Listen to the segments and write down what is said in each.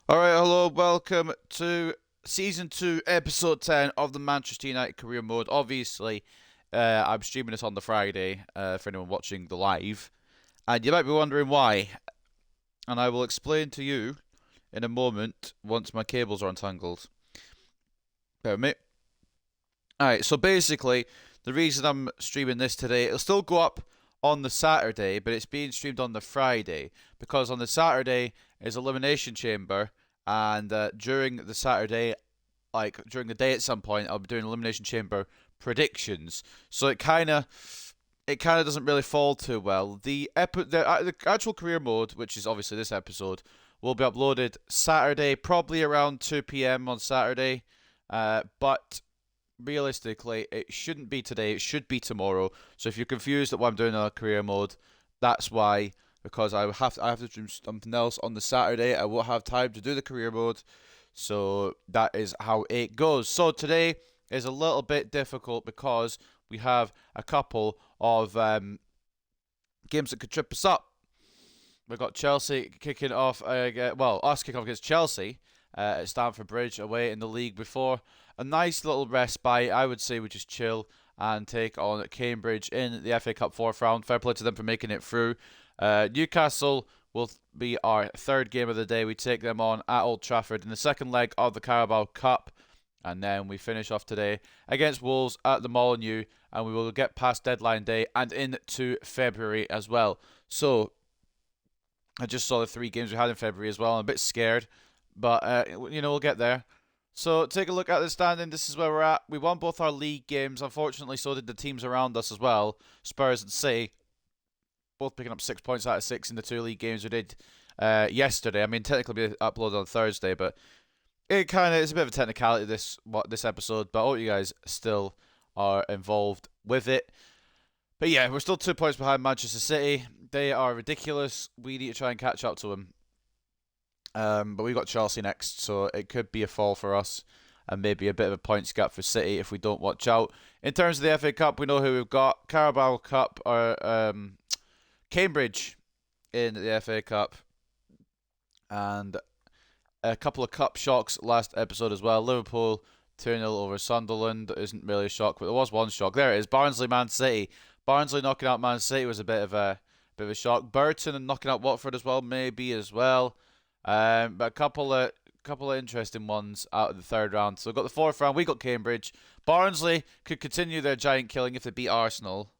Alright, hello, welcome to Season 2, Episode 10 of the Manchester United Career Mode. Obviously, I'm streaming this on the Friday for anyone watching the live, and you might be wondering why, and I will explain to you in a moment once my cables are untangled. Bear with me. Alright, so basically, the reason I'm streaming this today, it'll still go up on the Saturday, but it's being streamed on the Friday, because on the Saturday is Elimination Chamber, and during the Saturday, like during the day at some point, I'll be doing Elimination Chamber predictions. So it kind of doesn't really fall too well. The actual career mode, which is obviously this episode, will be uploaded Saturday, probably around 2 p.m. on Saturday. But realistically, it shouldn't be today. It should be tomorrow. So if you're confused at why I'm doing a career mode, that's why. Because I have to do something else on the Saturday. I won't have time to do the career mode. So that is how it goes. So today is a little bit difficult because we have a couple of games that could trip us up. We've got Chelsea kicking off, us kicking off against Chelsea at Stamford Bridge away in the league before a nice little respite. I would say we just chill and take on Cambridge in the FA Cup fourth round. Fair play to them for making it through. Newcastle will be our third game of the day. We take them on at Old Trafford in the second leg of the Carabao Cup. And then we finish off today against Wolves at the Molineux. And we will get past deadline day and into February as well. So, I just saw the 3 games we had in February as well. I'm a bit scared. But, we'll get there. So, take a look at the standing. This is where we're at. We won both our league games. Unfortunately, so did the teams around us as well. Spurs and City. Both picking up 6 points out of 6 in the 2 league games we did yesterday. I mean, technically be uploaded on Thursday, but it's a bit of a technicality this episode. But I hope you guys still are involved with it. But yeah, we're still 2 points behind Manchester City. They are ridiculous. We need to try and catch up to them. But we've got Chelsea next, so it could be a fall for us, and maybe a bit of a points gap for City if we don't watch out. In terms of the FA Cup, we know who we've got. Carabao Cup or Cambridge in the FA Cup, and a couple of cup shocks last episode as well. Liverpool 2-0 over Sunderland isn't really a shock, but there was one shock. There it is. Barnsley, Man City. Barnsley knocking out Man City was a bit of a shock. Burton knocking out Watford as well, maybe as well. But a couple of interesting ones out of the third round. So we've got the fourth round. We got Cambridge. Barnsley could continue their giant killing if they beat Arsenal.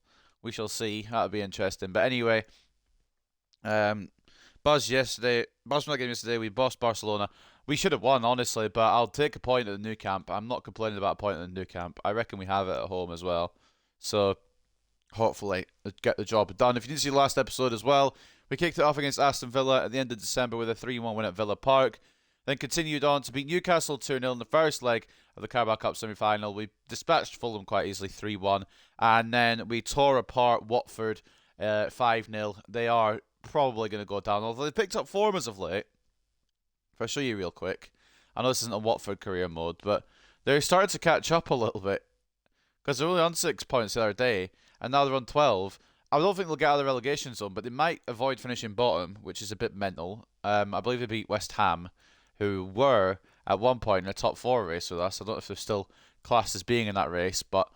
We shall see. That'll be interesting. But anyway, Buzz from that game yesterday, we bossed Barcelona. We should have won, honestly, but I'll take a point at the new camp. I'm not complaining about a point at the new camp. I reckon we have it at home as well. So hopefully get the job done. If you didn't see the last episode as well, we kicked it off against Aston Villa at the end of December with a 3-1 win at Villa Park. Then continued on to beat Newcastle 2-0 in the first leg of the Carabao Cup semi-final. We dispatched Fulham quite easily 3-1. And then we tore apart Watford 5-0. They are probably going to go down, although they picked up form as of late. If I show you real quick. I know this isn't a Watford career mode, but they're starting to catch up a little bit. Because they're only on 6 points the other day, and now they're on 12. I don't think they'll get out of the relegation zone, but they might avoid finishing bottom, which is a bit mental. I believe they beat West Ham, who were at one point in a top 4 race with us. I don't know if they're still classed as being in that race, but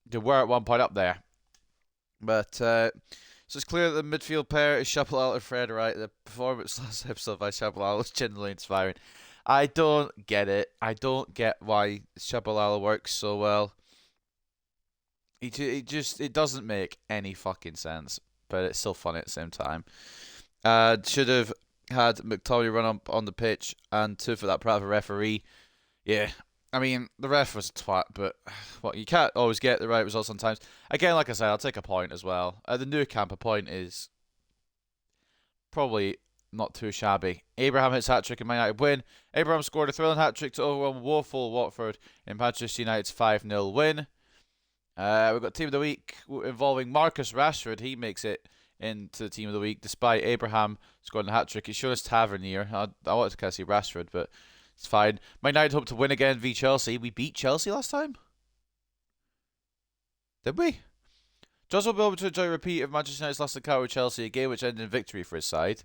they were at one point up there. But so it's clear that the midfield pair is Chabalala and Fred Wright. The performance last episode by Chabalala was genuinely inspiring. I don't get it. I don't get why Chabalala works so well. It doesn't make any fucking sense, but it's still funny at the same time. Should have had McTominay run up on the pitch and two for that private referee. Yeah, I mean the ref was a twat, but what you can't always get the right results sometimes. Again, like I said, I'll take a point as well. The new camp, a point is probably not too shabby. Abraham hits hat-trick and Man United win. Abraham scored a thrilling hat-trick to overwhelm woeful Watford in Manchester United's 5-0 win. We've got Team of the Week involving Marcus Rashford. He makes it into the Team of the Week despite Abraham scoring a hat-trick. He showed us Tavernier. I wanted to kind of see Rashford, but it's fine. Man United hope to win again v Chelsea. We beat Chelsea last time? Did we? Josh will be able to enjoy a repeat of Manchester United's last encounter with Chelsea, a game which ended in victory for his side.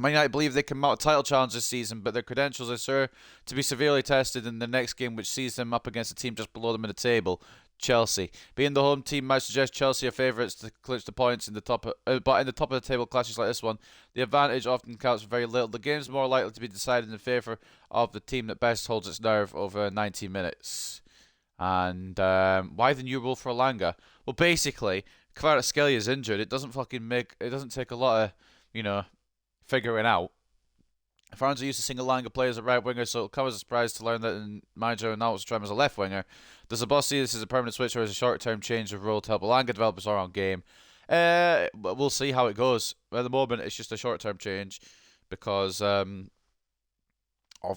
Man United believe they can mount a title challenge this season, but their credentials are sure to be severely tested in the next game, which sees them up against a team just below them in the table, Chelsea. Being the home team might suggest Chelsea are favourites to clinch the points in the top, but in the top of the table clashes like this one, the advantage often counts for very little. The game's more likely to be decided in favour of the team that best holds its nerve over 90 minutes. And why the new rule for Elanga? Well, basically, Kvaratskhelia is injured. It doesn't take a lot of, figuring out. Fans are used to seeing Elanga play as a right winger, so it'll come as a surprise to learn that in manager announced try him as a left winger. Does the boss see this as a permanent switch or as a short-term change of role to help Elanga develop his all-round game? We'll see how it goes. At the moment, it's just a short-term change because of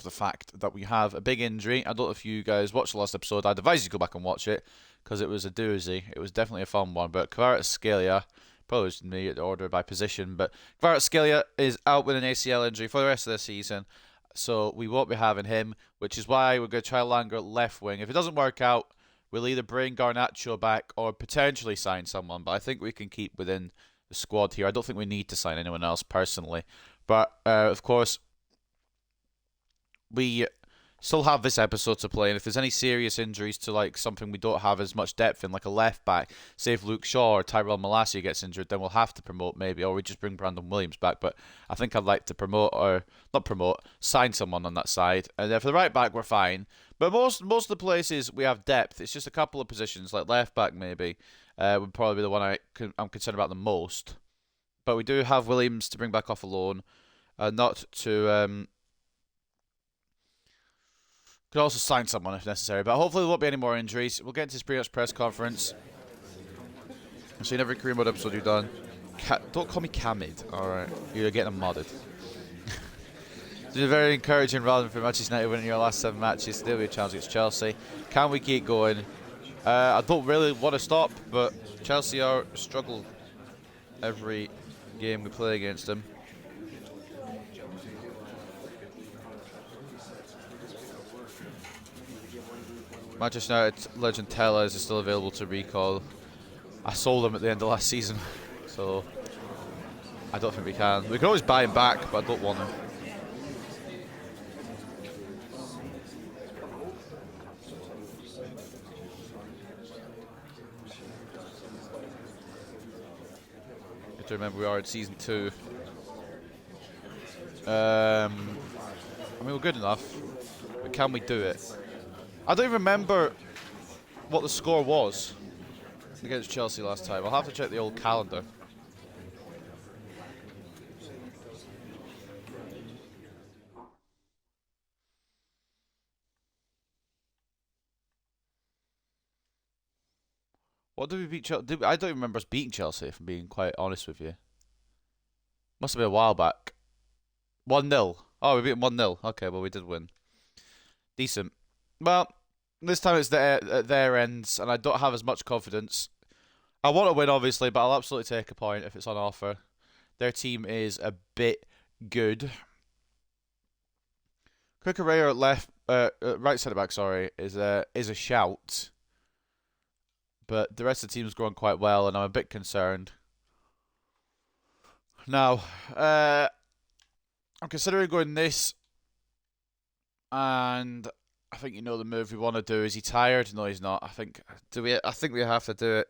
the fact that we have a big injury. I don't know if you guys watched the last episode. I'd advise you to go back and watch it because it was a doozy. It was definitely a fun one. But Kvaratskhelia, probably was me at the order by position, but Kvaratskhelia is out with an ACL injury for the rest of the season, so we won't be having him, which is why we're going to try Elanga left wing. If it doesn't work out, we'll either bring Garnacho back or potentially sign someone, but I think we can keep within the squad here. I don't think we need to sign anyone else personally, but of course, we still have this episode to play, and if there's any serious injuries to like something we don't have as much depth in, like a left back, say if Luke Shaw or Tyrell Malacia gets injured, then we'll have to promote maybe, or we just bring Brandon Williams back. But I think I'd like to sign someone on that side. And then for the right back, we're fine. But most of the places we have depth. It's just a couple of positions, like left back maybe, would probably be the one I'm concerned about the most. But we do have Williams to bring back off a loan, not to. Could also sign someone if necessary, but hopefully there won't be any more injuries. We'll get into this pre-match press conference. I've seen every Korean Mode episode you've done. Don't call me Kamid, alright? You're getting modded. It's been very encouraging rather than for Manchester United winning your last 7 matches. Still be a challenge against Chelsea. Can we keep going? I don't really want to stop, but Chelsea struggle every game we play against them. Manchester United legend Tellez is still available to recall. I sold him at the end of last season, so I don't think we can. We can always buy him back, but I don't want him. You have to remember we are in season 2. I mean, we're good enough, but can we do it? I don't even remember what the score was against Chelsea last time. I'll have to check the old calendar. What did we beat Chelsea? I don't even remember us beating Chelsea, if I'm being quite honest with you. Must have been a while back. 1-0. Oh, we beat them 1-0. Okay, well, we did win. Decent. Well, this time it's at their ends, and I don't have as much confidence. I want to win, obviously, but I'll absolutely take a point if it's on offer. Their team is a bit good. Cucurella right centre back, is a shout, but the rest of the team's growing quite well, and I'm a bit concerned. Now, I'm considering going this, and I think you know the move we want to do. Is he tired? No, he's not. I think we have to do it.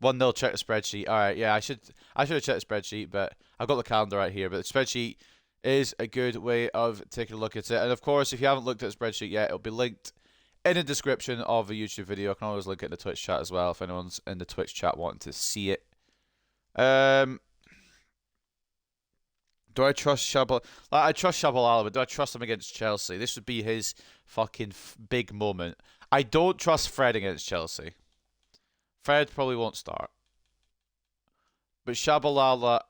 1-0, check the spreadsheet. Alright, yeah, I should have checked the spreadsheet, but I've got the calendar right here. But the spreadsheet is a good way of taking a look at it. And of course, if you haven't looked at the spreadsheet yet, it'll be linked in the description of the YouTube video. I can always link it in the Twitch chat as well if anyone's in the Twitch chat wanting to see it. Do I trust Shabalala? I trust Shabalala, but do I trust him against Chelsea? This would be his fucking big moment. I don't trust Fred against Chelsea. Fred probably won't start. But Shabalala,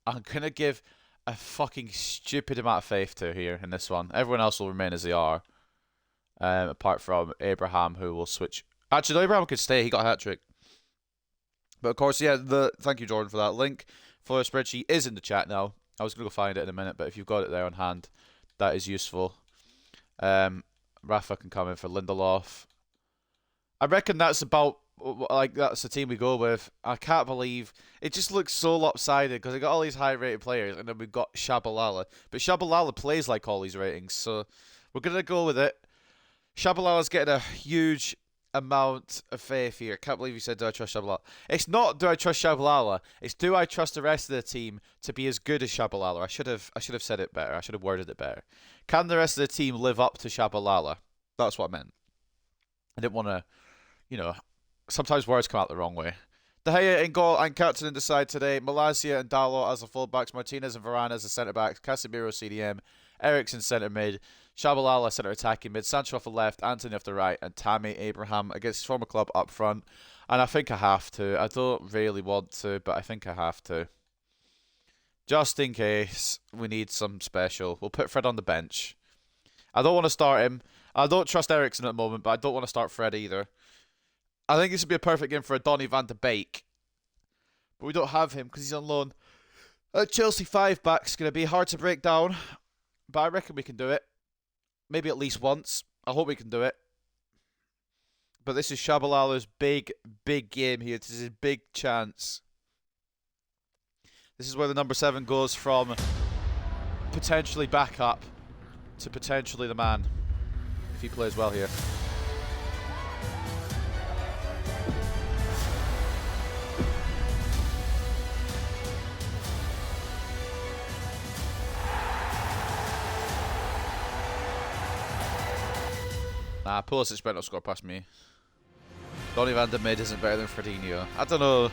I'm going to give a fucking stupid amount of faith to here in this one. Everyone else will remain as they are. Apart from Abraham, who will switch. Actually, no, Abraham could stay. He got a hat-trick. But of course, yeah, thank you, Jordan, for that link. For the spreadsheet is in the chat now. I was going to go find it in a minute, but if you've got it there on hand, that is useful. Rafa can come in for Lindelof. I reckon that's about like that's the team we go with. I can't believe it just looks so lopsided because they got all these high-rated players, and then we've got Shabalala. But Shabalala plays like all these ratings, so we're gonna go with it. Shabalala's getting a huge amount of faith here. Can't believe you said, do I trust Shabalala? It's not do I trust Shabalala. It's do I trust the rest of the team to be as good as Shabalala? I should have said it better. I should have worded it better. Can the rest of the team live up to Shabalala? That's what I meant. I didn't want to, sometimes words come out the wrong way. De Gea in goal and captain in the side today. Malaysia and Dalot as the fullbacks. Martinez and Varane as the centre-backs. Casemiro CDM. Eriksen centre mid. Shabalala centre attacking mid. Sancho off the left. Anthony off the right. And Tammy Abraham against his former club up front. And I think I have to. I don't really want to, but I think I have to. Just in case we need some special. We'll put Fred on the bench. I don't want to start him. I don't trust Eriksen at the moment, but I don't want to start Fred either. I think this would be a perfect game for a Donny van de Beek. But we don't have him because he's on loan. Chelsea 5-back's going to be hard to break down. But I reckon we can do it. Maybe at least once. I hope we can do it. But this is Shabalala's big game here. This is his big chance. This is where the number 7 goes from potentially backup to potentially the man. If he plays well here. Nah, Pulisic better not score past me. Donny van der Mid isn't better than Fredinho. I don't know.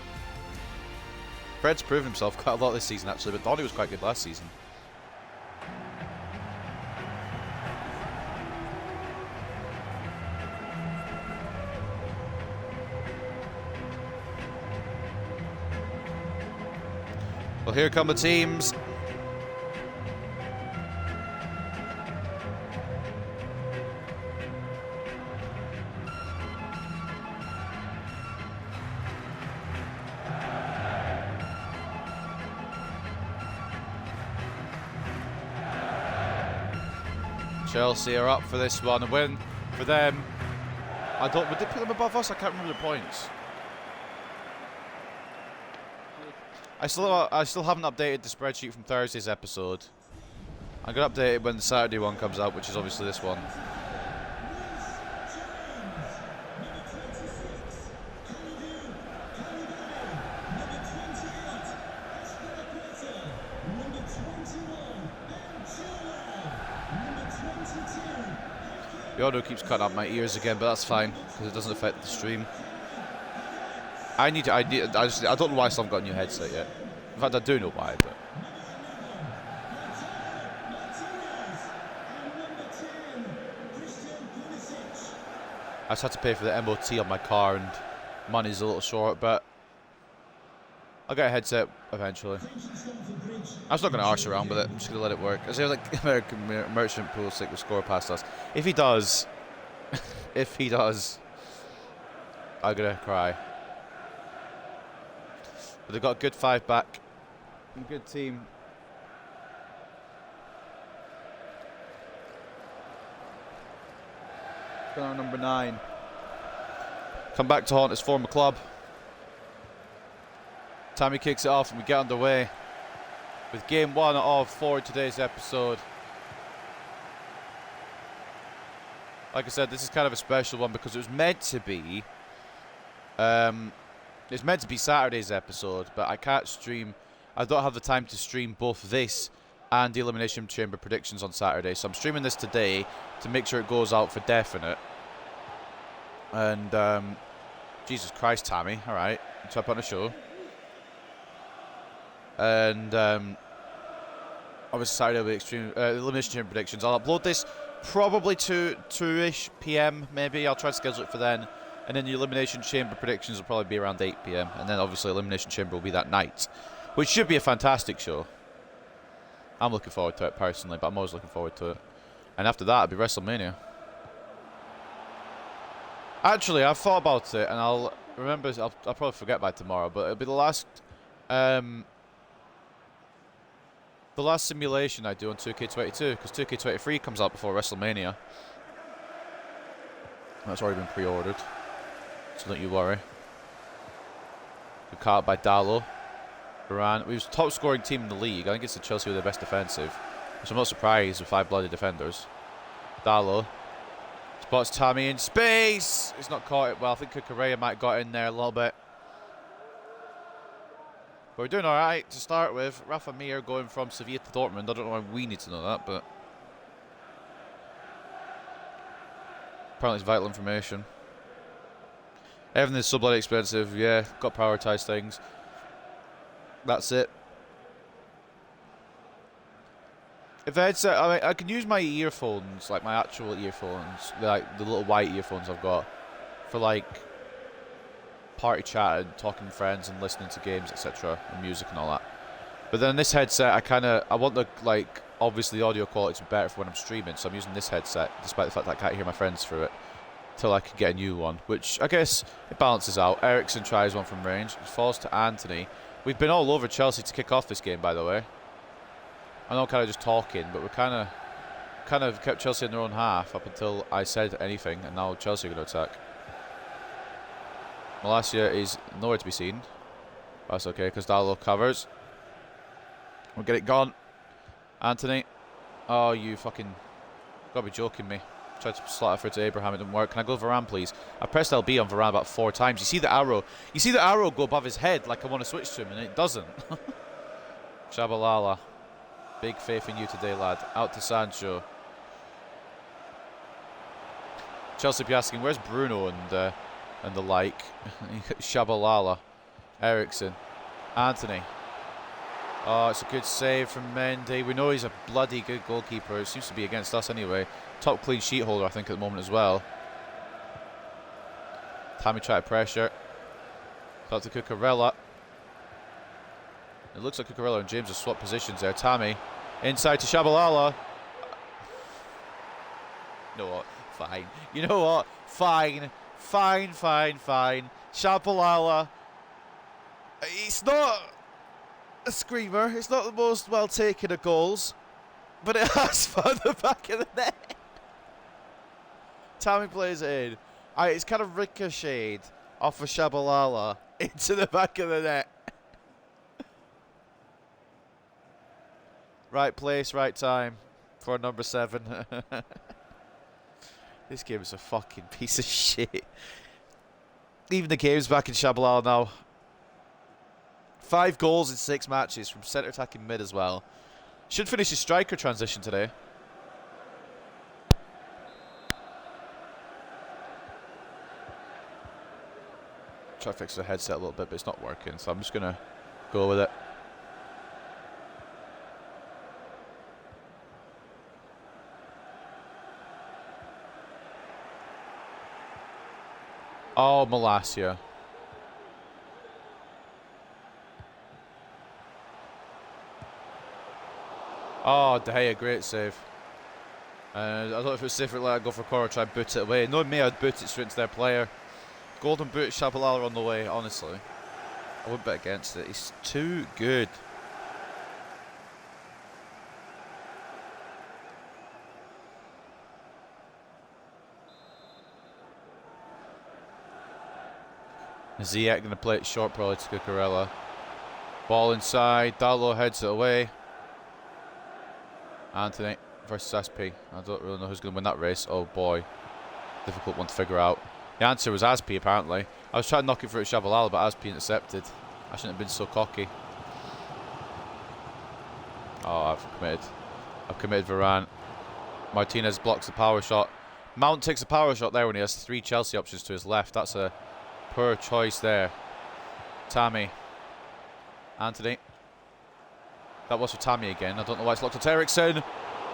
Fred's proven himself quite a lot this season actually, but Donny was quite good last season. Well, here come the teams. Chelsea are up for this one. A win for them. Would they put them above us? I can't remember the points. I still haven't updated the spreadsheet from Thursday's episode. I'm going to update it when the Saturday one comes out, which is obviously this one. The audio keeps cutting out my ears again, but that's fine because it doesn't affect the stream. I don't know why I still haven't got a new headset yet. In fact, I do know why, but I just had to pay for the MOT on my car, and money's a little short, but I'll get a headset eventually. I'm just not going to arse around with it. I'm just going to let it work. I say like American Merchant Pulisic will score past us. If he does, I'm going to cry. But they've got a good 5-back. A good team. Our number 9. Come back to haunt his former club. Tammy kicks it off and we get underway with game 1 of 4 today's episode. Like I said, this is kind of a special one because it was meant to be it's meant to be Saturday's episode, but I can't stream. I don't have the time to stream both this and the Elimination Chamber predictions on Saturday, so I'm streaming this today to make sure it goes out for definite. And Jesus Christ, Tammy, all right, try to put on a show. And obviously Saturday will be extreme Elimination Chamber predictions. I'll upload this probably 2-ish p.m. maybe. I'll try to schedule it for then. And then the Elimination Chamber predictions will probably be around 8 p.m. And then obviously Elimination Chamber will be that night, which should be a fantastic show. I'm looking forward to it personally, but I'm always looking forward to it. And after that, it'll be WrestleMania. Actually, I've thought about it, and I'll probably forget by tomorrow, but it'll be the last simulation I do on 2K22, because 2K23 comes out before WrestleMania. That's already been pre-ordered, so don't you worry. Good caught by Dallo. Varane. We was top scoring team in the league. I think it's the Chelsea with the best defensive. Which I'm not surprised with 5 bloody defenders. Dallo. Spots Tammy in space. He's not caught it well. I think Cucurella might have got in there a little bit. But we're doing alright to start with. Rafa Mir going from Sevilla to Dortmund. I don't know why we need to know that, but apparently it's vital information. Everything is so bloody expensive. Yeah, got to prioritise things. That's it. If the headset, I mean, I can use my earphones, like my actual earphones, like the little white earphones I've got, for like party chat and talking to friends and listening to games, etc., and music and all that. But then this headset, I want the, like, obviously the audio quality to be better for when I'm streaming, so I'm using this headset, despite the fact that I can't hear my friends through it, till I can get a new one, which I guess it balances out. Eriksen tries one from range, it falls to Anthony. We've been all over Chelsea to kick off this game, by the way. I know I'm kind of just talking, but we're kind of kept Chelsea in their own half up until I said anything, and now Chelsea are going to attack. Malacia is nowhere to be seen. That's okay, because Dallo covers. We'll get it gone. Anthony. Oh, you fucking... Gotta be joking me. Tried to slot it for to Abraham, it didn't work. Can I go Varane, please? I pressed LB on Varane about 4 times. You see the arrow. You see the arrow go above his head like I want to switch to him, and it doesn't. Shabalala. Big faith in you today, lad. Out to Sancho. Chelsea be asking, where's Bruno and the like? Shabalala. Eriksen. Anthony. Oh, it's a good save from Mendy. We know he's a bloody good goalkeeper. It seems to be against us anyway. Top clean sheet holder, I think, at the moment as well. Tammy try to pressure. Out to Cucurella. It looks like Cucurella and James have swapped positions there. Tammy. Inside to Shabalala. You know what? Fine. You know what? Fine. Fine, fine, fine. Shabalala. It's not a screamer. It's not the most well taken of goals. But it has found the back of the net. Tammy plays it in. It's kind of ricocheted off of Shabalala into the back of the net. Right place, right time for number 7. This game is a fucking piece of shit. Even the game's back in Shabalala now. 5 goals in 6 matches from centre attacking mid as well. Should finish his striker transition today. Try to fix the headset a little bit, but it's not working, so I'm just going to go with it. Oh, Malacia. Oh, De Gea, great save. I don't know if it was safer to let it go for a corner or try and boot it away. No, me, I'd boot it straight into their player. Golden boot, Shabalala on the way, honestly. I wouldn't bet against it. He's too good. Ziyech going to play it short probably to Cucurella. Ball inside. Dallo heads it away. Anthony versus SP. I don't really know who's going to win that race. Oh boy. Difficult one to figure out. The answer was Aspi apparently. I was trying to knock it through at Shabalala, but Aspi intercepted. I shouldn't have been so cocky. Oh, I've committed Varane. Martinez blocks the power shot. Mount takes a power shot there when he has 3 Chelsea options to his left. That's a poor choice there. Tammy. Anthony. That was for Tammy again. I don't know why it's locked on Eriksen.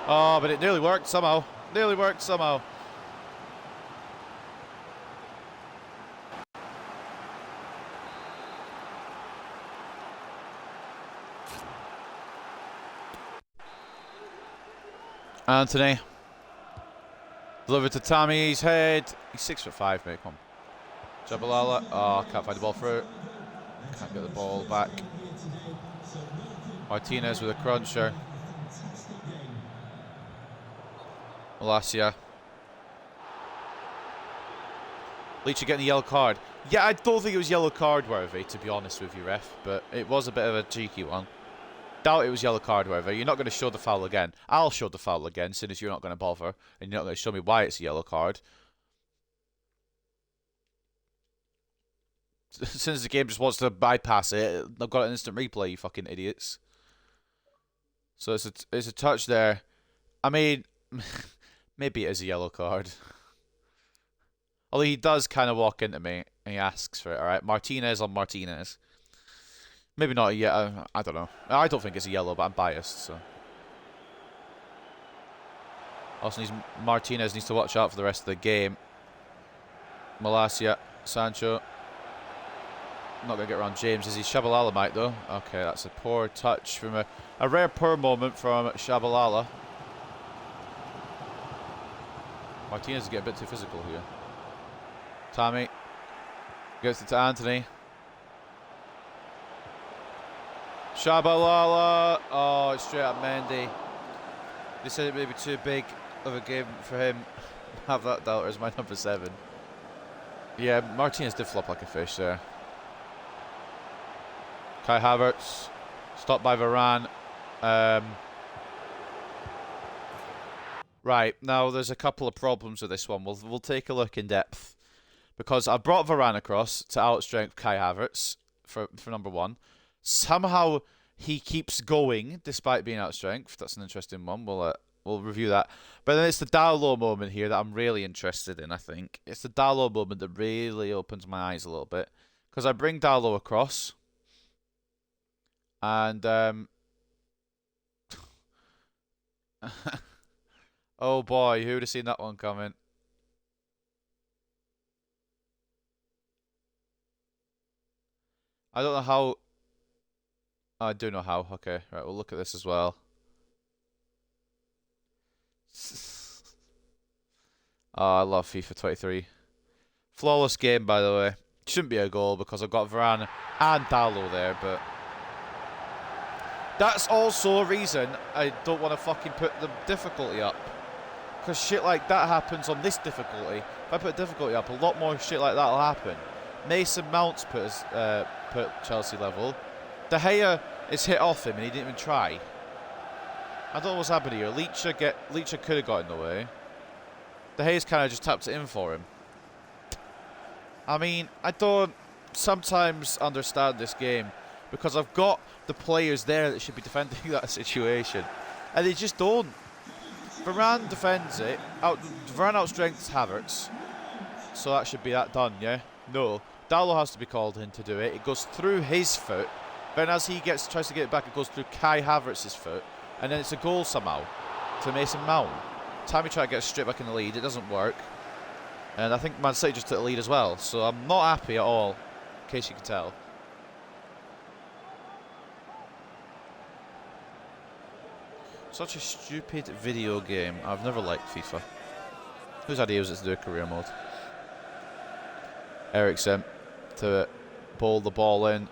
Oh, but it nearly worked somehow. Nearly worked somehow. Anthony. Delivered to Tammy's head. He's 6'5", mate. Come on. Shabalala. Oh, can't find the ball through. Can't get the ball back. Martinez with a cruncher. Malacia. Leach getting a yellow card. Yeah, I don't think it was yellow card worthy, to be honest with you, ref. But it was a bit of a cheeky one. Doubt it was yellow card worthy. You're not going to show the foul again. I'll show the foul again, as soon as you're not going to bother. And you're not going to show me why it's a yellow card. As soon as the game just wants to bypass it, I've got an instant replay, you fucking idiots. So it's a touch there. I mean, maybe it is a yellow card. Although he does kind of walk into me and he asks for it, alright? Martinez on Martinez. Maybe not yet. I don't know. I don't think it's a yellow, but I'm biased, so. Also, Martinez needs to watch out for the rest of the game. Malacia, Sancho. Not going to get around James, is he? Shabalala might, though. Okay, that's a poor touch from a rare poor moment from Shabalala. Martinez is getting a bit too physical here. Tammy gets it to Anthony. Shabalala. Oh, it's straight at Mendy. They said it may be too big of a game for him. Have that doubter as my number 7. Yeah, Martinez did flop like a fish there. Kai Havertz, stopped by Varane. Right, now there's a couple of problems with this one. We'll take a look in depth. Because I brought Varane across to outstrength Kai Havertz for number 1. Somehow he keeps going despite being outstrength. That's an interesting one. We'll review that. But then it's the Dalot moment here that I'm really interested in, I think. It's the Dalot moment that really opens my eyes a little bit. Because I bring Dalot across. And, oh boy, who would have seen that one coming? I don't know how. Oh, I do know how. Okay, right, we'll look at this as well. Oh, I love FIFA 23. Flawless game, by the way. Shouldn't be a goal because I've got Varane and Dalot there, but that's also a reason I don't want to fucking put the difficulty up. Because shit like that happens on this difficulty. If I put difficulty up, a lot more shit like that will happen. Mason Mount's put Chelsea level. De Gea is hit off him and he didn't even try. I don't know what's happened here. Leacher could have got in the way. De Gea's kind of just tapped it in for him. I mean, I don't sometimes understand this game because I've got the players there that should be defending that situation, and they just don't. Varane defends it. Varane outstrengths Havertz, so that should be that done, yeah? No. Dalot has to be called in to do it. It goes through his foot. Then as he tries to get it back, it goes through Kai Havertz's foot, and then it's a goal somehow to Mason Mount. Tammy tried to get straight back in the lead. It doesn't work. And I think Man City just took the lead as well. So I'm not happy at all, in case you can tell. Such a stupid video game. I've never liked FIFA. Whose idea was it to do a career mode? Eriksen to bowl the ball in.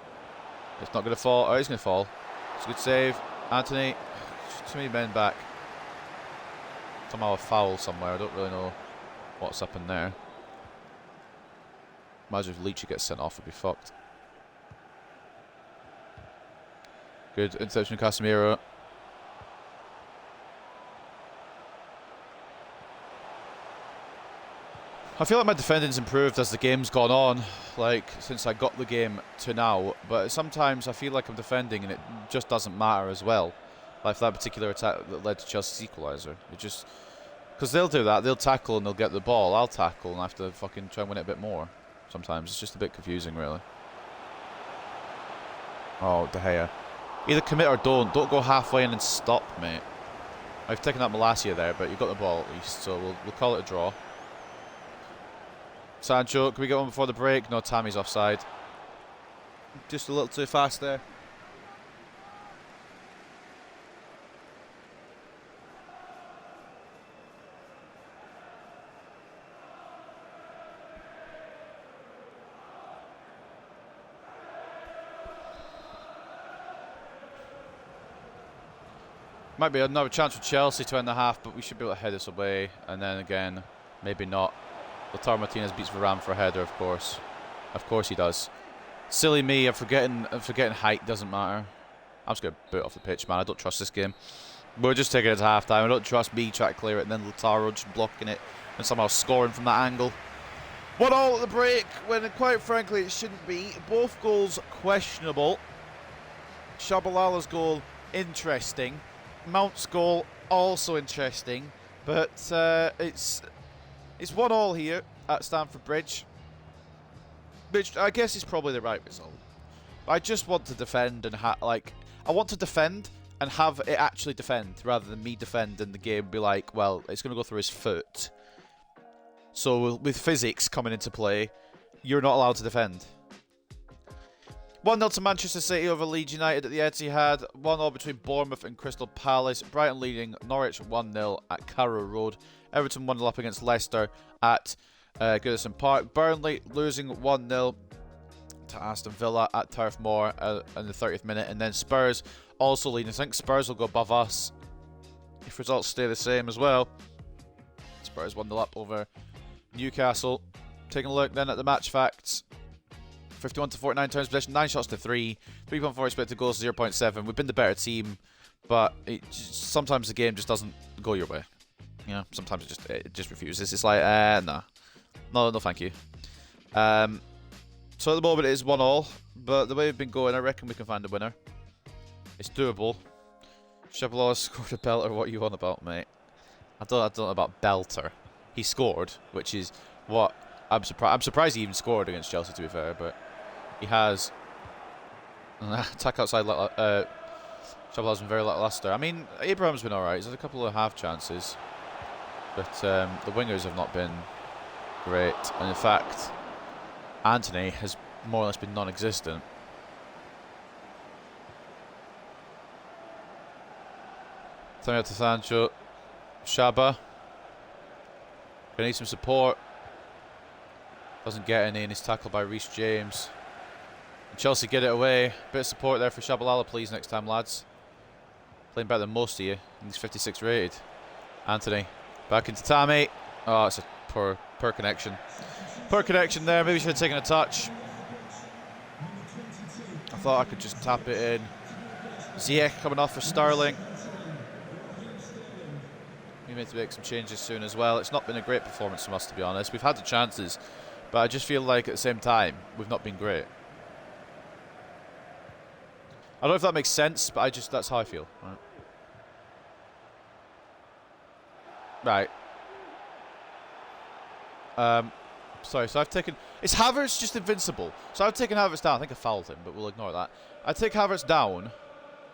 It's not going to fall. Oh, it's going to fall. It's a good save. Anthony. Too many men back. Somehow a foul somewhere. I don't really know what's happened there. Imagine if Leach gets sent off, it'd be fucked. Good interception, Casemiro. I feel like my defending's improved as the game's gone on, like since I got the game to now, but sometimes I feel like I'm defending and it just doesn't matter as well. Like that particular attack that led to Chelsea's equaliser. It just, because they'll do that, they'll tackle and they'll get the ball. I'll tackle and I have to fucking try and win it a bit more. Sometimes it's just a bit confusing, really. Oh, De Gea. Either commit or don't. Don't go halfway in and stop, mate. I've taken out Malacia there, but you got the ball at least, so we'll call it a draw. Sancho, can we get one before the break? No, Tammy's offside. Just a little too fast there. Might be another chance for Chelsea to end the half, but we should be able to head this away. And then again, maybe not. Lautaro Martinez beats Varane for a header, of course. Of course he does. Silly me, I'm forgetting height doesn't matter. I'm just going to boot off the pitch, man. I don't trust this game. We're just taking it to half-time. I don't trust me trying to clear it and then Lautaro just blocking it and somehow scoring from that angle. 1-1 at the break, when quite frankly it shouldn't be. Both goals questionable. Shabalala's goal, interesting. Mount's goal, also interesting. But it's 1-1 here at Stamford Bridge. Which I guess is probably the right result. I just want to defend and I want to defend and have it actually defend rather than me defend and the game be like, well, it's going to go through his foot. So with physics coming into play, you're not allowed to defend. 1-0 to Manchester City over Leeds United at the Etihad. 1-0 between Bournemouth and Crystal Palace. Brighton leading Norwich 1-0 at Carrow Road. Everton 1-0 up against Leicester at Goodison Park. Burnley losing 1-0 to Aston Villa at Turf Moor in the 30th minute. And then Spurs also leading. I think Spurs will go above us if results stay the same as well. Spurs 1-0 up over Newcastle. Taking a look then at the match facts. 51 to 49 turns possession, 9 shots to 3, 3.4 expected goals, 0.7. We've been the better team, but sometimes the game just doesn't go your way. You know, sometimes it just refuses. It's like, nah. No, thank you. So at the moment it is 1-1, but the way we've been going, I reckon we can find a winner. It's doable. Shabalala scored a belter. What are you on about, mate? I don't know about belter. He scored, which is what I'm surprised he even scored against Chelsea, to be fair, but he has. Attack outside. Shabalala's been very lackluster. I mean, Abraham's been alright. He's had a couple of half chances, but the wingers have not been great, and in fact, Anthony has more or less been non-existent. Turning out to Sancho. Shaba. Gonna need some support. Doesn't get any, and he's tackled by Reece James. And Chelsea get it away. Bit of support there for Shabalala, please, next time, lads. Playing better than most of you. And he's 56 rated. Anthony. Back into Tammy. Oh, it's a poor connection. Poor connection there. Maybe should have taken a touch. I thought I could just tap it in. Ziyech coming off for Sterling. We need to make some changes soon as well. It's not been a great performance from us, to be honest. We've had the chances, but I just feel like at the same time, we've not been great. I don't know if that makes sense, but that's how I feel. Right. Sorry, so I've taken... Is Havertz just invincible? So I've taken Havertz down. I think I fouled him, but we'll ignore that. I take Havertz down,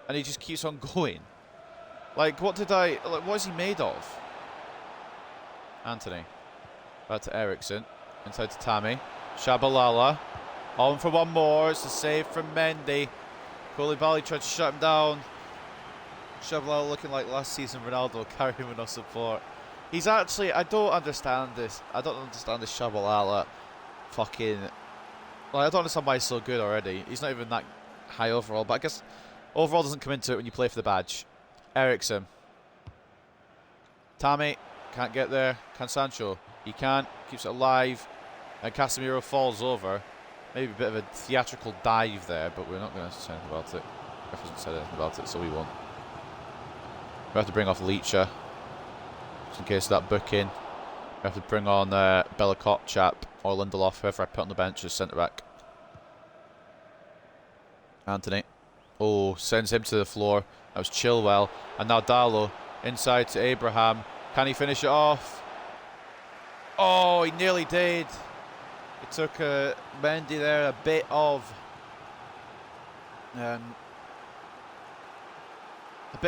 and he just keeps on going. Like, what is he made of? Anthony. Back to Eriksen. Inside to Tammy. Shabalala. On for one more. It's a save from Mendy. Koulibaly tried to shut him down. Shabalala looking like last season Ronaldo, carrying with no support. He's actually... I don't understand this. I don't understand this Shabalala fucking... Like, I don't understand why he's so good already. He's not even that high overall, but I guess overall doesn't come into it when you play for the badge. Eriksen. Tammy can't get there. Can Sancho? He can't. Keeps it alive. And Casemiro falls over. Maybe a bit of a theatrical dive there, but we're not going to say anything about it. Ref hasn't said anything about it, so we won't. We have to bring off Leacher, just in case of that booking. We have to bring on Bellicott chap or Lindelof, whoever I put on the bench as centre back. Anthony. Oh, sends him to the floor. That was Chilwell. And now Dallo inside to Abraham. Can he finish it off? Oh, he nearly did. It took Mendy there a bit of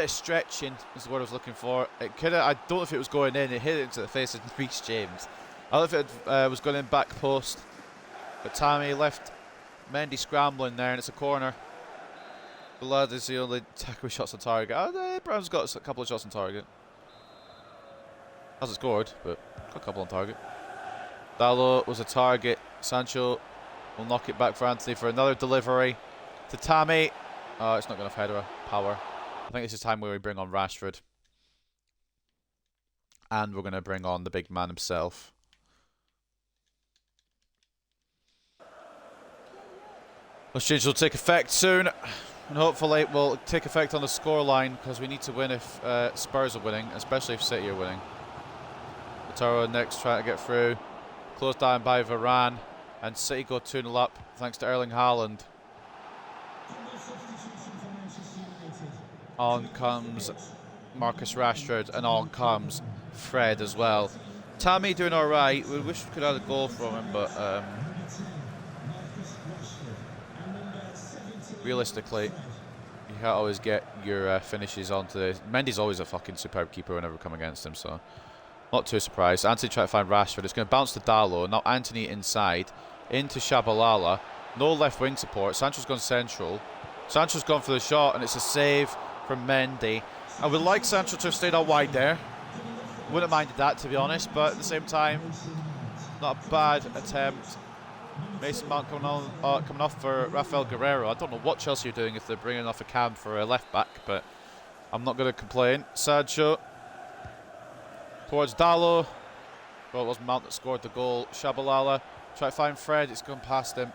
stretching is the word I was looking for. It could I don't know if it was going in. It hit it into the face of Reece James. I don't know if it was going in back post. But Tammy left Mendy scrambling there, and it's a corner. The lad is the only attacker with shots on target. Oh, Brown's got a couple of shots on target. Hasn't scored, but got a couple on target. Dallo was a target. Sancho will knock it back for Anthony for another delivery to Tammy. Oh, it's not going to have header power. I think this is time where we bring on Rashford. And we're going to bring on the big man himself. Those changes will take effect soon, and hopefully will take effect on the scoreline, because we need to win if Spurs are winning, especially if City are winning. Lautaro next trying to get through, closed down by Varane, and City go 2-0 up thanks to Erling Haaland. On comes Marcus Rashford, and on comes Fred as well. Tammy doing alright. We wish we could have a goal from him, but realistically, you can't always get your finishes onto this. Mendy's always a fucking superb keeper whenever we come against him, so not too surprised. Anthony trying to find Rashford. It's going to bounce to Dalot. Now Anthony inside, into Shabalala. No left wing support. Sancho's gone central. Sancho's gone for the shot, and it's a save from Mendy. I would like Sancho to have stayed out wide there. Wouldn't have minded that, to be honest, but at the same time, not a bad attempt. Mason Mount coming off for Rafael Guerreiro. I don't know what Chelsea are doing if they're bringing off a cam for a left back, but I'm not going to complain. Sancho towards Dalot. Well, it was Mount that scored the goal. Shabalala try to find Fred. It's gone past him.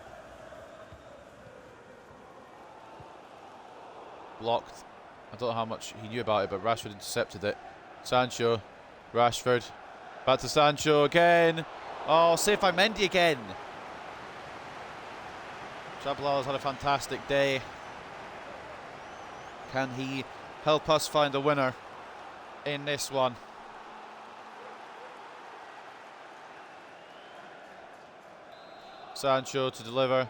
Blocked. I don't know how much he knew about it, but Rashford intercepted it. Sancho, Rashford, back to Sancho again. Oh, saved by Mendy again. Shabalala's had a fantastic day. Can he help us find a winner in this one? Sancho to deliver.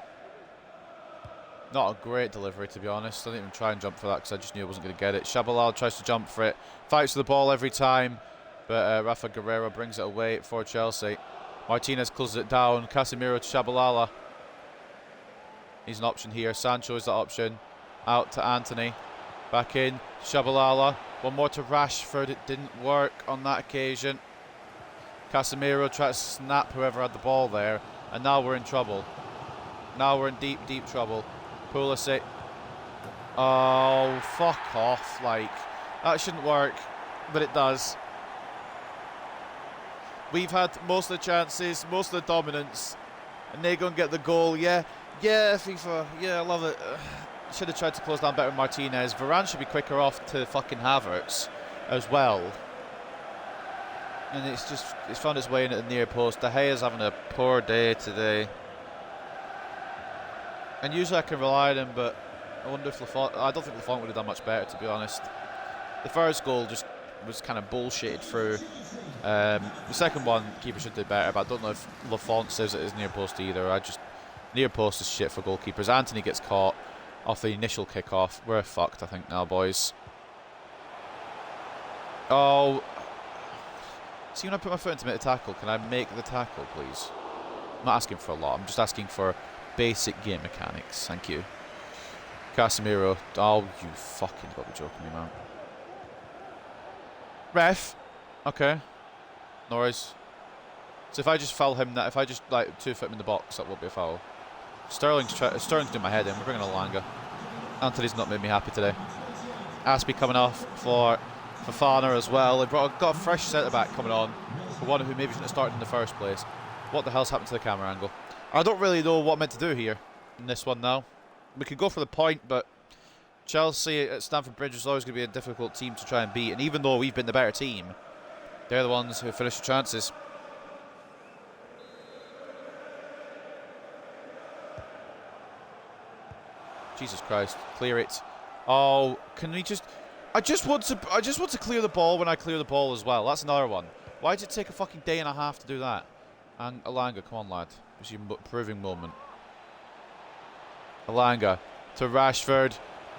Not a great delivery, to be honest. I didn't even try and jump for that because I just knew I wasn't going to get it. Shabalala tries to jump for it. Fights for the ball every time. But Rafa Guerreiro brings it away for Chelsea. Martinez closes it down. Casemiro to Shabalala. He's an option here. Sancho is the option. Out to Anthony. Back in. Shabalala. One more to Rashford. It didn't work on that occasion. Casemiro tried to snap whoever had the ball there. And now we're in trouble. Now we're in deep, deep trouble. Pulisic. Oh, fuck off. Like, that shouldn't work, but it does. We've had most of the chances, most of the dominance, and they go and get the goal. Yeah, FIFA. Yeah, I love it. Should have tried to close down better with Martinez. Varane should be quicker off to fucking Havertz as well. And it's found its way in at the near post. De Gea's having a poor day today. And usually I can rely on him, but I wonder if I don't think Lafont would have done much better, to be honest. The first goal just was kind of bullshitted through. The second one, keeper should do better, but I don't know if Lafont saves it as near post either. Near post is shit for goalkeepers. Anthony gets caught off the initial kickoff. We're fucked, I think, now, boys. Oh. See, when I put my foot in to make the tackle, can I make the tackle, please? I'm not asking for a lot. I'm just asking for basic game mechanics. Thank you. Casemiro. Oh, you fucking got to be joking me, man. Ref. Okay. No worries. So if I just foul him, if I just like 2-foot him in the box, that won't be a foul. Sterling's doing my head in. We're bringing Alanga. Anthony's not made me happy today. Aspie coming off for Fafana as well. They've got a fresh centre back coming on for one who maybe shouldn't have started in the first place. What the hell's happened to the camera angle? I don't really know what I'm meant to do here in this one now. We could go for the point, but Chelsea at Stamford Bridge is always going to be a difficult team to try and beat. And even though we've been the better team, they're the ones who finish the chances. Jesus Christ, clear it. Oh, can we just... I just want to clear the ball when I clear the ball as well. That's another one. Why did it take a fucking day and a half to do that? And Alanga, come on, lad. It's your proving moment. Alanga to Rashford.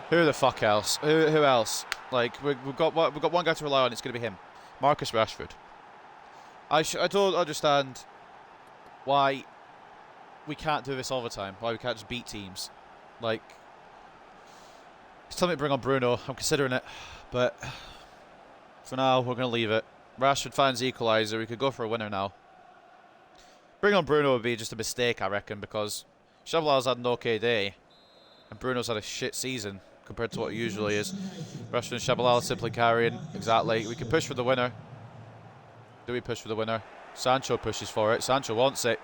Who the fuck else? Who else? Like, we've got one guy to rely on. It's going to be him, Marcus Rashford. I don't understand why we can't do this all the time. Why we can't just beat teams. Like, it's time to bring on Bruno. I'm considering it, but for now we're going to leave it. Rashford finds the equaliser. We could go for a winner now. Bring on Bruno would be just a mistake, I reckon, because Shabalala's had an okay day, and Bruno's had a shit season compared to what it usually is. Rashford and Shabalala simply carrying. Exactly. We can push for the winner. Do we push for the winner? Sancho pushes for it. Sancho wants it.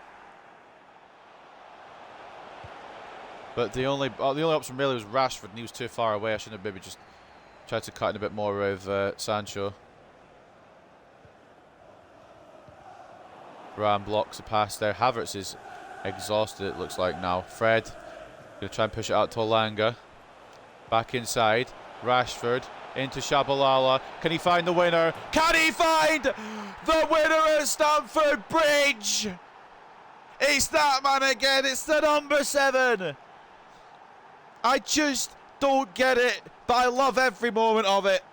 But the only option really was Rashford, and he was too far away. I should have maybe just tried to cut in a bit more with Sancho. Varane blocks the pass there. Havertz is exhausted, it looks like now. Fred going to try and push it out to Elanga. Back inside. Rashford into Shabalala. Can he find the winner? Can he find the winner at Stamford Bridge? It's that man again. It's the number 7. I just don't get it, but I love every moment of it.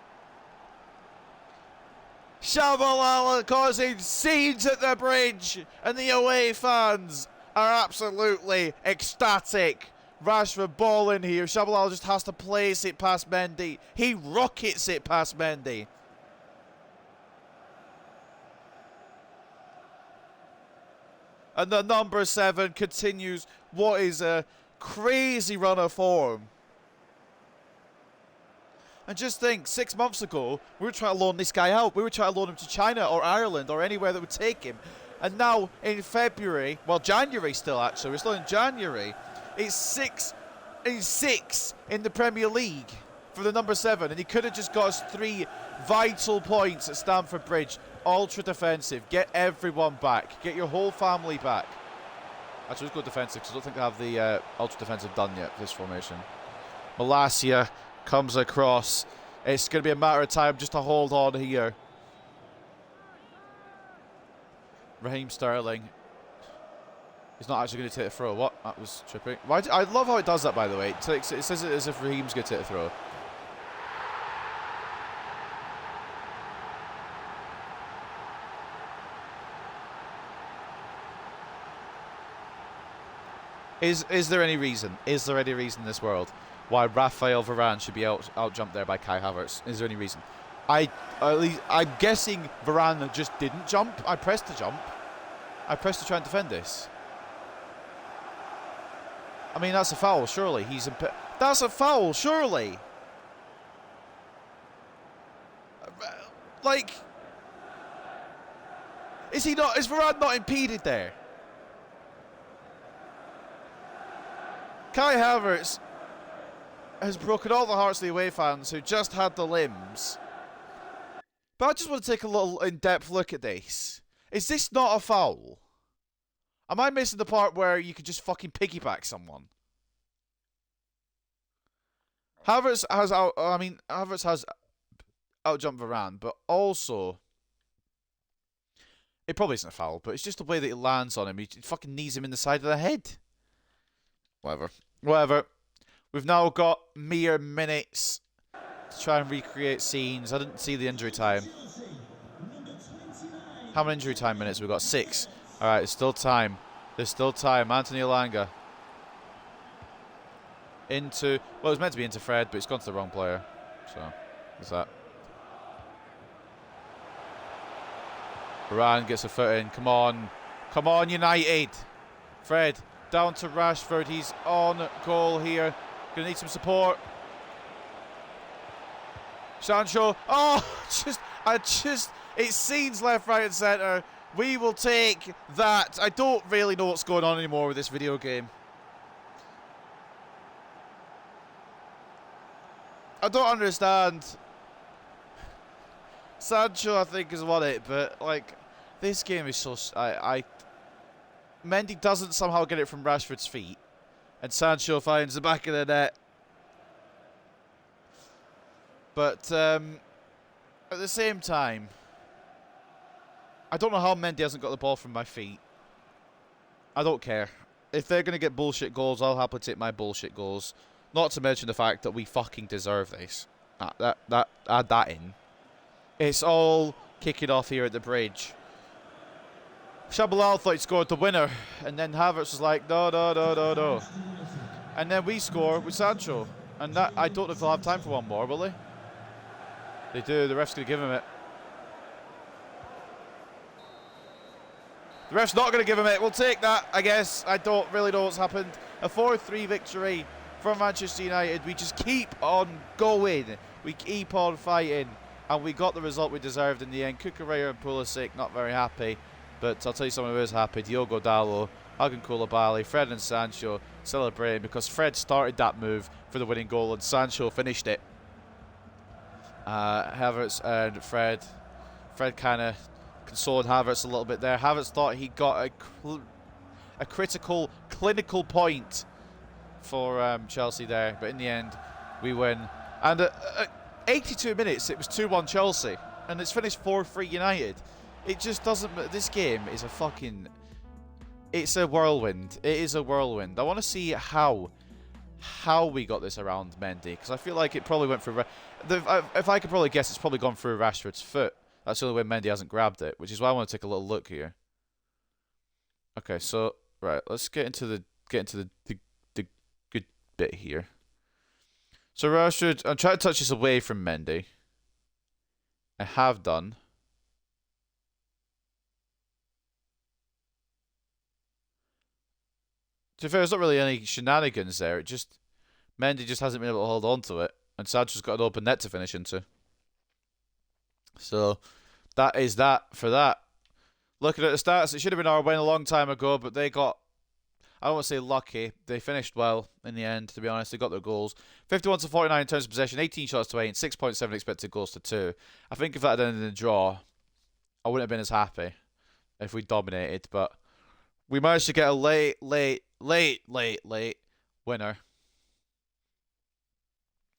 Shabalala causing scenes at the bridge, and the away fans are absolutely ecstatic. Rashford ball in here. Shabalala just has to place it past Mendy. He rockets it past Mendy. And the number 7 continues what is a crazy run of form. And just think, 6 months ago, we were trying to loan this guy out. We were trying to loan him to China or Ireland or anywhere that would take him. And now in February, well, January still actually, we're still in January. It's 6 in the Premier League for the number 7. And he could have just got us 3 vital points at Stamford Bridge. Ultra defensive. Get everyone back. Get your whole family back. Actually, let's go defensive because I don't think they have the ultra defensive done yet for this formation. Malacia comes across. It's going to be a matter of time just to hold on here. Raheem Sterling. He's not actually going to take a throw. What? That was tripping. I love how it does that, by the way. It says it as if Raheem's going to take a throw. Is there any reason? Is there any reason in this world why Raphael Varane should be out jumped there by Kai Havertz? Is there any reason? I'm guessing Varane just didn't jump. I pressed to jump. I pressed to try and defend this. I mean, that's a foul, surely. That's a foul, surely. Like, is Varane not impeded there? Kai Havertz has broken all the hearts of the away fans who just had the limbs. But I just want to take a little in-depth look at this. Is this not a foul? Am I missing the part where you can just fucking piggyback someone? Havertz has outjumped Varane, but also it probably isn't a foul, but it's just the way that he lands on him. He fucking knees him in the side of the head. Whatever. We've now got mere minutes to try and recreate scenes. I didn't see the injury time. How many injury time minutes? We've got 6. Alright, there's still time. There's still time. Anthony Elanga. Well, it was meant to be into Fred, but it's gone to the wrong player. So, what's that? Varane gets a foot in. Come on. Come on, United. Fred. Down to Rashford. He's on goal here. Gonna need some support. Sancho. Oh, it's scenes left, right, and centre. We will take that. I don't really know what's going on anymore with this video game. I don't understand. Sancho, I think, has won it, but like, this game is so. Mendy doesn't somehow get it from Rashford's feet, and Sancho finds the back of the net. But at the same time, I don't know how Mendy hasn't got the ball from my feet. I don't care. If they're going to get bullshit goals, I'll happily take my bullshit goals. Not to mention the fact that we fucking deserve this. Add that in. It's all kicking off here at the bridge. Shabalala thought he'd scored the winner, and then Havertz was like, no. And then we score with Sancho. And that, I don't know if they'll have time for one more, will they? They do. The ref's going to give him it. The ref's not going to give him it. We'll take that, I guess. I don't really know what's happened. A 4-3 victory for Manchester United. We just keep on going. We keep on fighting. And we got the result we deserved in the end. Cucurella and Pulisic not very happy. But I'll tell you someone who is happy. Diogo Dalot hugging Koulibaly. Fred and Sancho celebrating because Fred started that move for the winning goal and Sancho finished it. Havertz and Fred kind of consoled Havertz a little bit there. Havertz thought he got a critical, clinical point for Chelsea there, but in the end, we win. And at 82 minutes, it was 2-1 Chelsea, and it's finished 4-3 United. It just doesn't. This game is a fucking. It's a whirlwind. It is a whirlwind. I want to see how we got this around Mendy, because I feel like it probably went through. If I could probably guess, it's probably gone through Rashford's foot. That's the only way Mendy hasn't grabbed it, which is why I want to take a little look here. Okay, so right, let's get into the good bit here. So Rashford, I'm trying to touch this away from Mendy. I have done. To be fair, there's not really any shenanigans there. It just Mendy just hasn't been able to hold on to it, and Sancho's got an open net to finish into. So that is that for that. Looking at the stats, it should have been our win a long time ago, but they got, I don't want to say lucky. They finished well in the end, to be honest. They got their goals. 51 to 49 in terms of possession, 18 shots to 8, 6.7 expected goals to 2. I think if that had ended in a draw, I wouldn't have been as happy if we dominated, but we managed to get a late winner.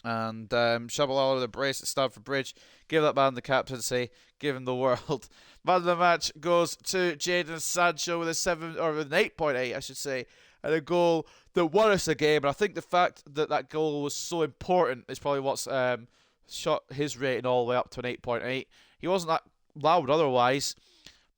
And Shabalala with a brace at Stamford Bridge. Give that man the captaincy. Give him the world. Man of the match goes to Jadon Sancho with an 8.8, I should say, and a goal that won us the game. And I think the fact that that goal was so important is probably what's shot his rating all the way up to an 8.8. He wasn't that loud otherwise.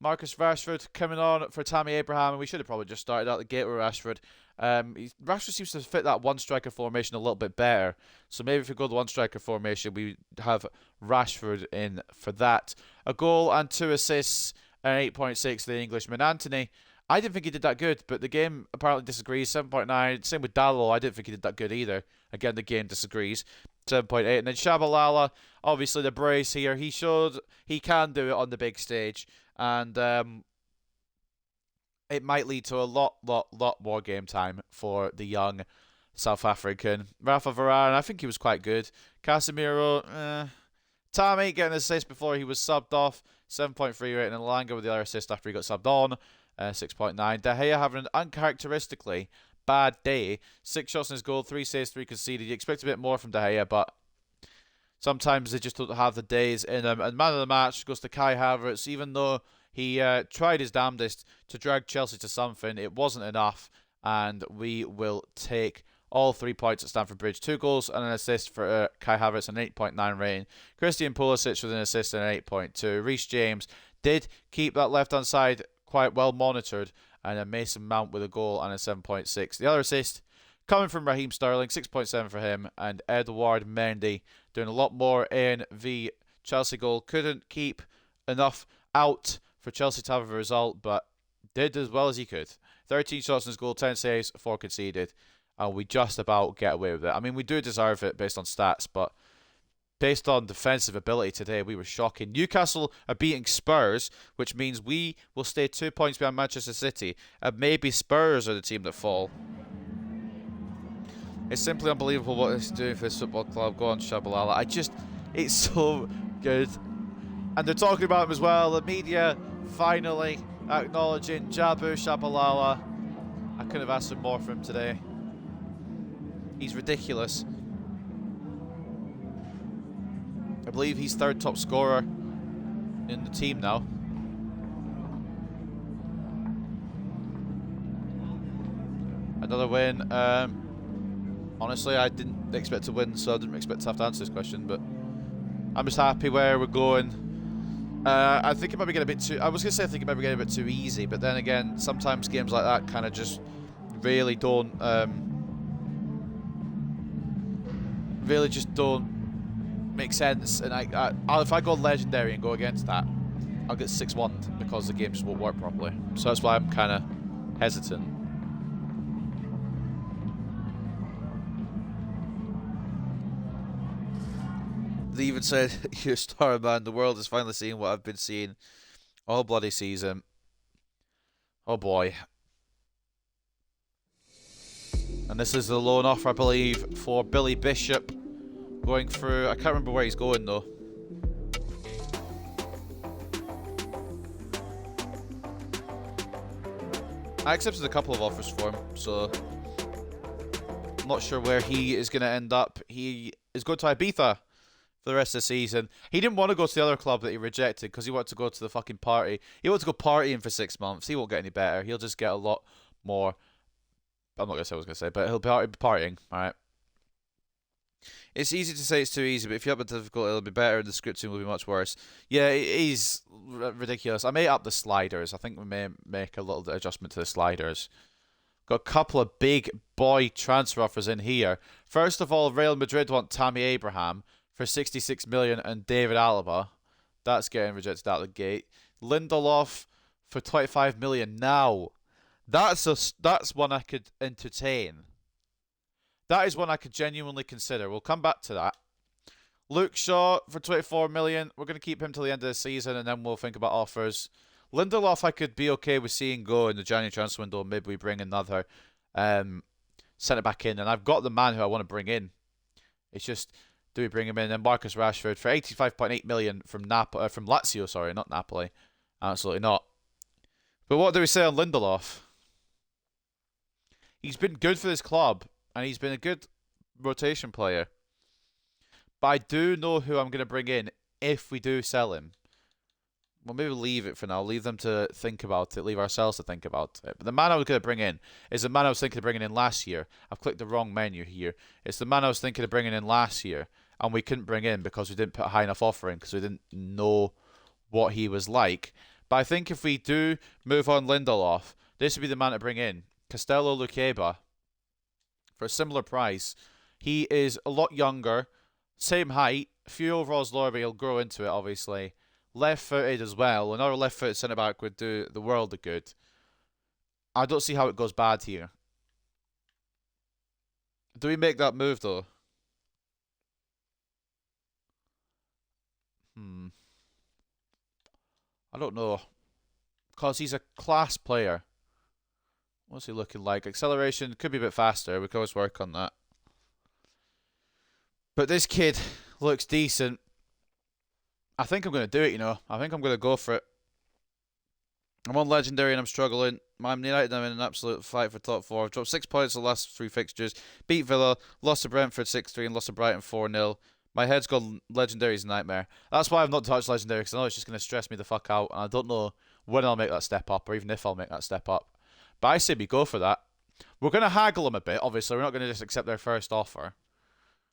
Marcus Rashford coming on for Tammy Abraham, and we should have probably just started out the gate with Rashford. Rashford seems to fit that one striker formation a little bit better. So maybe if we go the one striker formation, we have Rashford in for that. A goal and 2 assists, an 8.6 to the Englishman. Anthony, I didn't think he did that good, but the game apparently disagrees. 7.9. Same with Dallo, I didn't think he did that good either. Again, the game disagrees. 7.8. And then Shabalala, obviously the brace here. He showed he can do it on the big stage. And it might lead to a lot more game time for the young South African. Rafa Varane, I think he was quite good. Casemiro, Tammy getting an assist before he was subbed off. 7.3 rating, and Elanga with the other assist after he got subbed on. 6.9. De Gea having an uncharacteristically bad day. 6 shots in his goal, 3 saves, 3 conceded. You expect a bit more from De Gea, but sometimes they just don't have the days in them. And man of the match goes to Kai Havertz, even though he tried his damnedest to drag Chelsea to something. It wasn't enough, and we will take all 3 points at Stamford Bridge. 2 goals and an assist for Kai Havertz, an 8.9 rating. Christian Pulisic with an assist and an 8.2. Reece James did keep that left-hand side quite well monitored, and then Mason Mount with a goal and a 7.6. The other assist coming from Raheem Sterling, 6.7 for him, and Edouard Mendy doing a lot more in the Chelsea goal. Couldn't keep enough out for Chelsea to have a result, but did as well as he could. 13 shots in his goal, 10 saves, 4 conceded, and we just about get away with it. I mean, we do deserve it based on stats, but based on defensive ability today, we were shocking. Newcastle are beating Spurs, which means we will stay 2 points behind Manchester City, and maybe Spurs are the team that fall. It's simply unbelievable what it's doing for this football club. Go on, Shabalala. It's so good. And they're talking about him as well. The media finally acknowledging Jabu Shabalala. I couldn't have asked for more from him today. He's ridiculous. I believe he's 3rd top scorer in the team now. Another win. Honestly, I didn't expect to win, so I didn't expect to have to answer this question, but I'm just happy where we're going. I think it might be getting a bit too... I was going to say I think it might be getting a bit too easy, but then again, sometimes games like that kind of just really don't... really just don't make sense. And if I go Legendary and go against that, I'll get 6-1 because the game just won't work properly. So that's why I'm kind of hesitant. They even said, "You're a star, man. The world is finally seeing what I've been seeing all bloody season." Oh boy. And this is the loan offer, I believe, for Billy Bishop. Going through... I can't remember where he's going, though. I accepted a couple of offers for him, so... I'm not sure where he is going to end up. He is going to Ibiza for the rest of the season. He didn't want to go to the other club that he rejected because he wanted to go to the fucking party. He wanted to go partying for 6 months. He won't get any better. He'll just get a lot more... I'm not going to say what I was going to say, but he'll be partying, alright? It's easy to say it's too easy, but if you have it difficult, it'll be better and the scripting will be much worse. Yeah, it is ridiculous. I may up the sliders. I think we may make a little adjustment to the sliders. Got a couple of big boy transfer offers in here. First of all, Real Madrid want Tammy Abraham for 66 million and David Alaba. That's getting rejected out of the gate. Lindelof for 25 million now. That's one I could entertain. That is one I could genuinely consider. We'll come back to that. Luke Shaw for 24 million. We're going to keep him till the end of the season and then we'll think about offers. Lindelof I could be okay with seeing go in the January transfer window. Maybe we bring another centre back in. And I've got the man who I want to bring in. It's just, do we bring him in? And Marcus Rashford for 85.8 million from Lazio, sorry, not Napoli. Absolutely not. But what do we say on Lindelof? He's been good for this club. And he's been a good rotation player. But I do know who I'm going to bring in if we do sell him. Well, maybe leave it for now. Leave them to think about it. Leave ourselves to think about it. But the man I was going to bring in is the man I was thinking of bringing in last year. I've clicked the wrong menu here. It's the man I was thinking of bringing in last year. And we couldn't bring in because we didn't put a high enough offer in because we didn't know what he was like. But I think if we do move on Lindelof, this would be the man to bring in. Castello Luqueba. For a similar price. He is a lot younger, same height, a few overalls lower, but he'll grow into it, obviously. Left-footed as well. Another left-footed centre-back would do the world of good. I don't see how it goes bad here. Do we make that move, though? I don't know. Because he's a class player. What's he looking like? Acceleration could be a bit faster. We can always work on that. But this kid looks decent. I think I'm going to do it, you know. I think I'm going to go for it. I'm on Legendary and I'm struggling. Man United, I'm in an absolute fight for top 4. I've dropped 6 points in the last 3 fixtures. Beat Villa, lost to Brentford 6-3 and lost to Brighton 4-0. My head's gone Legendary's a nightmare. That's why I've not touched Legendary, because I know it's just going to stress me the fuck out. And I don't know when I'll make that step up, or even if I'll make that step up. But I say we go for that. We're going to haggle them a bit, obviously. We're not going to just accept their first offer.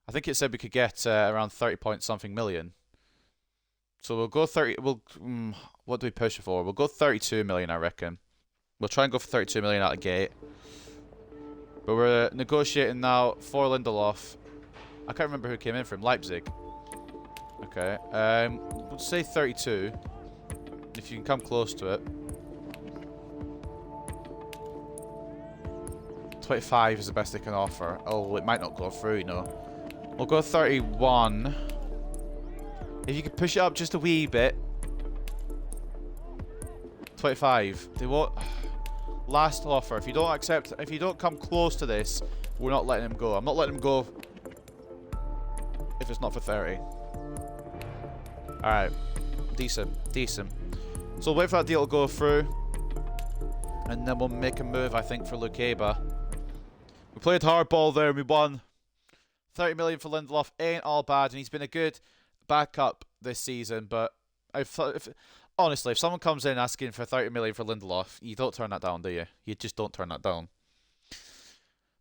I think it said we could get around 30 point something million. So we'll go 30... what do we push it for? We'll go 32 million, I reckon. We'll try and go for 32 million out of the gate. But we're negotiating now for Lindelof. I can't remember who came in from. Leipzig. Okay. We'll say 32. If you can come close to it. 25 is the best they can offer. Oh, it might not go through, you know. We'll go 31. If you could push it up just a wee bit. 25. They won't... Last offer. If you don't accept... If you don't come close to this, we're not letting him go. I'm not letting him go if it's not for 30. Alright. Decent. Decent. So we'll wait for that deal to go through. And then we'll make a move, I think, for Luqueba. We played hardball there and we won. 30 million for Lindelof ain't all bad. And he's been a good backup this season. But honestly, if someone comes in asking for 30 million for Lindelof, you don't turn that down, do you? You just don't turn that down.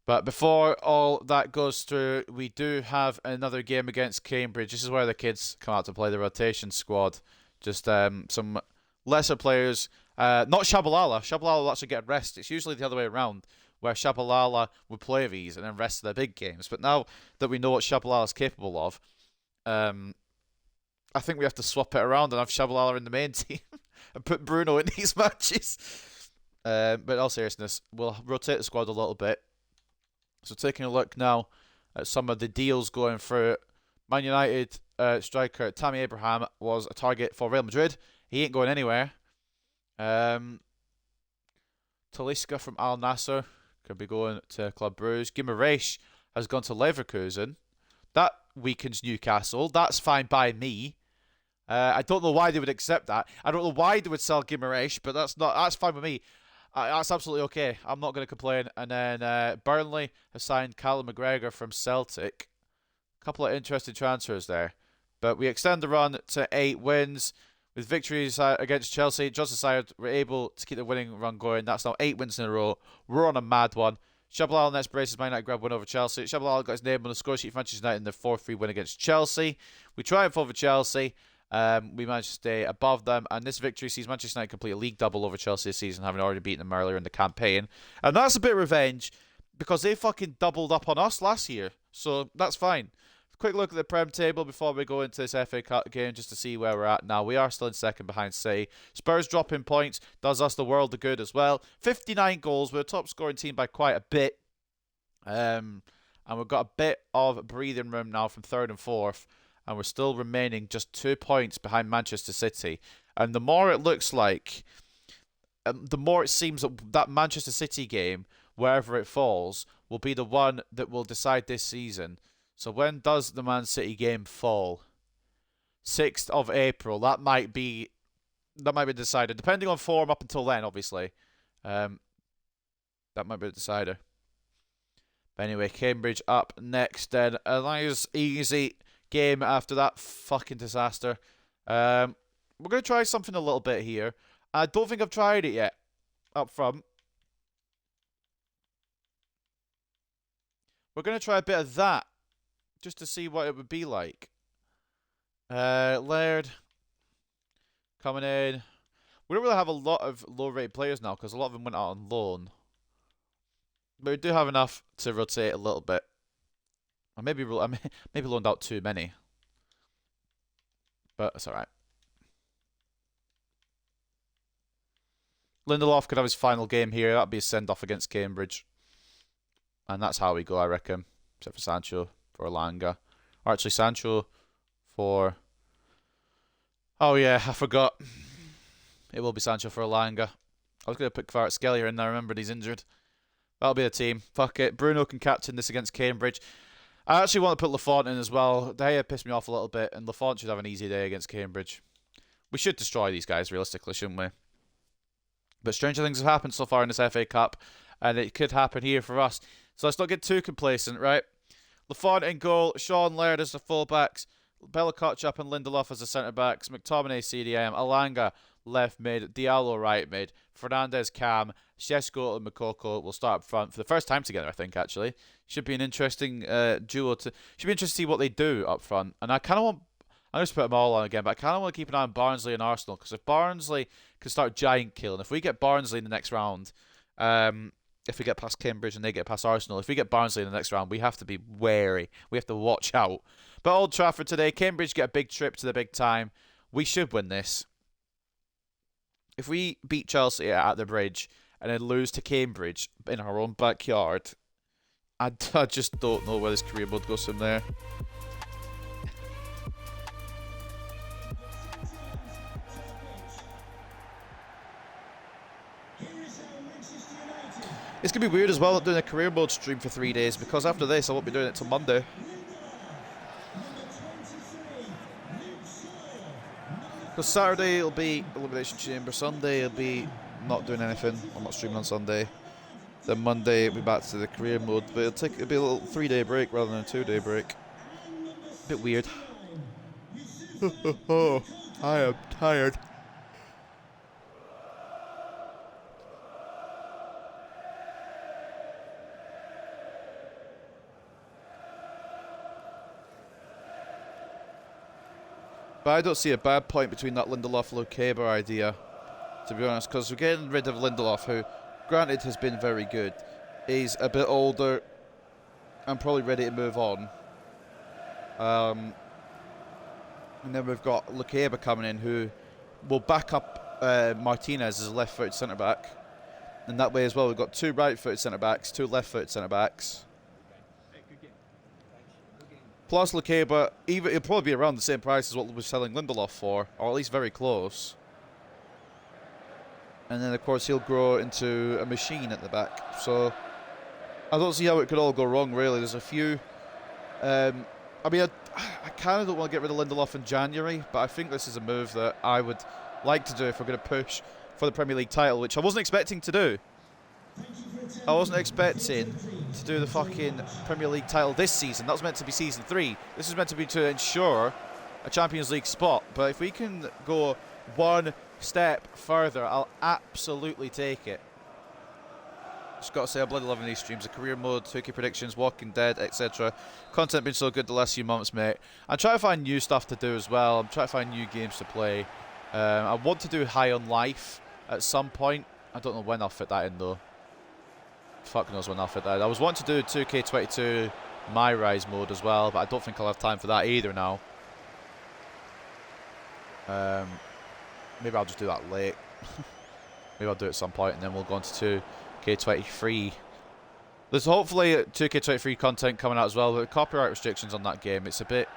But before all that goes through, we do have another game against Cambridge. This is where the kids come out to play the rotation squad. Just some lesser players. Not Shabalala. Shabalala will actually get rest. It's usually the other way around, where Shabalala would play these and then rest their big games. But now that we know what Shabalala is capable of, I think we have to swap it around and have Shabalala in the main team and put Bruno in these matches. But in all seriousness, we'll rotate the squad a little bit. So taking a look now at some of the deals going through. Man United striker Tammy Abraham was a target for Real Madrid. He ain't going anywhere. Talisca from Al Nassr Could be going to Club Brugge. Guimaraes has gone to Leverkusen. That weakens Newcastle. That's fine by me. I don't know why they would accept that. I don't know why they would sell Guimaraes, but that's fine with me. That's absolutely okay. I'm not going to complain. And then Burnley has signed Callum McGregor from Celtic. A couple of interesting transfers there. But we extend the run to 8 wins. With victories against Chelsea, Johnson side were able to keep the winning run going. That's now 8 wins in a row. We're on a mad one. Shabalala next braces Man United grab win over Chelsea. Shabalala got his name on the score sheet for Manchester United in the 4-3 win against Chelsea. We triumph over Chelsea. We managed to stay above them, and this victory sees Manchester United complete a league double over Chelsea this season, having already beaten them earlier in the campaign. And that's a bit of revenge, because they fucking doubled up on us last year, so that's fine. Quick look at the Prem table before we go into this FA Cup game, just to see where we're at now. We are still in second behind City. Spurs dropping points does us the world of good as well. 59 goals. We're a top scoring team by quite a bit. And we've got a bit of breathing room now from 3rd and 4th. And we're still remaining just 2 points behind Manchester City. And the more it looks like, the more it seems that Manchester City game, wherever it falls, will be the one that will decide this season. So when does the Man City game fall? 6th of April. That might be decided. Depending on form up until then, obviously. That might be the decider. But anyway, Cambridge up next then. A nice, easy game after that fucking disaster. We're going to try something a little bit here. I don't think I've tried it yet. Up front. We're going to try a bit of that. Just to see what it would be like. Laird coming in. We don't really have a lot of low-rated players now because a lot of them went out on loan. But we do have enough to rotate a little bit. Or maybe loaned out too many. But it's alright. Lindelof could have his final game here. That'd be a send-off against Cambridge. And that's how we go, I reckon. Except for Sancho. For Elanga. Or actually, Sancho for... Oh, yeah, I forgot. It will be Sancho for Elanga. I was going to put Kvaratskhelia in there. I remembered he's injured. That'll be the team. Fuck it. Bruno can captain this against Cambridge. I actually want to put Lafont in as well. De Gea pissed me off a little bit, and Lafont should have an easy day against Cambridge. We should destroy these guys, realistically, shouldn't we? But stranger things have happened so far in this FA Cup, and it could happen here for us. So let's not get too complacent, right? Lafont in goal, Sean Laird as the fullbacks, Bella Kotchap and Lindelof as the centre-backs, McTominay CDM, Elanga left mid, Diallo right mid, Fernandez cam, Shesko and Makoko will start up front for the first time together, I think, actually. Should be an interesting duo. Should be interesting to see what they do up front. And I kind of want... I'm going to put them all on again, but I kind of want to keep an eye on Barnsley and Arsenal, because if Barnsley can start giant killing, if we get Barnsley in the next round... if we get past Cambridge and they get past Arsenal, if we get Barnsley in the next round, we have to be wary. We have to watch out. But Old Trafford today, Cambridge get a big trip to the big time. We should win this. If we beat Chelsea at the Bridge and then lose to Cambridge in our own backyard, I just don't know where this career mode goes from there. It's going to be weird as well not doing a career mode stream for 3 days, because after this I won't be doing it till Monday. Because Saturday it'll be Elimination Chamber, Sunday it'll be not doing anything. I'm not streaming on Sunday. Then Monday it'll be back to the career mode, but it'll be a little 3-day break rather than a 2-day break. Bit weird. I am tired. But I don't see a bad point between that Lindelof-Lukeba idea, to be honest, because we're getting rid of Lindelof, who, granted, has been very good. He's a bit older and probably ready to move on. And then we've got Lukeba coming in, who will back up Martinez as a left-footed centre-back. And that way as well, we've got 2 right-footed centre-backs, 2 left-footed centre-backs. Plus Lukeba, he'll probably be around the same price as what we're selling Lindelof for, or at least very close. And then, of course, he'll grow into a machine at the back. So, I don't see how it could all go wrong, really. There's a few... I mean, I kind of don't want to get rid of Lindelof in January, but I think this is a move that I would like to do if we're going to push for the Premier League title, which I wasn't expecting to do. I wasn't expecting to do the fucking Premier League title this season. That was meant to be season 3. This was meant to be to ensure a Champions League spot. But if we can go one step further, I'll absolutely take it. Just got to say, I'm bloody loving these streams. The career mode, 2K predictions, Walking Dead, etc. Content been so good the last few months, mate. I'm trying to find new stuff to do as well. I'm trying to find new games to play. I want to do High on Life at some point. I don't know when I'll fit that in, though. Fuck knows when I'll fit that in. I was wanting to do 2K22 My Rise mode as well, but I don't think I'll have time for that either now. Maybe I'll just do that late. Maybe I'll do it at some point and then we'll go on to 2K23. There's hopefully 2K23 content coming out as well, but copyright restrictions on that game, it's a bit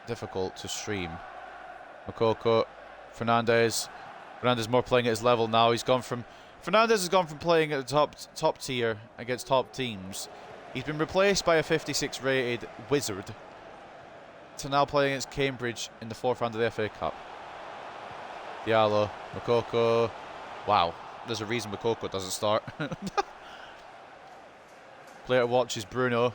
difficult to stream. Makoko, Fernandes more playing at his level now. Fernandes has gone from playing at the top tier against top teams. He's been replaced by a 56 rated wizard to now playing against Cambridge in the 4th round of the FA Cup. Diallo, Makoko. Wow, there's a reason Makoko doesn't start. Player to watch is Bruno.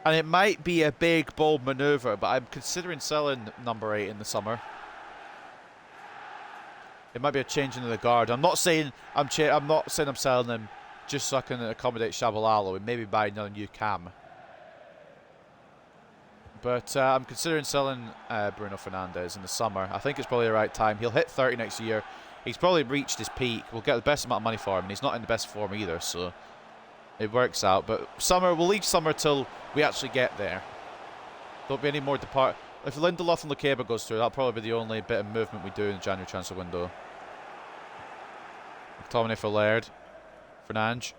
And it might be a big, bold manoeuvre, but I'm considering selling number 8 in the summer. It might be a change in the guard. I'm not saying I'm selling him just so I can accommodate Shabalala and maybe buy another new cam. But I'm considering selling Bruno Fernandes in the summer. I think it's probably the right time. He'll hit 30 next year. He's probably reached his peak. We'll get the best amount of money for him, and he's not in the best form either, so it works out. But summer, we'll leave summer till we actually get there. Don't be any more depart. If Lindelof and Lukeba goes through, that'll probably be the only bit of movement we do in the January transfer window. McTominay for Laird. Fernandes.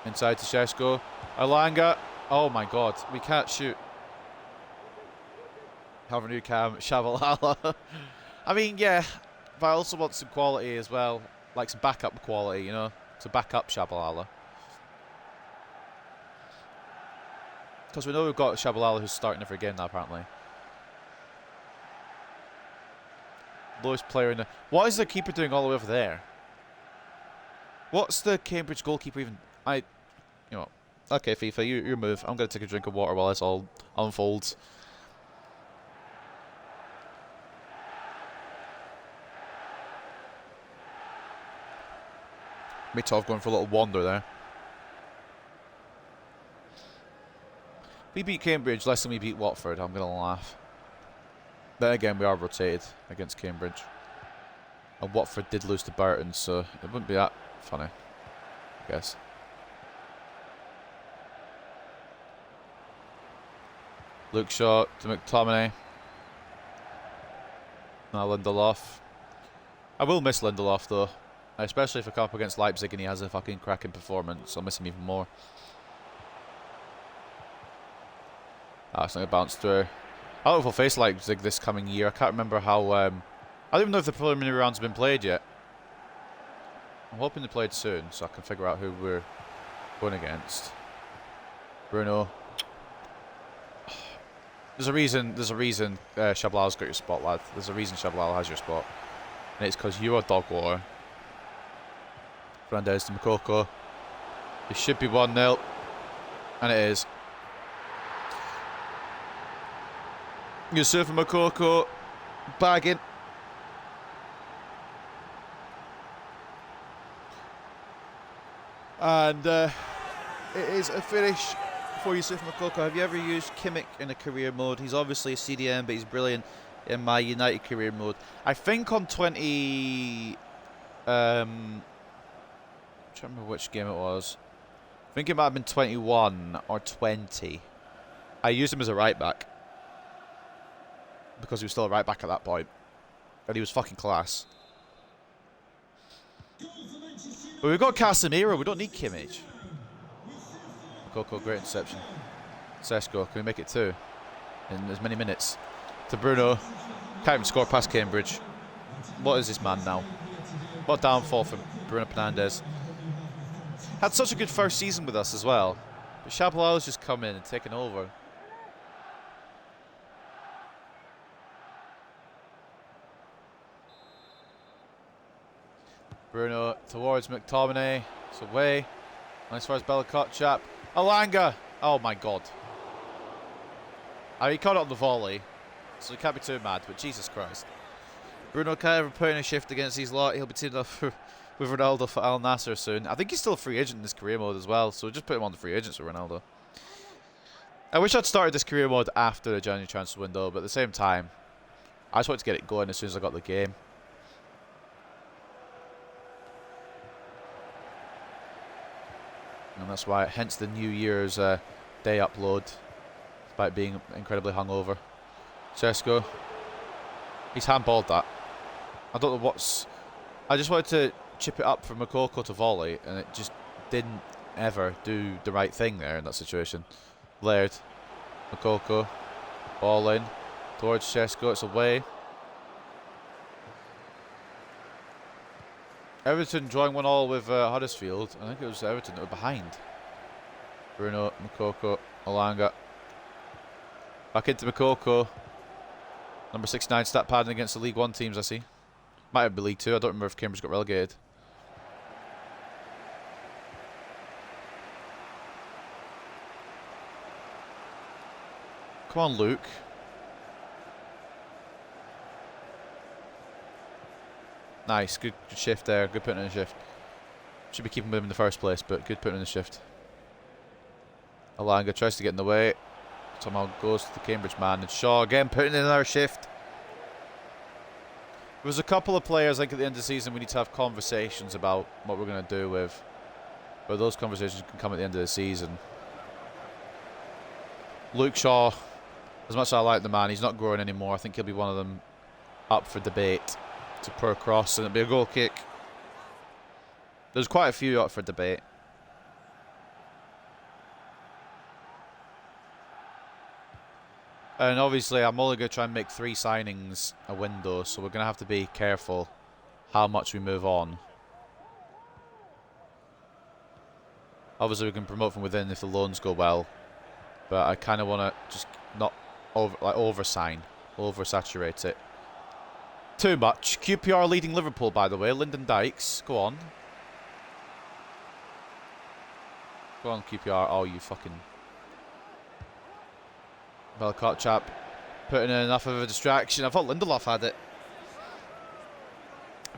Inside to Šeško. Alanga. Oh my god, we can't shoot. Have a new cam. Shabalala. I mean, yeah, but I also want some quality as well. Like some backup quality, you know, to back up Shabalala. Because we know we've got Shabalala who's starting every game now, apparently. Lowest player in the... What is the keeper doing all the way over there? What's the Cambridge goalkeeper even... You know... Okay, FIFA, your move. I'm going to take a drink of water while this all unfolds. Mitov going for a little wander there. We beat Cambridge less than we beat Watford, I'm going to laugh. Then again, we are rotated against Cambridge. And Watford did lose to Burton, so it wouldn't be that funny, I guess. Luke Shaw to McTominay. Now Lindelof. I will miss Lindelof though. Especially if I come up against Leipzig and he has a fucking cracking performance. I'll miss him even more. Ah, it's not going to bounce through. I don't know if we'll face Leipzig this coming year. I can't remember how... I don't even know if the preliminary rounds have been played yet. I'm hoping they're played soon so I can figure out who we're going against. Bruno. There's a reason Shabalala's got your spot, lad. There's a reason Shabalala has your spot. And it's because you're a dog water. Fernandes to Makoko. It should be 1-0. And it is. Yusuf Makoko bagging. And it is a finish for Yusuf Makoko. Have you ever used Kimmich in a career mode? He's obviously a CDM, but he's brilliant in my United career mode. I think on 20... I'm trying to remember which game it was. I think it might have been 21 or 20. I used him as a right back. Because he was still a right back at that point. And he was fucking class. But we've got Casemiro, we don't need Kimmich. Coco, great interception. Šeško, can we make it 2? In as many minutes. To Bruno. Can't even score past Cambridge. What is this man now? What downfall for Bruno Fernandes. Had such a good first season with us as well. But Shabalala's just come in and taken over. Bruno towards McTominay. It's away. Nice for his Bellicott chap. Alanga! Oh my god. He caught it on the volley, so he can't be too mad, but Jesus Christ. Bruno can't ever put in a shift against these lot. He'll be teamed up with Ronaldo for Al Nassr soon. I think he's still a free agent in this career mode as well, so just put him on the free agents with Ronaldo. I wish I'd started this career mode after the January transfer window, but at the same time, I just wanted to get it going as soon as I got the game. And that's why, hence the New Year's Day upload, despite being incredibly hungover. Cesco. He's handballed that. I don't know what's... I just wanted to chip it up from Makoko to volley, and it just didn't ever do the right thing there in that situation. Laird. Makoko. Ball in. Towards Cesco. It's away. Everton drawing 1-1 with Huddersfield. I think it was Everton that were behind. Bruno, Makoko, Alanga. Back into Makoko. Number 69 stat padding against the League One teams, I see. Might have been League Two. I don't remember if Cambridge got relegated. Come on, Luke. Nice, good shift there. Good putting in a shift. Should be keeping him in the first place, but good putting in a shift. Alanga tries to get in the way. Somehow goes to the Cambridge man. And Shaw again putting in another shift. There was a couple of players, like at the end of the season, we need to have conversations about what we're going to do with. But those conversations can come at the end of the season. Luke Shaw, as much as I like the man, he's not growing anymore. I think he'll be one of them up for debate. It's a poor cross, and it'll be a goal kick. There's quite a few up for debate. And obviously, I'm only going to try and make 3 signings a window, so we're going to have to be careful how much we move on. Obviously, we can promote from within if the loans go well, but I kind of want to just not oversign, oversaturate it too much. QPR leading Liverpool, by the way. Lyndon Dykes, go on. Go on, QPR. Oh, you fucking... Bellicott chap putting in enough of a distraction. I thought Lindelof had it.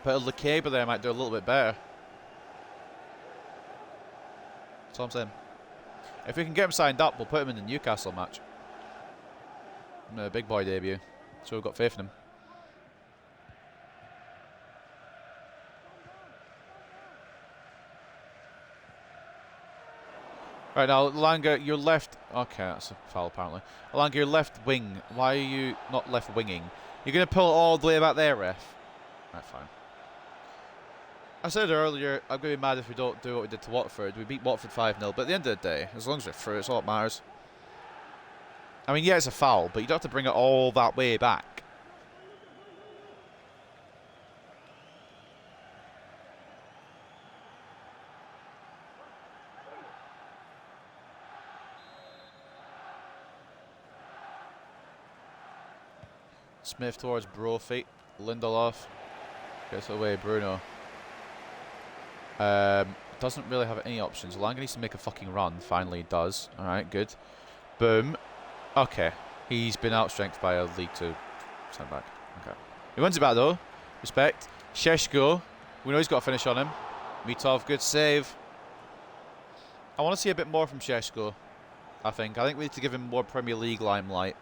But a Lacaba there might do a little bit better. That's all I'm saying. If we can get him signed up, we'll put him in the Newcastle match. Big boy debut. So we've got faith in him. Right now, Alanga, your left... Okay, that's a foul apparently. Alanga, your left wing. Why are you not left winging? You're going to pull it all the way back there, ref? Right, fine. I said earlier, I'm going to be mad if we don't do what we did to Watford. We beat Watford 5-0, but at the end of the day, as long as we're through, it's all that matters. I mean, yeah, it's a foul, but you don't have to bring it all that way back. Smith towards Brophy. Lindelof. Gets away, Bruno. Doesn't really have any options. Alanga needs to make a fucking run. Finally does. Alright, good. Boom. Okay. He's been outstrengthed by a League 2 centre back. Okay. He wins it back though. Respect. Sheshko. We know he's got a finish on him. Mitov, good save. I want to see a bit more from Sheshko. I think we need to give him more Premier League limelight.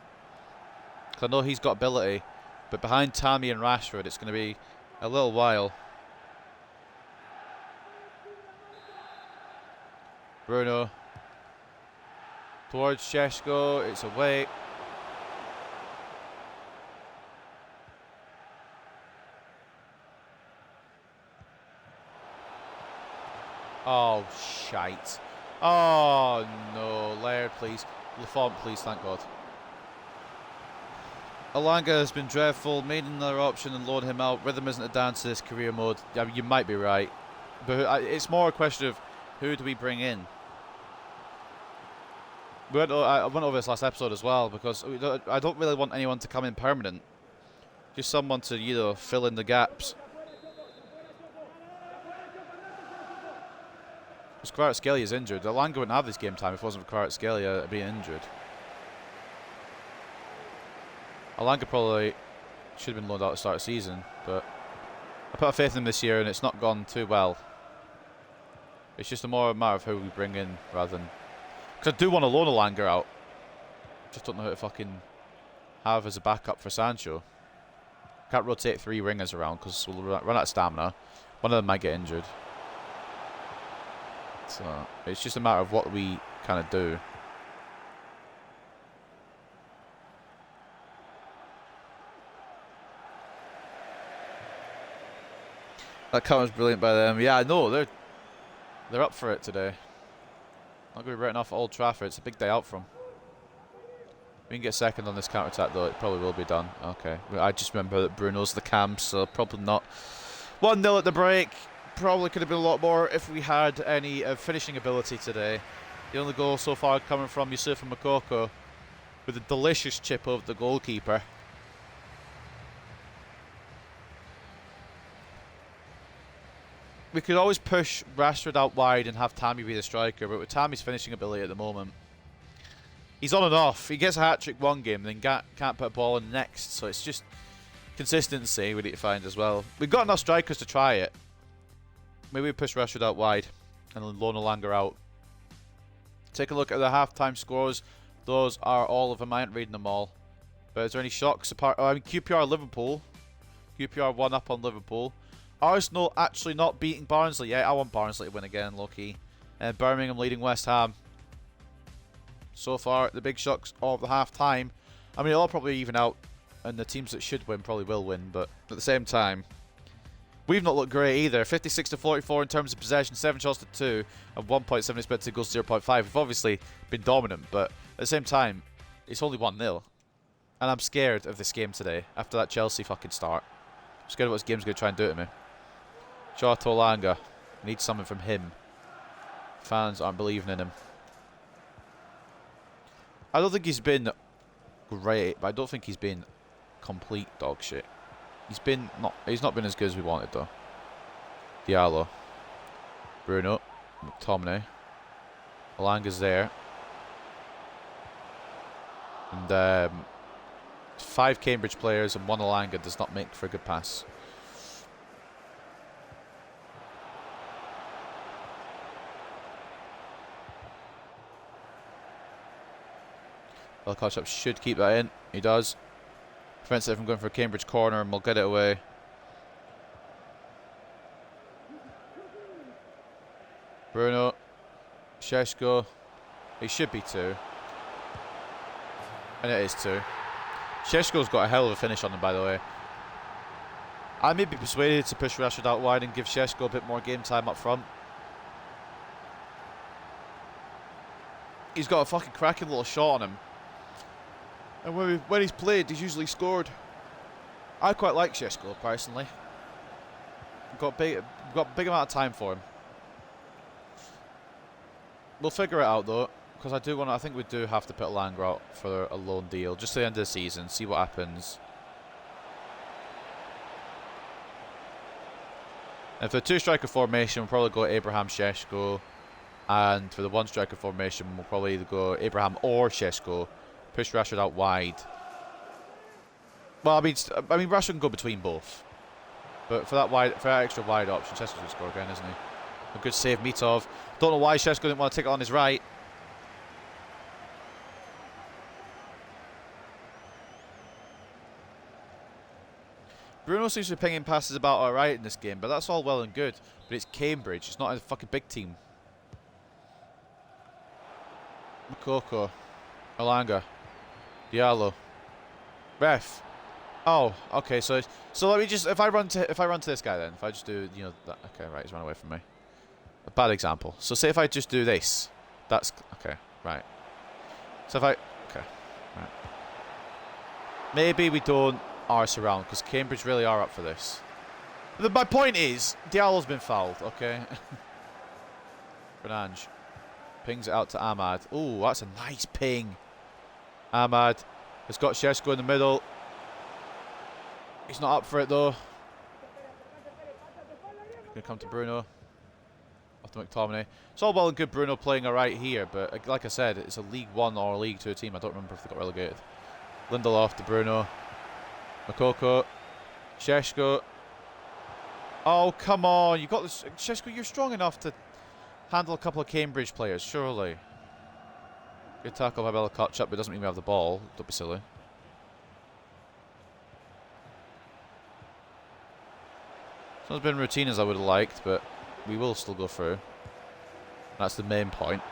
Because I know he's got ability, but behind Tammy and Rashford, it's going to be a little while. Bruno. Towards Sheshko, it's away. Oh, shite. Oh, no. Laird, please. Lafont, please, thank God. Alanga has been dreadful, made another option and loaned him out. Rhythm isn't a dance to this career mode. Yeah, you might be right. But it's more a question of Who do we bring in? I went over this last episode as well because I don't really want anyone to come in permanent. Just someone to, you know, fill in the gaps. Because Kvaratskhelia is injured. Alanga wouldn't have this game time if it wasn't for Kvaratskhelia being injured. Alanga probably should have been loaned out at the start of the season, but I put my faith in him this year and it's not gone too well. It's just a more matter of who we bring in rather than... Because I do want to loan Alanga out. Just don't know who to fucking have as a backup for Sancho. Can't rotate 3 ringers around because we'll run out of stamina. One of them might get injured. So it's just a matter of what we kind of do. That cover was brilliant by them. Yeah, I know. They're up for it today. Not going to be written off at Old Trafford. It's a big day out for them. We can get second on this counter-attack, though. It probably will be done. Okay. I just remember that Bruno's the cam, so probably not. 1-0 at the break. Probably could have been a lot more if we had any finishing ability today. The only goal so far coming from Yusufa Moukoko with a delicious chip over the goalkeeper. We could always push Rashford out wide and have Tammy be the striker, but with Tammy's finishing ability at the moment, he's on and off. He gets a hat-trick one game, then can't put a ball in the next, so it's just consistency we need to find as well. We've got enough strikers to try it. Maybe we push Rashford out wide and then loan Alanga out. Take a look at the half-time scores. Those are all of them. I ain't reading them all. But is there any shocks apart? Oh, I mean, QPR Liverpool. QPR 1 up on Liverpool. Arsenal actually not beating Barnsley yet. I want Barnsley to win again, low-key. And Birmingham leading West Ham. So far, the big shocks of the half-time. I mean, it'll all probably even out. And the teams that should win probably will win. But at the same time, we've not looked great either. 56-44 in terms of possession. 7 shots to 2. And 1.7 expected goals 0.5. We've obviously been dominant. But at the same time, it's only 1-0. And I'm scared of this game today. After that Chelsea fucking start. I'm scared of what this game's going to try and do to me. Jota Alanga. Need something from him. Fans aren't believing in him. I don't think he's been great, but I don't think he's been complete dog shit. He's not been as good as we wanted though. Diallo. Bruno. McTominay. Alanga's there. And 5 Cambridge players and 1 Alanga does not make for a good pass. Velkochap should keep that in. He does. Prevents it from going for a Cambridge corner and we'll get it away. Bruno. Šeško. He should be 2. And it is 2. Šeško's got a hell of a finish on him, by the way. I may be persuaded to push Rashford out wide and give Šeško a bit more game time up front. He's got a fucking cracking little shot on him. And when he's played, he's usually scored. I quite like Šeško, personally. We've got a big amount of time for him. We'll figure it out, though. Because I think we do have to put Alanga out for a loan deal. Just to the end of the season, see what happens. And for the 2-striker formation, we'll probably go Abraham Šeško. And for the 1-striker formation, we'll probably either go Abraham or Šeško. Push Rashford out wide. Well, I mean, Rashford can go between both. But for that extra wide option, Šeško's going to score again, isn't he? A good save, Mitov. Don't know why Šeško didn't want to take it on his right. Bruno seems to be pinging passes about alright in this game, but that's all well and good. But it's Cambridge. It's not a fucking big team. Moukoko. Alanga. Diallo. Ref. Oh, okay. So let me just if I run to this guy then. If I just do that. Okay, right. He's run away from me. A bad example. So say if I just do this. That's okay. Right. So if I right. Maybe we don't arse around because Cambridge really are up for this. My point is Diallo's been fouled. Okay. Fernandes pings it out to Ahmad. Oh, that's a nice ping. Ahmad has got Šeško in the middle. He's not up for it though. Gonna come to Bruno. Off to McTominay. It's all well and good Bruno playing alright here, but like I said, it's a League 1 or a League 2 team. I don't remember if they got relegated. Lindelof to Bruno. Makoko. Šeško. Oh, come on. You got this. Šeško, you're strong enough to handle a couple of Cambridge players, surely. Good tackle by Bella-Kotchap, but it doesn't mean we have the ball. Don't be silly. It's not as been routine as I would have liked, but we will still go through. That's the main point.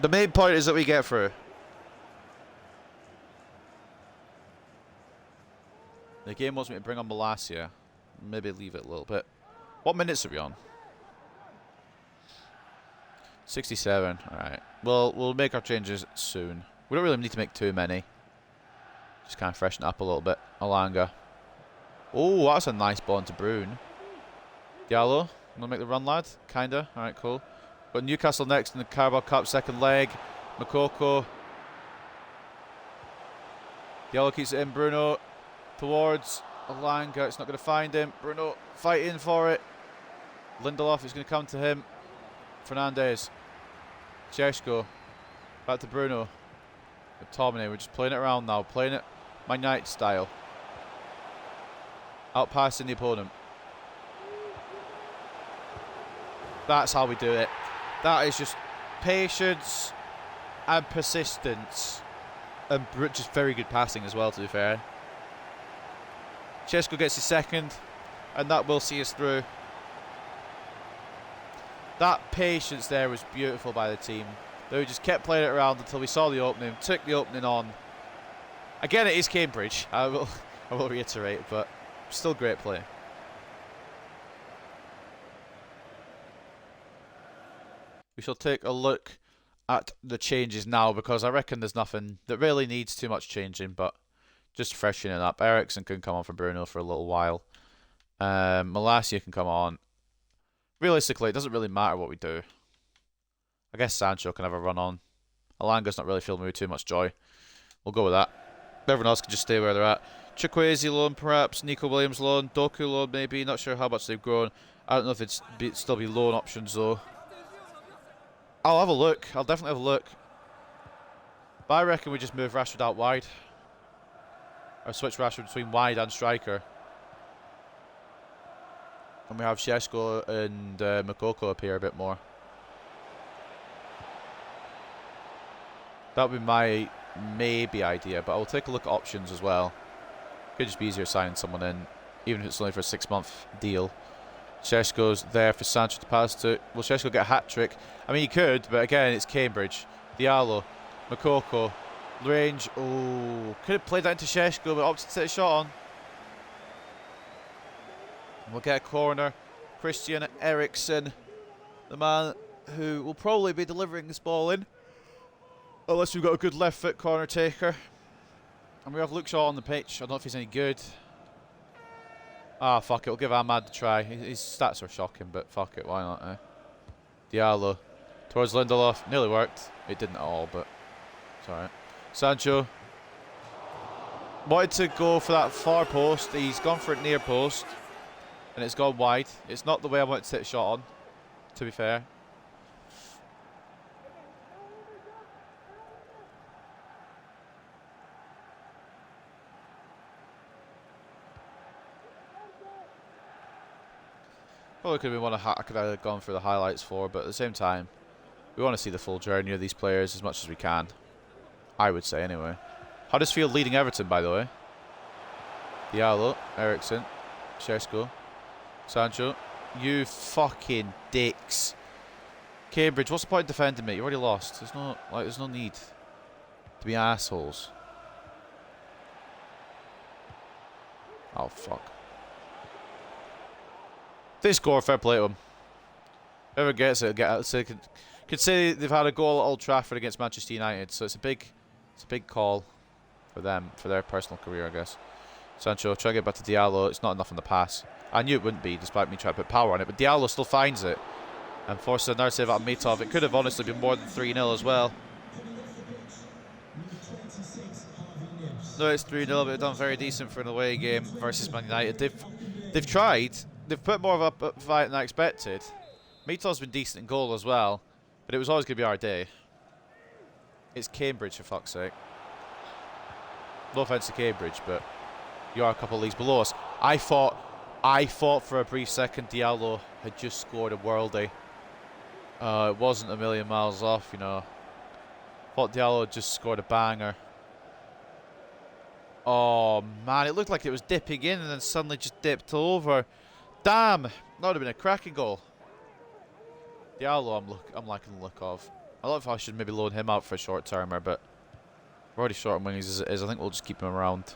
The main point is that we get through. The game wants me to bring on Malacia. Maybe leave it a little bit. What minutes are we on? 67. Alright. Well, we'll make our changes soon. We don't really need to make too many. Just kind of freshen it up a little bit. Alanga. Oh, that's a nice ball into Brune. Diallo. Want to make the run, lad? Kinda. Alright, cool. Got Newcastle next in the Carabao Cup, second leg. Makoko. Diallo keeps it in. Bruno towards Alanga. It's not going to find him. Bruno fighting for it. Lindelof is going to come to him. Fernandes. Šeško. Back to Bruno. McTominay. We're just playing it around now. Playing it Man United style. Outpassing the opponent. That's how we do it. That is just patience and persistence. And just very good passing as well, to be fair. Šeško gets his second. And that will see us through. That patience there was beautiful by the team. They just kept playing it around until we saw the opening, took the opening on. Again, it is Cambridge. I will reiterate, but still great play. We shall take a look at the changes now, because I reckon there's nothing that really needs too much changing, but just freshening it up. Eriksen can come on for Bruno for a little while. Malacia can come on. Realistically, it doesn't really matter what we do. I guess Sancho can have a run on. Alanga's not really filling me with too much joy. We'll go with that. Everyone else can just stay where they're at. Chukwueze loan, perhaps. Nico Williams loan. Doku loan, maybe. Not sure how much they've grown. I don't know if it's still be loan options, though. I'll have a look. I'll definitely have a look. But I reckon we just move Rashford out wide. Or switch Rashford between wide and striker. And we have Šeško and Makoko appear a bit more. That would be my maybe idea, but I'll take a look at options as well. Could just be easier signing someone in, even if it's only for a 6-month deal. Šeško's there for Sancho to pass to. Will Šeško get a hat-trick? I mean, he could, but again, it's Cambridge. Diallo, Makoko, range. Oh, could have played that into Šeško, but opted to take a shot on. We'll get a corner. Christian Eriksen, the man who will probably be delivering this ball in. Unless we've got a good left foot corner taker. And we have Luke Shaw on the pitch. I don't know if he's any good. Ah, fuck it. We'll give Ahmad a try. His stats are shocking, but fuck it. Why not, eh? Diallo towards Lindelof. Nearly worked. It didn't at all, but it's alright. Sancho wanted to go for that far post. He's gone for it near post. And it's gone wide. It's not the way I wanted to take a shot on, to be fair. Probably could have been one I could have gone through the highlights for, but at the same time, we want to see the full journey of these players as much as we can. I would say, anyway. Huddersfield leading Everton, by the way. Diallo, Eriksen, Šeško, Sancho. You fucking dicks. Cambridge, what's the point of defending me? You already lost. There's no need to be assholes. Oh, fuck. They score, fair play to them. Whoever gets it, get out. So could say they've had a goal at Old Trafford against Manchester United, so it's a big call for them, for their personal career, I guess. Sancho trying to get back to Diallo. It's not enough on the pass. I knew it wouldn't be, despite me trying to put power on it, but Diallo still finds it. And forced another save out of Mitov. It could have honestly been more than 3-0 as well. No, it's 3-0, but they've done very decent for an away game versus Man United. They've tried. They've put more of a fight than I expected. Mitov's been decent in goal as well, but it was always going to be our day. It's Cambridge, for fuck's sake. No offence to Cambridge, but you are a couple of leagues below us. I thought for a brief second Diallo had just scored a worldie. It wasn't a million miles off, you know. Thought Diallo had just scored a banger. Oh man, it looked like it was dipping in and then suddenly just dipped over. Damn, that would have been a cracking goal. Diallo, I'm liking the look of. I don't know if I should maybe loan him out for a short termer, but we're already short on wings as it is. I think we'll just keep him around.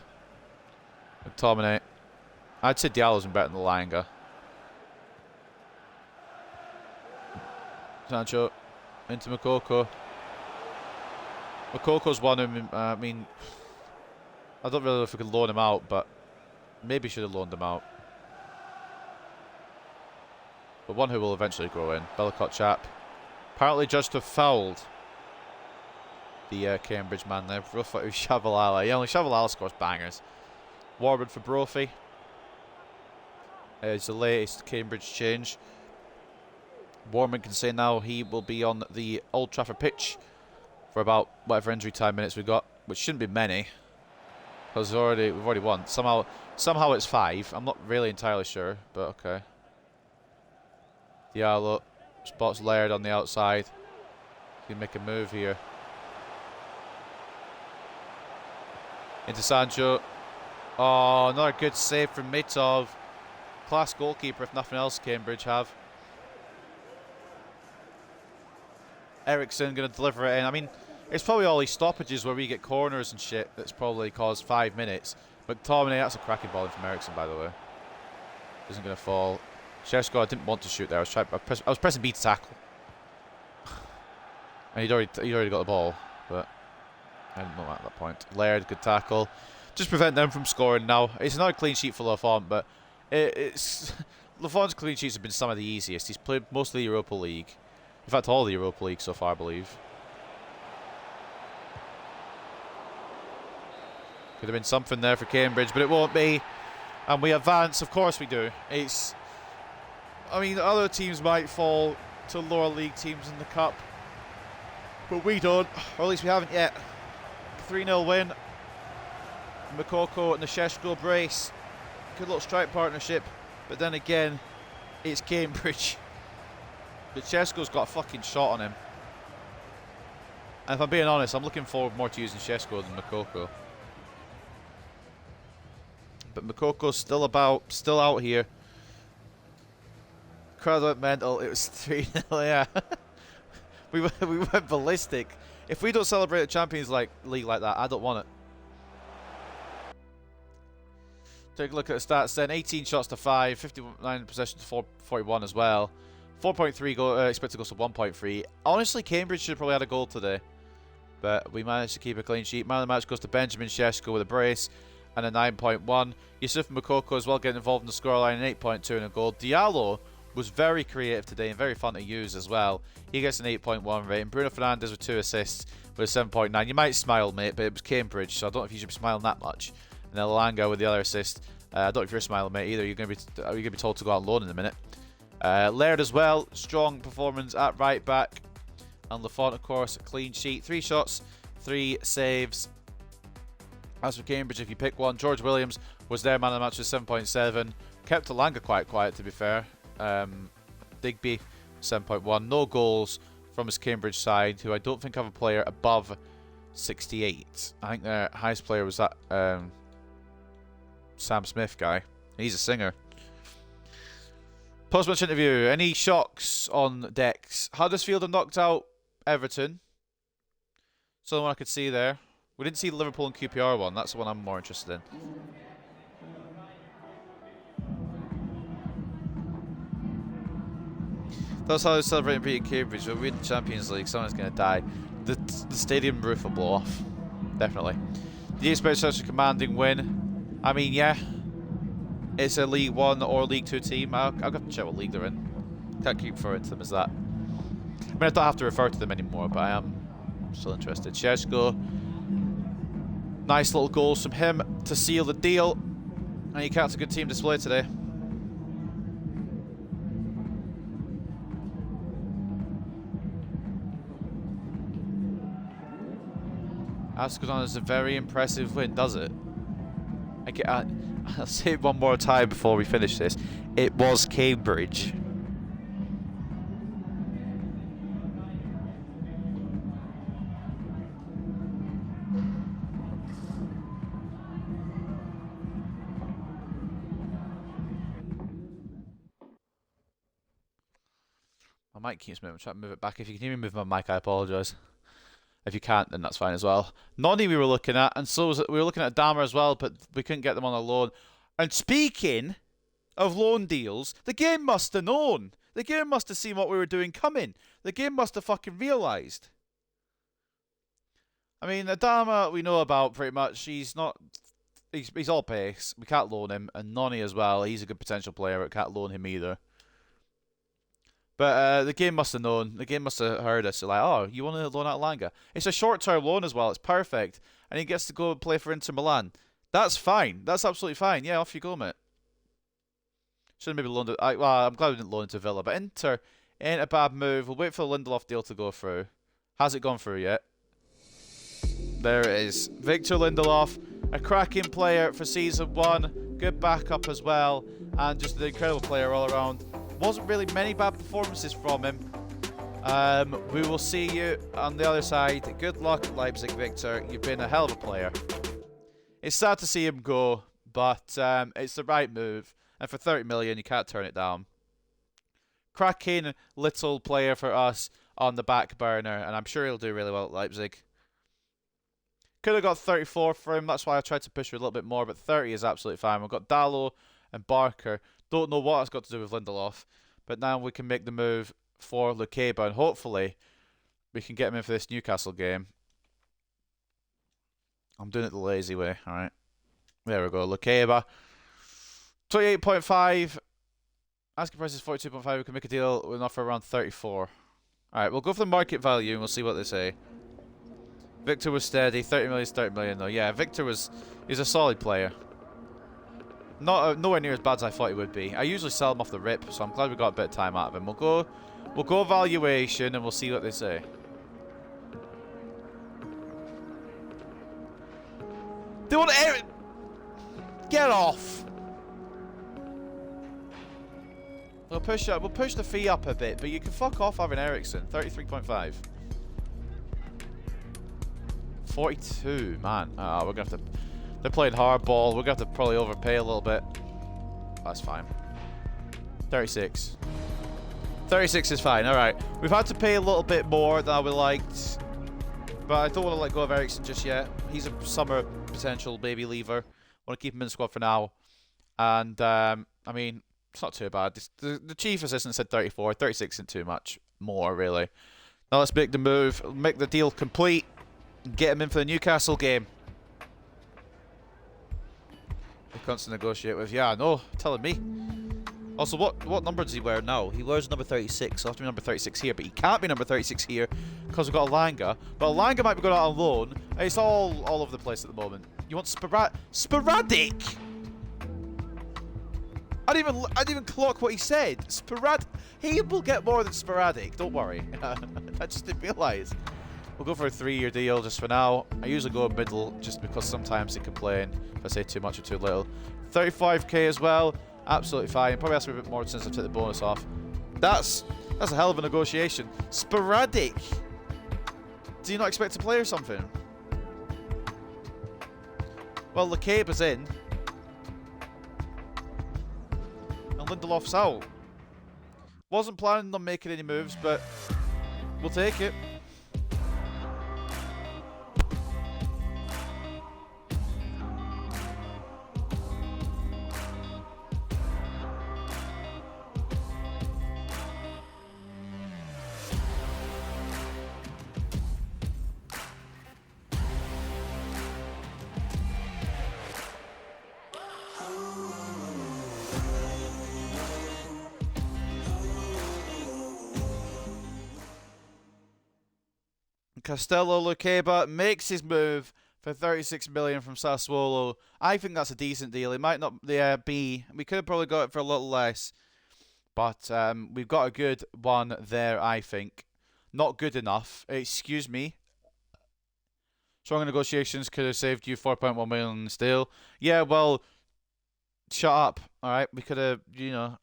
McTominay. I'd say Diallo's been better than the Langa. Sancho into Makoko. Makoko's one who, I mean, I don't really know if we could loan him out, but maybe should have loaned him out. But one who will eventually grow in. Bellicott chap. Apparently judged to have fouled the Cambridge man there. Rough out with Shabalala. Yeah, only Shabalala scores bangers. Warburton for Brophy. It's the latest Cambridge change. Warman can say now he will be on the Old Trafford pitch for about whatever injury time minutes we got, which shouldn't be many, because we've already won. Somehow it's 5. I'm not really entirely sure, but okay. Diallo spots Laird on the outside. He can make a move here. Into Sancho. Oh, another good save from Mitov. Class goalkeeper, if nothing else, Cambridge have. Ericsson going to deliver it in. I mean, it's probably all these stoppages where we get corners and shit that's probably caused 5 minutes. McTominay, that's a cracking ball in from Ericsson, by the way. Isn't going to fall. Šeško, I didn't want to shoot there. I was pressing B to tackle. And he'd already got the ball, but I didn't know that at that point. Laird, good tackle. Just prevent them from scoring now. It's not a clean sheet for Lafont, but it's Lafont's clean sheets have been some of the easiest. He's played most of the Europa League. In fact, all the Europa League so far, I believe. Could have been something there for Cambridge, but it won't be. And we advance, of course we do. I mean, other teams might fall to lower league teams in the Cup, but we don't, or at least we haven't yet. 3-0 win. Makoko and the Šeško brace. Good little strike partnership, but then again, it's Cambridge. But Šeško's got a fucking shot on him. And if I'm being honest, I'm looking forward more to using Šeško than Makoko. But Makoko's still out here. Crowd went mental. It was 3-0, yeah. we went ballistic. If we don't celebrate the Champions League like that, I don't want it. Take a look at the stats then. 18 shots to 5, 59 possessions to 41 as well. 4.3 goal, expected goals to 1.3. Honestly, Cambridge should have probably had a goal today. But we managed to keep a clean sheet. Man of the match goes to Benjamin Šeško with a brace and a 9.1. Yusuf Makoko as well getting involved in the scoreline, an 8.2 and a goal. Diallo was very creative today and very fun to use as well. He gets an 8.1 rating. Bruno Fernandes with 2 assists with a 7.9. You might smile, mate, but it was Cambridge, so I don't know if you should be smiling that much. And then Langa with the other assist. I don't know if you're smiling, mate, either. You're going to be told to go out on loan in a minute. Laird as well. Strong performance at right back. And Lafont, of course, clean sheet. 3 shots, 3 saves. As for Cambridge, if you pick one, George Williams was their man of the match with 7.7. Kept Langa quite quiet, to be fair. Digby, 7.1. No goals from his Cambridge side, who I don't think have a player above 68. I think their highest player was that Sam Smith guy. He's a singer. Post-match interview. Any shocks on decks? Huddersfield have knocked out Everton. So the one I could see there. We didn't see the Liverpool and QPR one. That's the one I'm more interested in. That's how they're celebrating beating Cambridge. We're in the Champions League. Someone's going to die. The stadium roof will blow off. Definitely. Do you expect such a commanding win? I mean, yeah. It's a League 1 or League 2 team. I'll have to check what league they're in. Can't keep referring to them as that. I mean, I don't have to refer to them anymore, but I am still interested. Sheshko. Nice little goals from him to seal the deal. And Newcastle, a good team display today. Ascodon is a very impressive win, does it? I'll say it one more time before we finish this. It was Cambridge. My mic keeps moving. I'm trying to move it back. If you can hear me move my mic, I apologise. If you can't, then that's fine as well. Noni we were looking at, and so we were looking at Dahmer as well, but we couldn't get them on a loan. And speaking of loan deals, the game must have known. The game must have seen what we were doing coming. The game must have fucking realised. I mean, Adama we know about pretty much. He's all pace. We can't loan him. And Noni as well. He's a good potential player, but can't loan him either. But the game must have known. The game must have heard us. So like, oh, you want to loan out Langa? It's a short-term loan as well. It's perfect. And he gets to go and play for Inter Milan. That's fine. That's absolutely fine. Yeah, off you go, mate. Should have maybe loaned it. Well, I'm glad we didn't loan it to Villa. But Inter ain't a bad move. We'll wait for the Lindelof deal to go through. Has it gone through yet? There it is. Victor Lindelof, a cracking player for Season 1. Good backup as well. And just an incredible player all around. Wasn't really many bad performances from him. We will see you on the other side. Good luck, Leipzig, Victor. You've been a hell of a player. It's sad to see him go, but it's the right move. And for 30 million, you can't turn it down. Cracking little player for us on the back burner, and I'm sure he'll do really well at Leipzig. Could have got 34 for him. That's why I tried to push for a little bit more, but 30 is absolutely fine. We've got Dalot and Barker. Don't know what it's got to do with Lindelof, but now we can make the move for Lukeba, and hopefully we can get him in for this Newcastle game. I'm doing it the lazy way, alright. There we go, Lukeba. 28.5. Asking price is 42.5. We can make a deal with an offer around 34. Alright, we'll go for the market value and we'll see what they say. Victor was steady. 30 million is 30 million though. Yeah, Victor he's a solid player. Nowhere near as bad as I thought he would be. I usually sell him off the rip, so I'm glad we got a bit of time out of him. We'll go valuation and we'll see what they say. They want to get off. We'll push the fee up a bit, but you can fuck off having Ericsson. 33.5. 42, man. We're gonna have to. They're playing hardball. We're going to have to probably overpay a little bit. That's fine. 36. 36 is fine. Alright. We've had to pay a little bit more than I would liked. But I don't want to let go of Ericsson just yet. He's a summer potential baby leaver. Want to keep him in the squad for now. And, I mean, it's not too bad. The chief assistant said 34. 36 isn't too much more, really. Now let's make the move. Make the deal complete. And get him in for the Newcastle game. Constant negotiate with. Yeah, I know. Telling me. Also, what number does he wear now? He wears number 36. So I'll have to be number 36 here, but he can't be number 36 here because we've got Alanga. But Alanga might be going out on loan. It's all over the place at the moment. You want sporadic? I didn't even clock what he said. He will get more than sporadic. Don't worry. I just didn't realise. We'll go for a 3-year deal just for now. I usually go middle just because sometimes they complain if I say too much or too little. 35k as well. Absolutely fine. Probably has to be a bit more since I took the bonus off. That's a hell of a negotiation. Sporadic. Do you not expect to play or something? Well, Lukeba's in. And Lindelof's out. Wasn't planning on making any moves, but we'll take it. Castello Luqueba makes his move for 36 million from Sassuolo. I think that's a decent deal. It might not be. We could have probably got it for a little less. But we've got a good one there, I think. Not good enough. Excuse me. Stronger negotiations could have saved you 4.1 million still. Yeah, well, shut up. All right, we could have, not.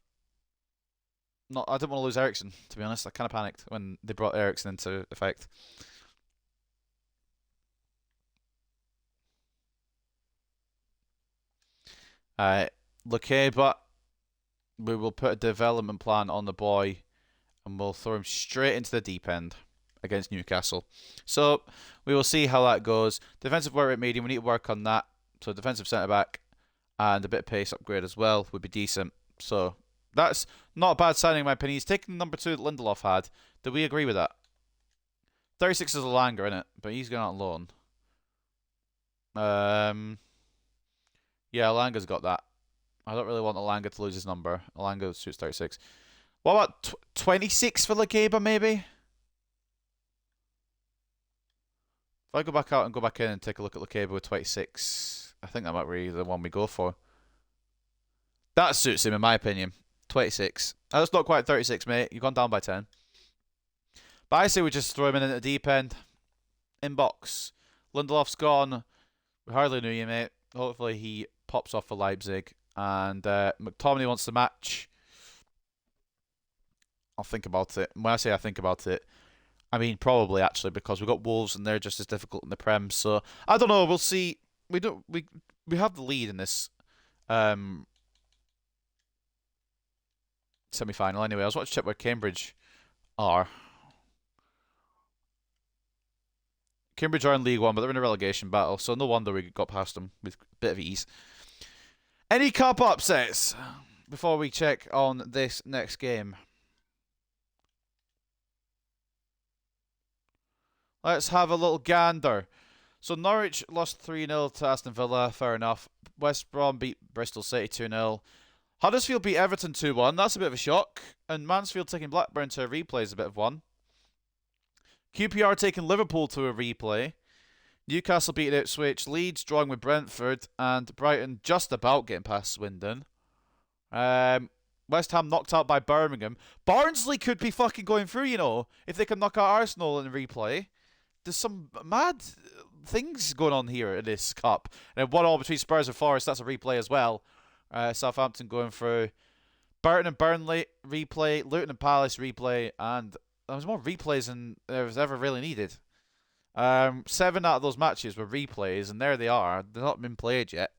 I didn't want to lose Ericsson, to be honest. I kind of panicked when they brought Ericsson into effect. Okay, but we will put a development plan on the boy and we'll throw him straight into the deep end against Newcastle. So we will see how that goes. Defensive work rate medium, we need to work on that. So defensive centre back and a bit of pace upgrade as well would be decent. So that's not a bad signing in my opinion. He's taking number 2 that Lindelof had. Do we agree with that? 36 is a Langer, isn't it? But he's going out on loan. Yeah, Alanga's got that. I don't really want Alanga to lose his number. Alanga suits 36. What about 26 for Luqueba, maybe? If I go back out and go back in and take a look at Luqueba with 26, I think that might be the one we go for. That suits him, in my opinion. 26. That's not quite 36, mate. You've gone down by 10. But I say we just throw him in at the deep end. Inbox. Lindelof's gone. We hardly knew you, mate. Hopefully he pops off for Leipzig. And McTominay wants the match. I'll think about it. When I say I think about it, I mean probably actually because we've got Wolves and they're just as difficult in the Prem. So I don't know. We'll see. We have the lead in this semi-final anyway. I was watching check where Cambridge are. Cambridge are in League One, but they're in a relegation battle, so no wonder we got past them with a bit of ease. Any cup upsets before we check on this next game? Let's have a little gander. So Norwich lost 3-0 to Aston Villa, fair enough. West Brom beat Bristol City 2-0. Huddersfield beat Everton 2-1, that's a bit of a shock. And Mansfield taking Blackburn to a replay is a bit of one. QPR taking Liverpool to a replay. Newcastle beating Ipswich. Leeds drawing with Brentford. And Brighton just about getting past Swindon. West Ham knocked out by Birmingham. Barnsley could be fucking going through, if they can knock out Arsenal in replay. There's some mad things going on here in this cup. And 1-1 between Spurs and Forest. That's a replay as well. Southampton going through. Burton and Burnley replay. Luton and Palace replay. And there was more replays than there was ever really needed. 7 out of those matches were replays, and there they are. They've not been played yet.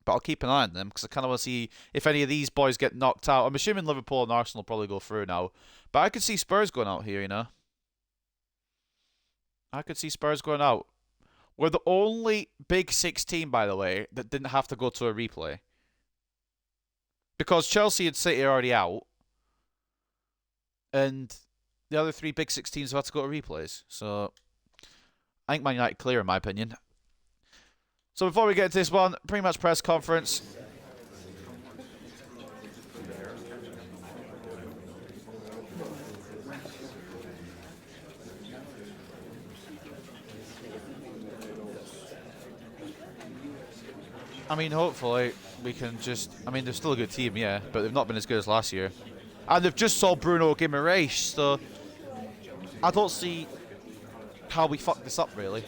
But I'll keep an eye on them, because I kind of want to see if any of these boys get knocked out. I'm assuming Liverpool and Arsenal will probably go through now. But I could see Spurs going out here, I could see Spurs going out. We're the only Big 6 team, by the way, that didn't have to go to a replay. Because Chelsea and City are already out. And the other 3 Big 6 teams have had to go to replays. So I think Man United clear, in my opinion. So before we get to this one, pre-match press conference. I mean, hopefully we can just... I mean, they're still a good team, yeah, but they've not been as good as last year. And they've just sold Bruno Guimaraes, so I don't see how we fucked this up, really.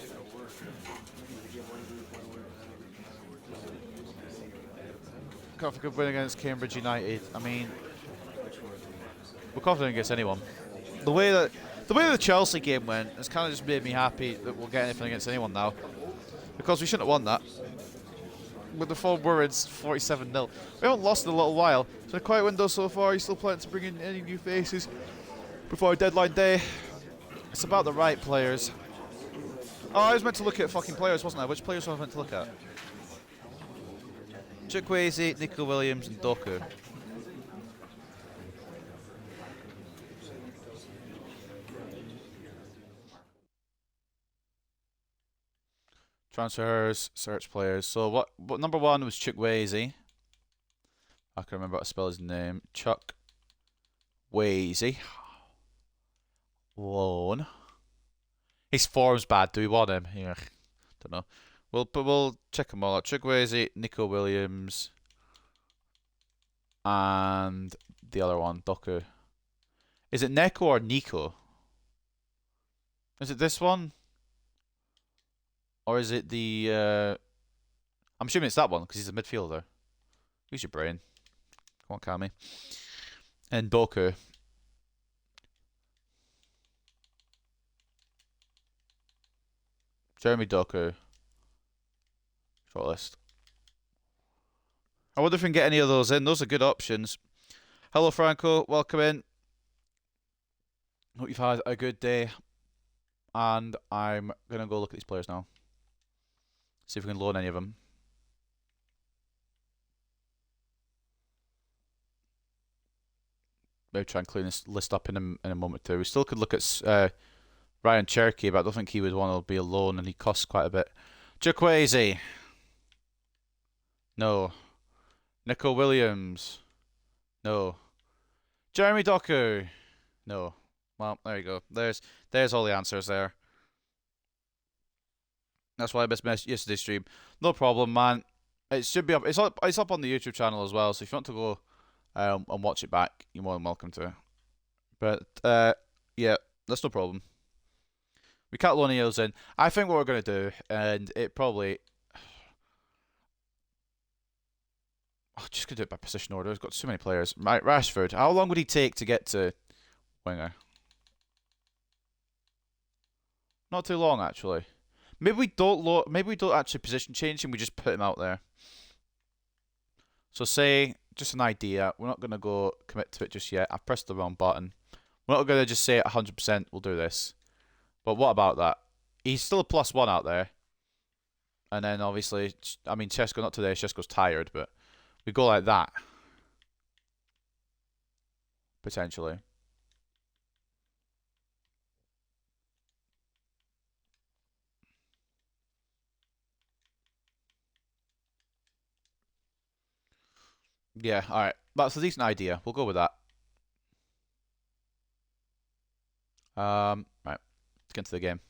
Confident win against Cambridge United. I mean, we're confident against anyone. The way the Chelsea game went has kind of just made me happy that we'll get anything against anyone now, because we shouldn't have won that. With the full words, 47-0. We haven't lost in a little while. It's been a quiet window so far. You're still planning to bring in any new faces before deadline day. It's about the right players. Oh, I was meant to look at fucking players, wasn't I? Which players was I meant to look at? Chukwueze, Nico Williams, and Doku. Transfers, search players. So what number 1 was Chukwueze. I can remember how to spell his name. Chukwueze. Loan. His form's bad. Do we want him? Yeah, don't know. We'll check them all out. Chukwueze, Nico Williams, and the other one, Doku. Is it Neko or Nico? Is it this one? Or is it the... I'm assuming it's that one, because he's a midfielder. Use your brain. Come on, Cammy. And Doku. Jeremy Doku. Shortlist. I wonder if we can get any of those in. Those are good options. Hello, Franco. Welcome in. Hope you've had a good day. And I'm going to go look at these players now. See if we can loan any of them. Maybe try and clean this list up in a moment too. We still could look at Ryan Cherky, but I don't think he would want to be alone, and he costs quite a bit. Chukwueze. No. Nico Williams. No. Jeremy Doku. No. Well, there you go. There's all the answers there. That's why I missed yesterday's stream. No problem, man. It should be up. It's up on the YouTube channel as well. So if you want to go and watch it back, you're more than welcome to. But yeah, that's no problem. We can't loan Eels in. I think what we're gonna do, and it probably. Oh, just gonna do it by position order. We've got so many players. Rashford. How long would he take to get to winger? Not too long, actually. Maybe we don't actually position change him. We just put him out there. So say, just an idea. We're not gonna go commit to it just yet. I pressed the wrong button. We're not gonna just say 100%. We'll do this. But what about that? He's still a +1 out there. And then obviously, I mean, Chesko not today. Chesko's tired, but we go like that. Potentially. Yeah, alright. That's a decent idea. We'll go with that. Right. Let's get into the game.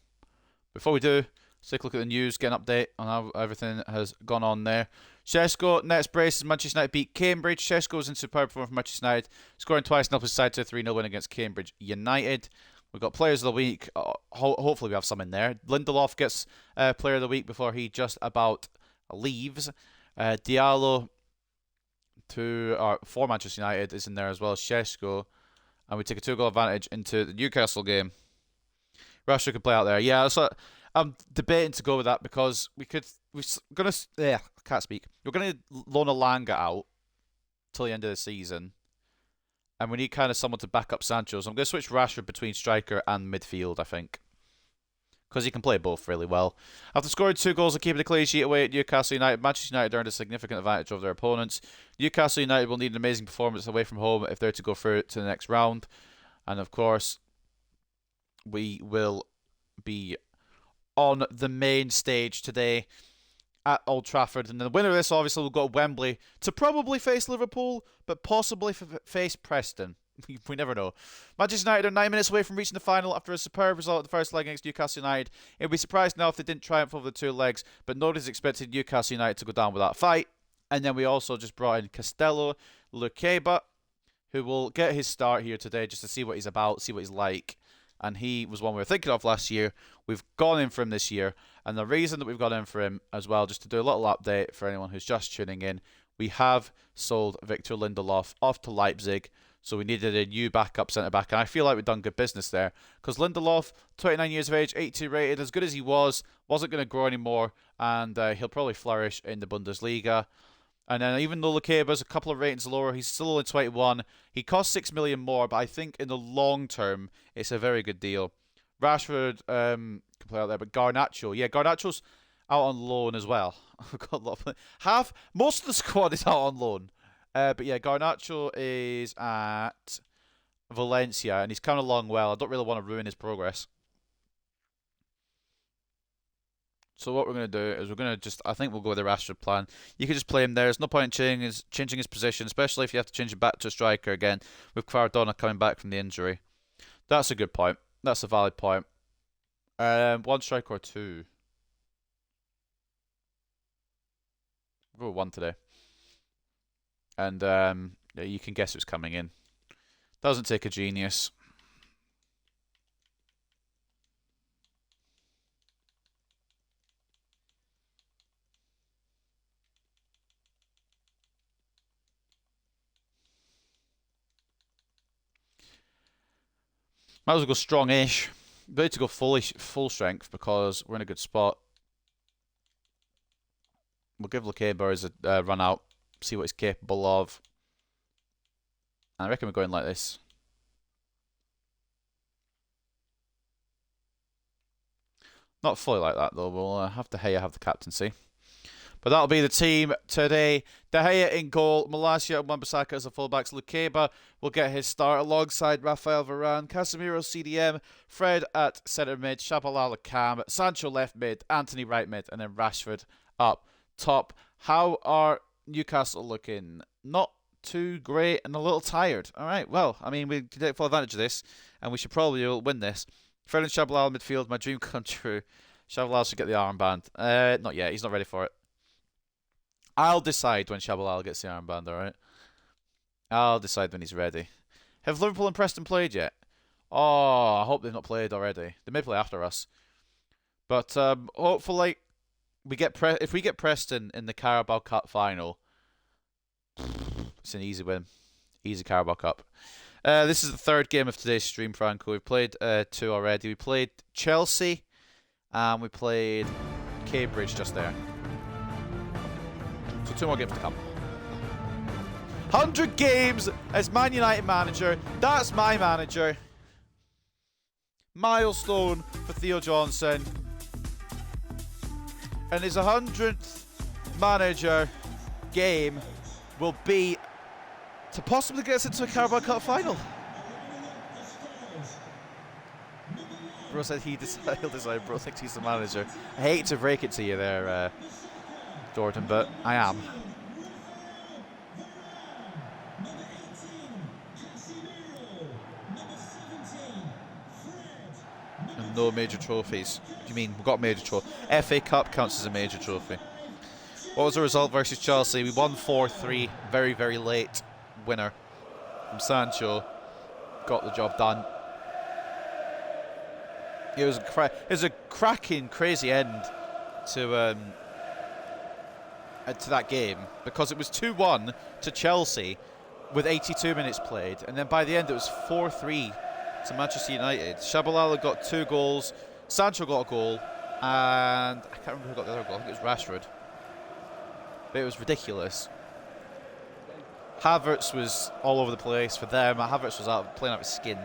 Before we do, let's take a look at the news, get an update on how everything has gone on there. Chesko, next braces, Manchester United beat Cambridge. Chesko was in superb form for Manchester United, scoring twice and helped his side to a 3-0 win against Cambridge United. We've got Players of the Week. Hopefully we have some in there. Lindelof gets Player of the Week before he just about leaves. Diallo for Manchester United is in there as well as Chesko. And we take a 2-goal advantage into the Newcastle game. Rashford could play out there. Yeah, so I'm debating to go with that because I can't speak. We're gonna loan Alanga out till the end of the season, and we need kind of someone to back up Sancho. So I'm gonna switch Rashford between striker and midfield, I think, because he can play both really well. After scoring 2 goals and keeping a clean sheet away at Newcastle United, Manchester United earned a significant advantage over their opponents. Newcastle United will need an amazing performance away from home if they're to go through to the next round, and of course, we will be on the main stage today at Old Trafford. And the winner of this, obviously, will go to Wembley to probably face Liverpool, but possibly face Preston. We never know. Manchester United are 9 minutes away from reaching the final after a superb result at the first leg against Newcastle United. It would be surprised now if they didn't triumph over the 2 legs, but nobody's expected Newcastle United to go down without a fight. And then we also just brought in Castello Lukeba, who will get his start here today just to see what he's about, see what he's like. And he was one we were thinking of last year. We've gone in for him this year. And the reason that we've gone in for him as well, just to do a little update for anyone who's just tuning in, we have sold Victor Lindelof off to Leipzig. So we needed a new backup centre-back. And I feel like we've done good business there. Because Lindelof, 29 years of age, 82 rated, as good as he wasn't going to grow anymore. And he'll probably flourish in the Bundesliga. And then even though Lukeba's a couple of ratings lower, he's still only 21. He costs 6 million more, but I think in the long term, it's a very good deal. Rashford can play out there, but Garnacho, yeah, Garnacho's out on loan as well. I've got a lot of most of the squad is out on loan. But yeah, Garnacho is at Valencia, and he's coming along well. I don't really want to ruin his progress. So what we're going to do is we're going to I think we'll go with the Rashford plan. You can just play him there. There's no point in changing his position, especially if you have to change him back to a striker again with Cardona coming back from the injury. That's a good point. That's a valid point. One strike or two. We'll go with one today. And yeah, you can guess who's coming in. Doesn't take a genius. Might as well go strong-ish. We need to go full strength because we're in a good spot. We'll give Lukeba a run out, see what he's capable of. And I reckon we're going like this. Not fully like that though. We'll have De Gea have the captaincy. But that'll be the team today. De Gea in goal, Malacia and Wan-Bissaka as the fullbacks. Lukeba will get his start alongside Rafael Varane, Casemiro CDM, Fred at centre mid, Shabalala cam, Sancho left mid, Anthony right mid, and then Rashford up top. How are Newcastle looking? Not too great and a little tired. All right, well, I mean, we can take full advantage of this, and we should probably win this. Fred and Shabalala midfield, my dream come true. Shabalala should get the armband. Not yet, he's not ready for it. I'll decide when Shabalala gets the armband, alright? I'll decide when he's ready. Have Liverpool and Preston played yet? Oh, I hope they've not played already. They may play after us. But hopefully, if we get Preston in the Carabao Cup final, it's an easy win. Easy Carabao Cup. This is the third game of today's stream, Franco. We've played two already. We played Chelsea, and we played Cambridge just there. So 2 more games to come. 100 games as Man United manager. That's my manager. Milestone for Theo Johnson. And his 100th manager game will be to possibly get us into a Carabao Cup final. Bro said he'll decide. Bro thinks he's the manager. I hate to break it to you there, Jordan, but I am. And no major trophies. What do you mean? We've got major trophy. FA Cup counts as a major trophy. What was the result versus Chelsea? We won 4-3. Very, very late winner from Sancho. Got the job done. It was a cracking, crazy end to that game because it was 2-1 to Chelsea with 82 minutes played, and then by the end it was 4-3 to Manchester United. Shabalala got 2 goals, Sancho got a goal, and I can't remember who got the other goal. I think it was Rashford. But it was ridiculous. Havertz was all over the place for them. Havertz was playing out of his skin.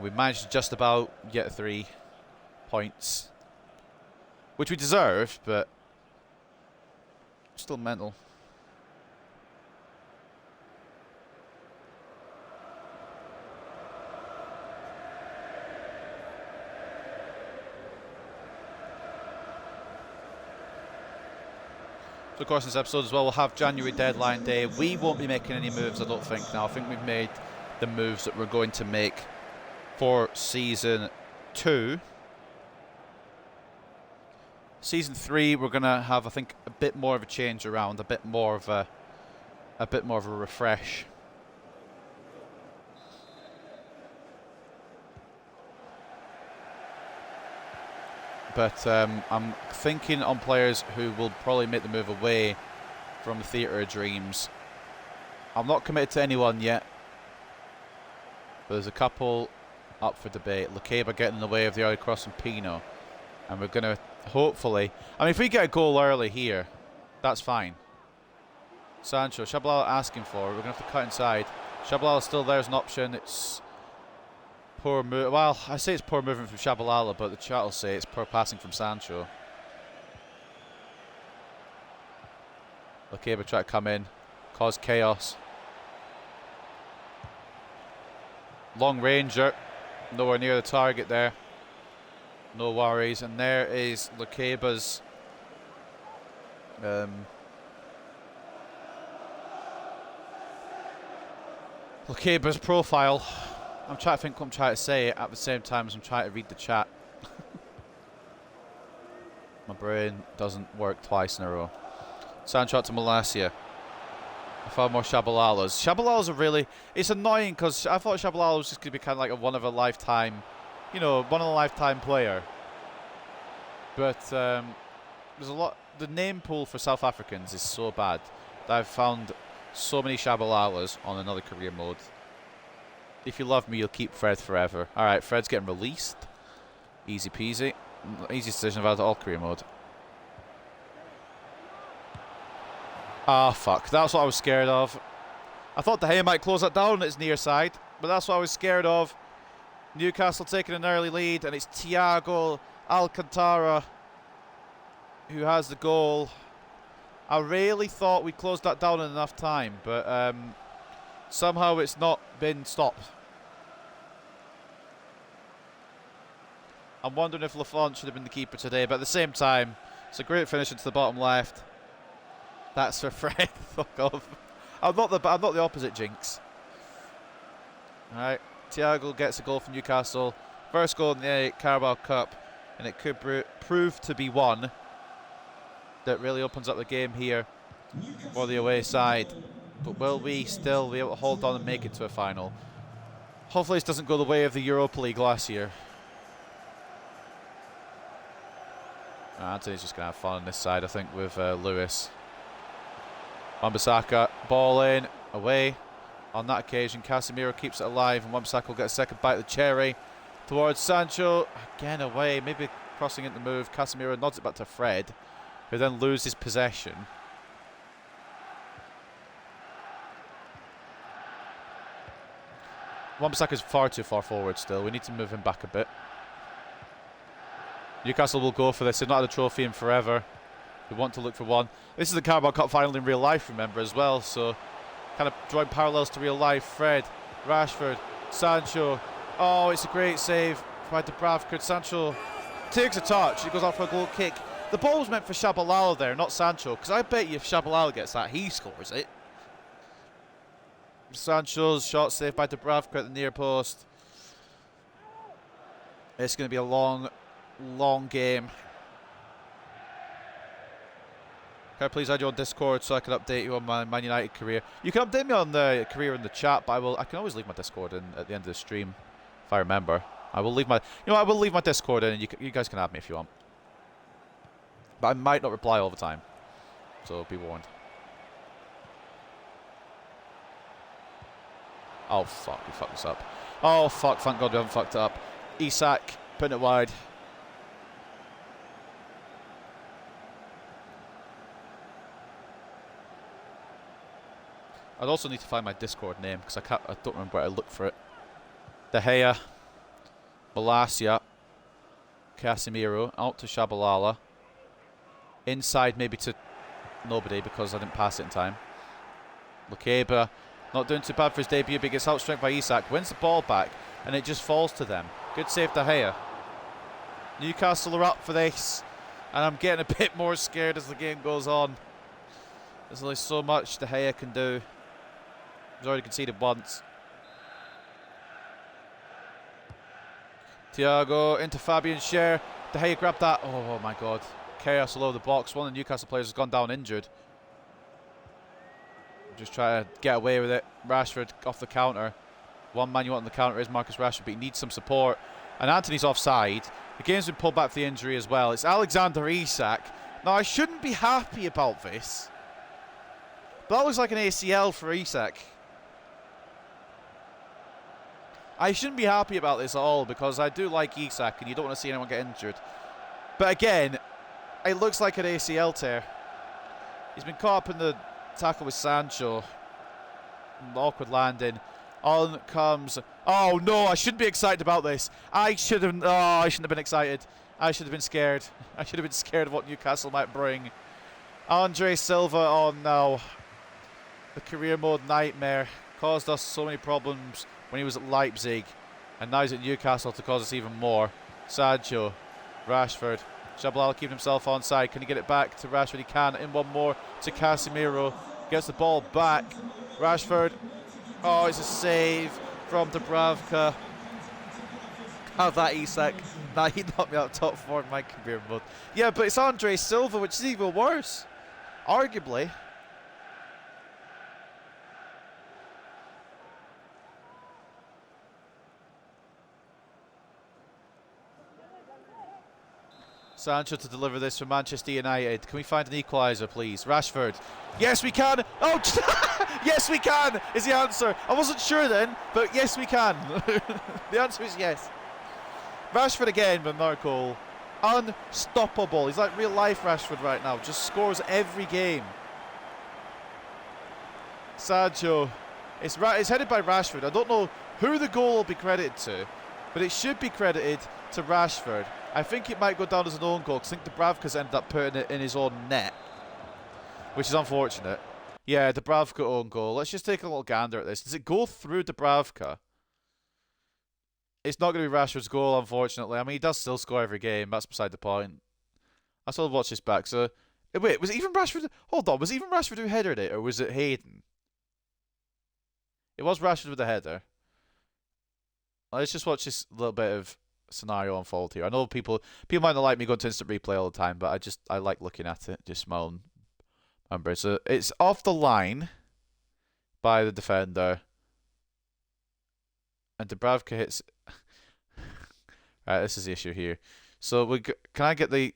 We managed to just about get 3 points, which we deserved, but still mental. So of course in this episode as well we'll have January deadline day. We won't be making any moves, I don't think now. I think we've made the moves that we're going to make for Season 2. Season 3 we're going to have, I think, a bit more of a change around, a bit more of a refresh. But I'm thinking on players who will probably make the move away from the Theatre of Dreams. I'm not committed to anyone yet, but there's a couple up for debate. Lukeba getting in the way of the early cross from Pino. And we're going to hopefully... I mean, if we get a goal early here, that's fine. Sancho, Shabalala asking for it. We're going to have to cut inside. Shabalala still there as an option. It's poor move. Well, I say it's poor movement from Shabalala, but the chat will say it's poor passing from Sancho. Lukeba try to come in, cause chaos. Long ranger, nowhere near the target there. No worries, and there is Lukeba's profile. I'm trying to think what I'm trying to say at the same time as I'm trying to read the chat. brain doesn't work twice in a row. Sancho to Malacia. I found more Shabalalas. Shabalalas are really... It's annoying because I thought Shabalala was just going to be kind of like a one-of-a-lifetime... You know, one-of-a-lifetime player. But there's a lot... The name pool for South Africans is so bad that I've found so many Shabalalas on another career mode. If you love me, you'll keep Fred forever. Alright, Fred's getting released. Easy peasy. Easiest decision I've had all career mode. Ah, fuck. That's what I was scared of. I thought De Gea might close that down on its near side, but that's what I was scared of. Newcastle taking an early lead, and it's Thiago Alcantara who has the goal. I really thought we closed that down in enough time, but somehow it's not been stopped. I'm wondering if Lafont should have been the keeper today, but at the same time, it's a great finish into the bottom left. That's for Fred. Fuck off. I'm not the opposite jinx. All right, Thiago gets a goal from Newcastle. First goal in the Carabao Cup, and it could prove to be one that really opens up the game here for the away side. But will we still be able to hold on and make it to a final? Hopefully this doesn't go the way of the Europa League last year. Anthony's just going to have fun on this side, I think, with Lewis. Wan-Bissaka, ball in, away. On that occasion, Casemiro keeps it alive, and Wan-Bissaka will get a second bite of the cherry. Towards Sancho, again away, maybe crossing into the move. Casemiro nods it back to Fred, who then loses possession. Wan-Bissaka's far too far forward still. We need to move him back a bit. Newcastle will go for this. They've not had a trophy in forever. They want to look for one. This is the Carabao Cup final in real life, remember, as well. So, kind of drawing parallels to real life. Fred, Rashford, Sancho. Oh, it's a great save by Dubravka. Sancho takes a touch. He goes out for a goal kick. The ball was meant for Shabalala there, not Sancho. Because I bet you if Shabalala gets that, he scores it. Sancho's shot saved by Dubravka at the near post. It's going to be a long game. Can I please add you on Discord so I can update you on my Man United career? You can update me on the career in the chat, but I can always leave my Discord in at the end of the stream if I remember. I will leave my Discord in, and you guys can add me if you want. But I might not reply all the time, so be warned. Oh fuck, we fucked this up. Oh fuck, thank God we haven't fucked it up. Isak putting it wide. I'd also need to find my Discord name because I don't remember where I looked for it. De Gea, Malacia, Casemiro, out to Shabalala. Inside maybe to nobody because I didn't pass it in time. Lukeba, not doing too bad for his debut, but gets outstrength by Isak. Wins the ball back and it just falls to them. Good save, De Gea. Newcastle are up for this, and I'm getting a bit more scared as the game goes on. There's only so much De Gea can do. He's already conceded once. Thiago into Fabian Schär. De Gea grabbed that. Oh my God. Chaos all over the box. One of the Newcastle players has gone down injured. Just try to get away with it. Rashford off the counter. One man you want on the counter is Marcus Rashford, but he needs some support. And Anthony's offside. The game's been pulled back for the injury as well. It's Alexander Isak. Now, I shouldn't be happy about this, but that looks like an ACL for Isak. I shouldn't be happy about this at all because I do like Isak and you don't want to see anyone get injured. But again, it looks like an ACL tear. He's been caught up in the tackle with Sancho. An awkward landing. On comes... Oh no, I shouldn't be excited about this. I shouldn't have been excited. I should have been scared. I should have been scared of what Newcastle might bring. Andre Silva, oh no. The career mode nightmare. Caused us so many problems when he was at Leipzig. And now he's at Newcastle to cause us even more. Sancho. Rashford. Shabalala keeping himself onside. Can he get it back to Rashford? He can. In one more to Casemiro. Gets the ball back. Rashford. Oh, it's a save from Dubravka. Have that, Isak. Nah, he knocked me out top 4 in my career mode. Yeah, but it's Andre Silva, which is even worse. Arguably. Sancho to deliver this for Manchester United. Can we find an equaliser, please? Rashford. Yes, we can. Oh, yes, we can is the answer. I wasn't sure then, but yes, we can. The answer is yes. Rashford again with another goal. Unstoppable. He's like real life Rashford right now. Just scores every game. Sancho. It's headed by Rashford. I don't know who the goal will be credited to, but it should be credited to Rashford. I think it might go down as an own goal because I think Dubravka's ended up putting it in his own net, which is unfortunate. Yeah, Dubravka own goal. Let's just take a little gander at this. Does it go through Dubravka? It's not going to be Rashford's goal, unfortunately. I mean, he does still score every game. That's beside the point. I still watch this back. So, wait, was it even Rashford? Hold on, was it even Rashford who headed it, or was it Hayden? It was Rashford with the header. Let's just watch this little bit of scenario unfold here. I know people might not like me going to instant replay all the time, but I like looking at it. Just my own number. So it's off the line by the defender, and Dubravka hits. Right, this is the issue here. So can I get the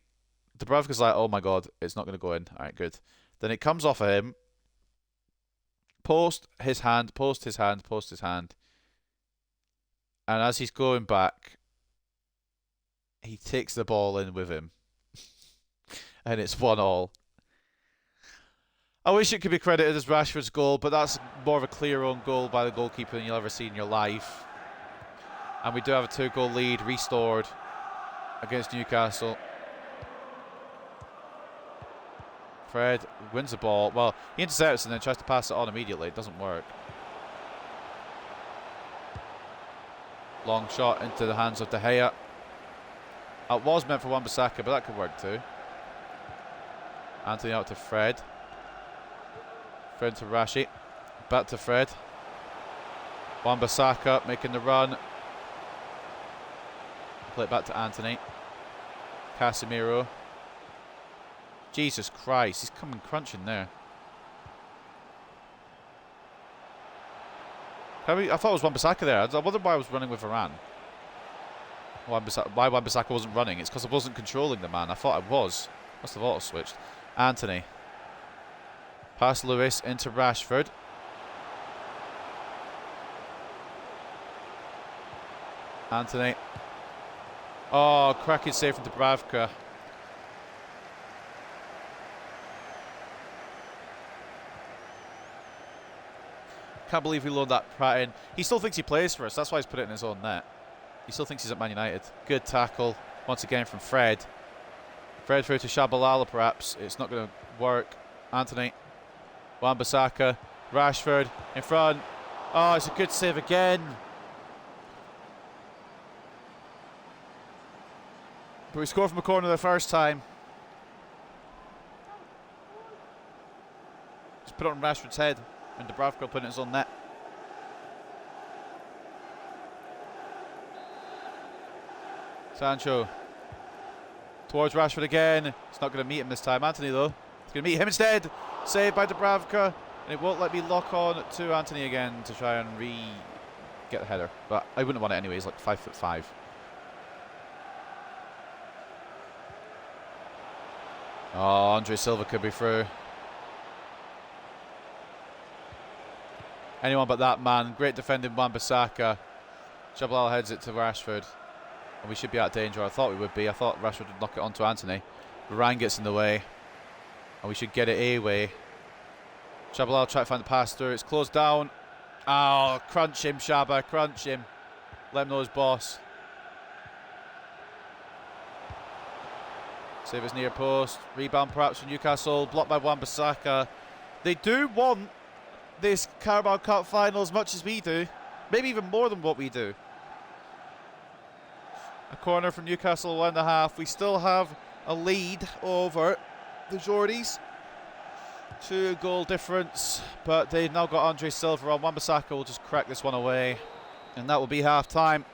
Dubravka's like, oh my god, it's not going to go in. All right, good. Then it comes off of him. Post his hand. And as he's going back, he takes the ball in with him. And it's 1-1. I wish it could be credited as Rashford's goal, but that's more of a clear own goal by the goalkeeper than you'll ever see in your life. And we do have a 2-goal lead restored against Newcastle. Fred wins the ball. Well, he intercepts and then tries to pass it on immediately. It doesn't work. Long shot into the hands of De Gea. It was meant for Wan-Bissaka, but that could work too. Anthony out to Fred. Fred to Rashi. Back to Fred. Wan-Bissaka making the run. Play it back to Anthony. Casemiro. Jesus Christ, he's coming crunching there. I thought it was Wan-Bissaka there. I wonder why I was running with Varane. Why Wan-Bissaka wasn't running. It's because I wasn't controlling the man. I thought I was. Must have auto-switched. Anthony. Pass Lewis into Rashford. Anthony. Oh, cracking save from Dubravka. Can't believe we loaned that Pratt in. He still thinks he plays for us. That's why he's put it in his own net. He still thinks he's at Man United. Good tackle once again from Fred. Fred through to Shabalala perhaps. It's not going to work. Anthony. Wan-Bissaka. Rashford in front. Oh, it's a good save again. But we scored from a corner the first time. Just put it on Rashford's head. And Dubravka put it in his own net. Sancho. Towards Rashford again. It's not going to meet him this time. Anthony, though. It's going to meet him instead. Saved by Dubravka. And it won't let me lock on to Anthony again to try and get the header. But I wouldn't want it anyway. He's like 5'5". Oh, Andre Silva could be through. Anyone but that man. Great defending Wan-Bissaka. Shabalala heads it to Rashford. And we should be out of danger. I thought we would be. I thought Rashford would knock it onto Anthony. Varane gets in the way. And we should get it away. Shabalala try to find the pass through. It's closed down. Oh, crunch him, Shaba. Crunch him. Let him know his boss. Save his near post. Rebound perhaps from Newcastle. Blocked by Wan-Bissaka. They do want this Carabao Cup final as much as we do. Maybe even more than what we do. A corner from Newcastle, 1.5. We still have a lead over the Geordies. 2-goal difference. But they've now got Andre Silva on. Wan-Bissaka will just crack this one away. And that will be half time.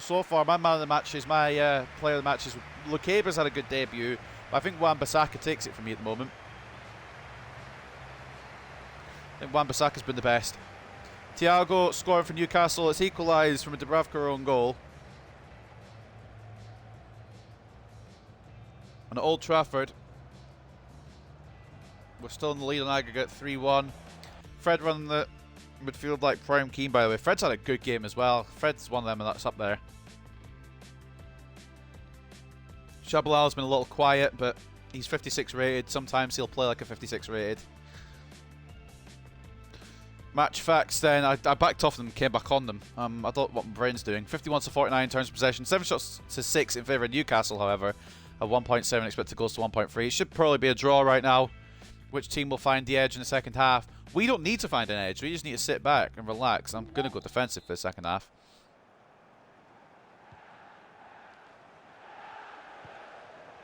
So far, my man of the match is my player of the match is Lukaba's had a good debut, but I think Wan-Bissaka takes it from me at the moment. I think Wan-Bissaka's been the best. Thiago scoring for Newcastle. It's equalised from a Dubravka own goal. And at Old Trafford, we're still in the lead on aggregate, 3-1. Fred running the midfield like prime Keane, by the way. Fred's had a good game as well. Fred's one of them, and that's up there. Shabalala's been a little quiet, but he's 56 rated. Sometimes he'll play like a 56 rated. Match facts then. I backed off them and came back on them. I don't know what my brain's doing. 51 to 49 in terms of possession. 7 shots to 6 in favour of Newcastle, however. At 1.7 expected goals to 1.3. It should probably be a draw right now. Which team will find the edge in the second half? We don't need to find an edge. We just need to sit back and relax. I'm going to go defensive for the second half.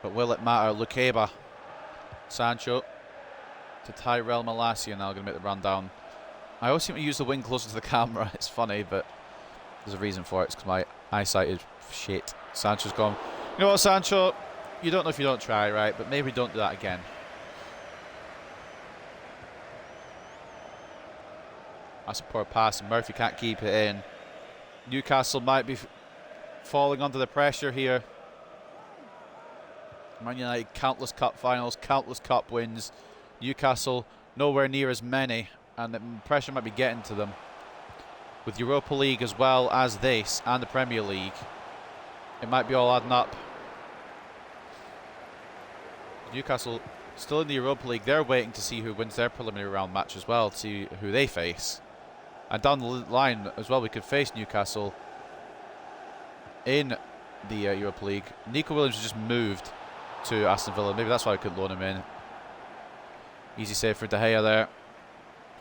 But will it matter? Lukeba. Sancho. To Tyrell Malacia now going to make the run down. I always seem to use the wing closer to the camera. It's funny, but there's a reason for it. It's because my eyesight is shit. Sancho's gone. You know what, Sancho? You don't know if you don't try, right? But maybe don't do that again. That's a poor pass, and Murphy can't keep it in. Newcastle might be falling under the pressure here. Man United, countless cup finals, countless cup wins. Newcastle, nowhere near as many. And the pressure might be getting to them. With Europa League as well as this, and the Premier League, it might be all adding up. Newcastle still in the Europa League. They're waiting to see who wins their preliminary round match as well, to see who they face. And down the line as well, we could face Newcastle in the Europa League. Nico Williams has just moved to Aston Villa. Maybe that's why I couldn't loan him in. Easy save for De Gea there.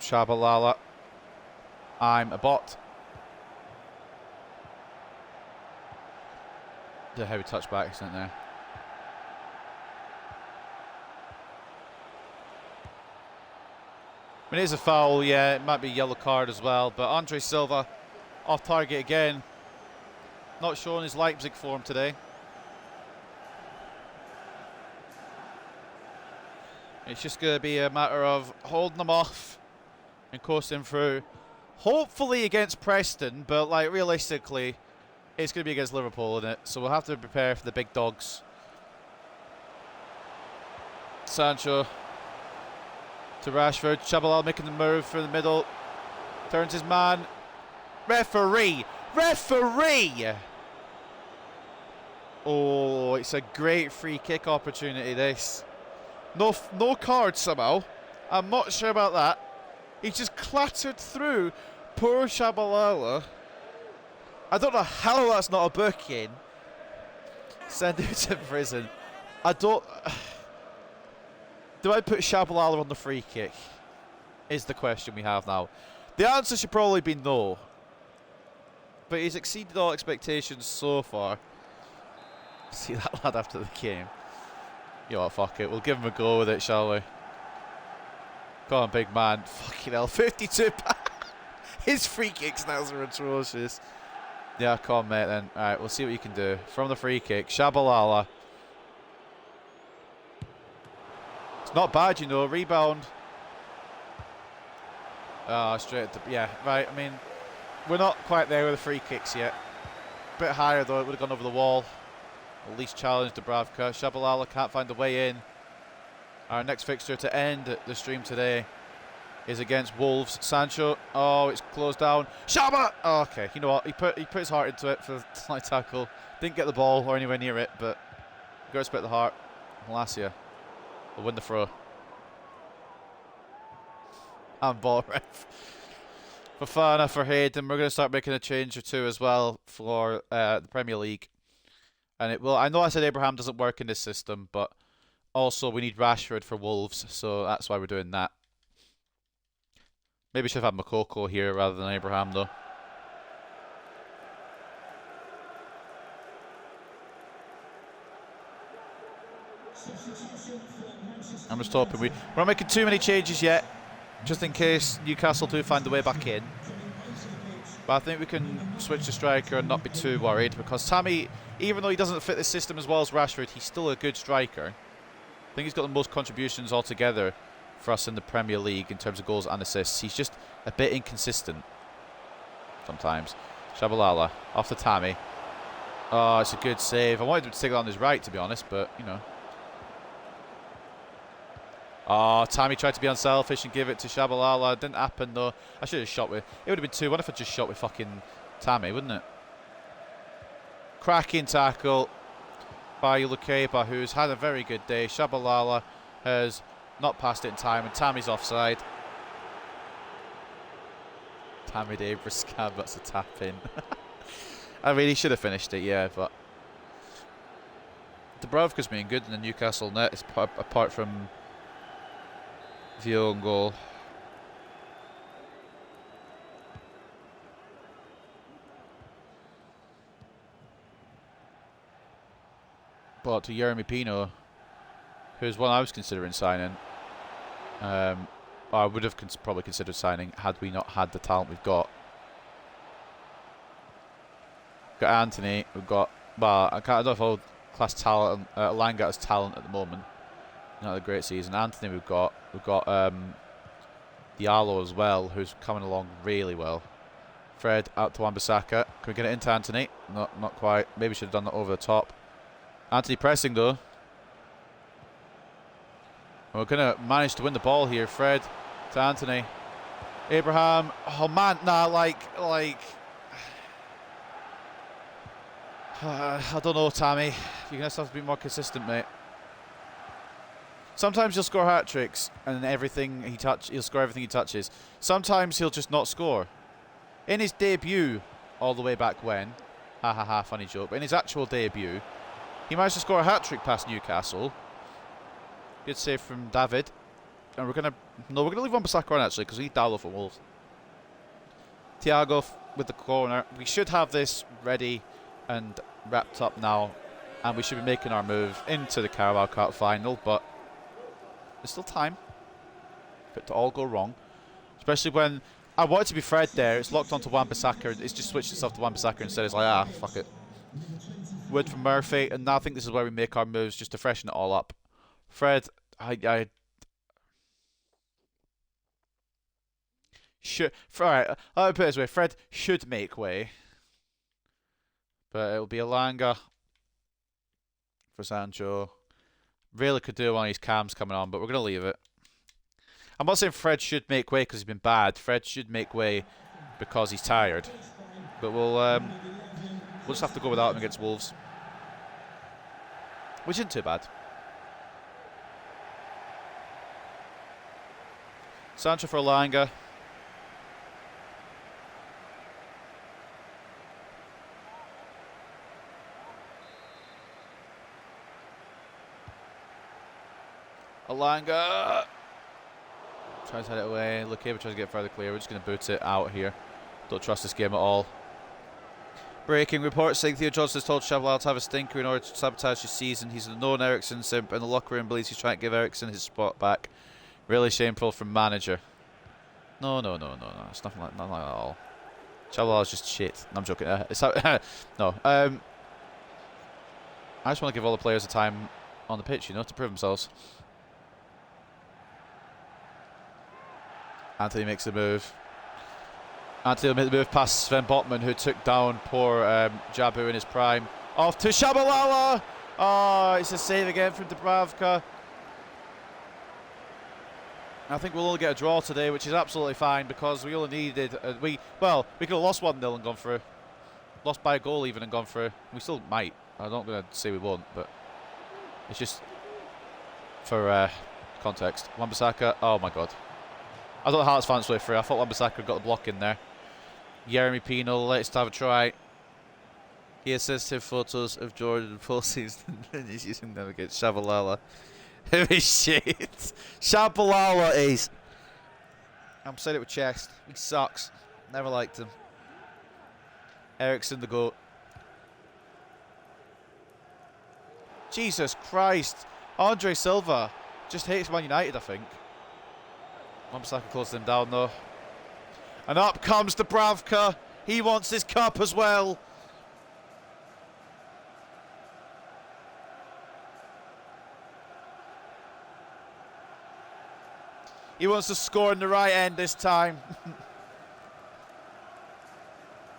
Shabalala. I'm a bot. The heavy touchback isn't there. I mean, it is a foul, yeah. It might be a yellow card as well. But Andre Silva off target again. Not showing his Leipzig form today. It's just going to be a matter of holding them off and coasting through. Hopefully against Preston, but like realistically, it's going to be against Liverpool, isn't it? So we'll have to prepare for the big dogs. Sancho to Rashford. Shabalala making the move through the middle. Turns his man. Referee! Referee! Oh, it's a great free kick opportunity, this. No card somehow. I'm not sure about that. He just clattered through poor Shabalala. I don't know how that's not a booking. Send him to prison. I don't... Do I put Shabalala on the free kick? Is the question we have now. The answer should probably be no. But he's exceeded all expectations so far. See that lad after the game. You know what, fuck it. We'll give him a go with it, shall we? Go on, big man. Fucking hell. 52. His free kicks now are atrocious. Yeah, come on, mate, then. Alright, we'll see what you can do. From the free kick, Shabalala. It's not bad, you know. Rebound. Straight at the... Yeah, right. I mean, we're not quite there with the free kicks yet. A bit higher, though. It would have gone over the wall. At least challenge Dubravka. Shabalala can't find the way in. Our next fixture to end the stream today is against Wolves. Sancho. Oh, it's closed down. Shaba! Oh, okay, you know what? He put his heart into it for the slight tackle. Didn't get the ball or anywhere near it, but you've got to respect the heart. Malacia will win the throw. And ball ref. Fofana for Hayden. We're going to start making a change or two as well for the Premier League. And it will. I know I said Abraham doesn't work in this system, but also we need Rashford for Wolves, so that's why we're doing that. Maybe should have had Makoko here rather than Abraham, though. I'm just hoping we're not making too many changes yet, just in case Newcastle do find the way back in. But I think we can switch to striker and not be too worried, because Tammy, even though he doesn't fit the system as well as Rashford, he's still a good striker. I think he's got the most contributions altogether for us in the Premier League in terms of goals and assists. He's just a bit inconsistent sometimes. Shabalala off to Tammy. Oh, it's a good save. I wanted him to take it on his right, to be honest, but, you know. Oh, Tammy tried to be unselfish and give it to Shabalala. Didn't happen, though. I should have shot with... It would have been 2-1 if I just shot with fucking Tammy, wouldn't it? Cracking tackle by Lukeba, who's had a very good day. Shabalala has not passed it in time, and Tammy's offside. Tammy Debra scab, that's a tap in. I mean, he should have finished it, yeah, but Dubravka's been good in the Newcastle net, apart from the own goal. But to Yeremy Pino, who's one I was considering signing. I would have probably considered signing had we not had the talent we've got. We've got Anthony, we've got... Well, I don't know if I'll class talent, Langa as talent at the moment. Not a great season. Anthony we've got Diallo as well, who's coming along really well. Fred out to Wan-Bissaka. Can we get it into Anthony? Not quite. Maybe should have done that over the top. Anthony pressing though. We're going to manage to win the ball here. Fred to Anthony. Abraham. Oh man, nah, like I don't know, Tammy. You're going to have to be more consistent, mate. Sometimes he'll score hat-tricks and he'll score everything he touches. Sometimes he'll just not score. In his debut, all the way back when, ha ha ha, funny joke, but in his actual debut, he managed to score a hat-trick past Newcastle. Good save from David. And we're going to leave Wan-Bissaka on actually, because we need Diallo for Wolves. Thiago with the corner. We should have this ready and wrapped up now, and we should be making our move into the Carabao Cup final, but there's still time for it to all go wrong, especially when I want it to be Fred there. It's locked onto Wan-Bissaka. It's just switched itself to Wan-Bissaka instead. It's like, fuck it. Wood from Murphy, and now I think this is where we make our moves just to freshen it all up. Fred, alright, I'll put it this way. Fred should make way, but it'll be Elanga for Sancho. Really could do one of these cams coming on, but we're going to leave it. I'm not saying Fred should make way because he's been bad. Fred should make way because he's tired. But we'll just have to go without him against Wolves, which isn't too bad. Sancho for Elanga. Elanga tries to head it away. Lukeba tries to get further clear. We're just going to boot it out here. Don't trust this game at all. Breaking reports saying Theo Johnson has told Shabalala to have a stinker in order to sabotage his season. He's a known Ericsson simp, and the locker room believes he's trying to give Ericsson his spot back. Really shameful from manager. No. It's nothing like that at all. Shabalala's just shit. No, I'm joking. No. I just want to give all the players a time on the pitch, to prove themselves. Anthony makes the move. Anthony will make the move past Sven Botman, who took down poor Jabu in his prime. Off to Shabalala! Oh, it's a save again from Dubravka. I think we'll only get a draw today, which is absolutely fine, because we only needed... we could have lost 1-0 and gone through. Lost by a goal even and gone through. We still might. I'm not going to say we won't, but it's just for context. Wan-Bissaka, oh my god. I don't know how it's found its way through. I thought Wan-Bissaka got the block in there. Yeremy Pino, let's have a try. He assisted photos of Jordan full season and he's using them against Shabalala. Who is shit? Shabalala is. I'm saying it with chest. He sucks. Never liked him. Ericsson the GOAT. Jesus Christ. Andre Silva just hates Man United, I think. Wan-Bissaka closes him down though. And up comes Dubravka. He wants this cup as well. He wants to score in the right end this time.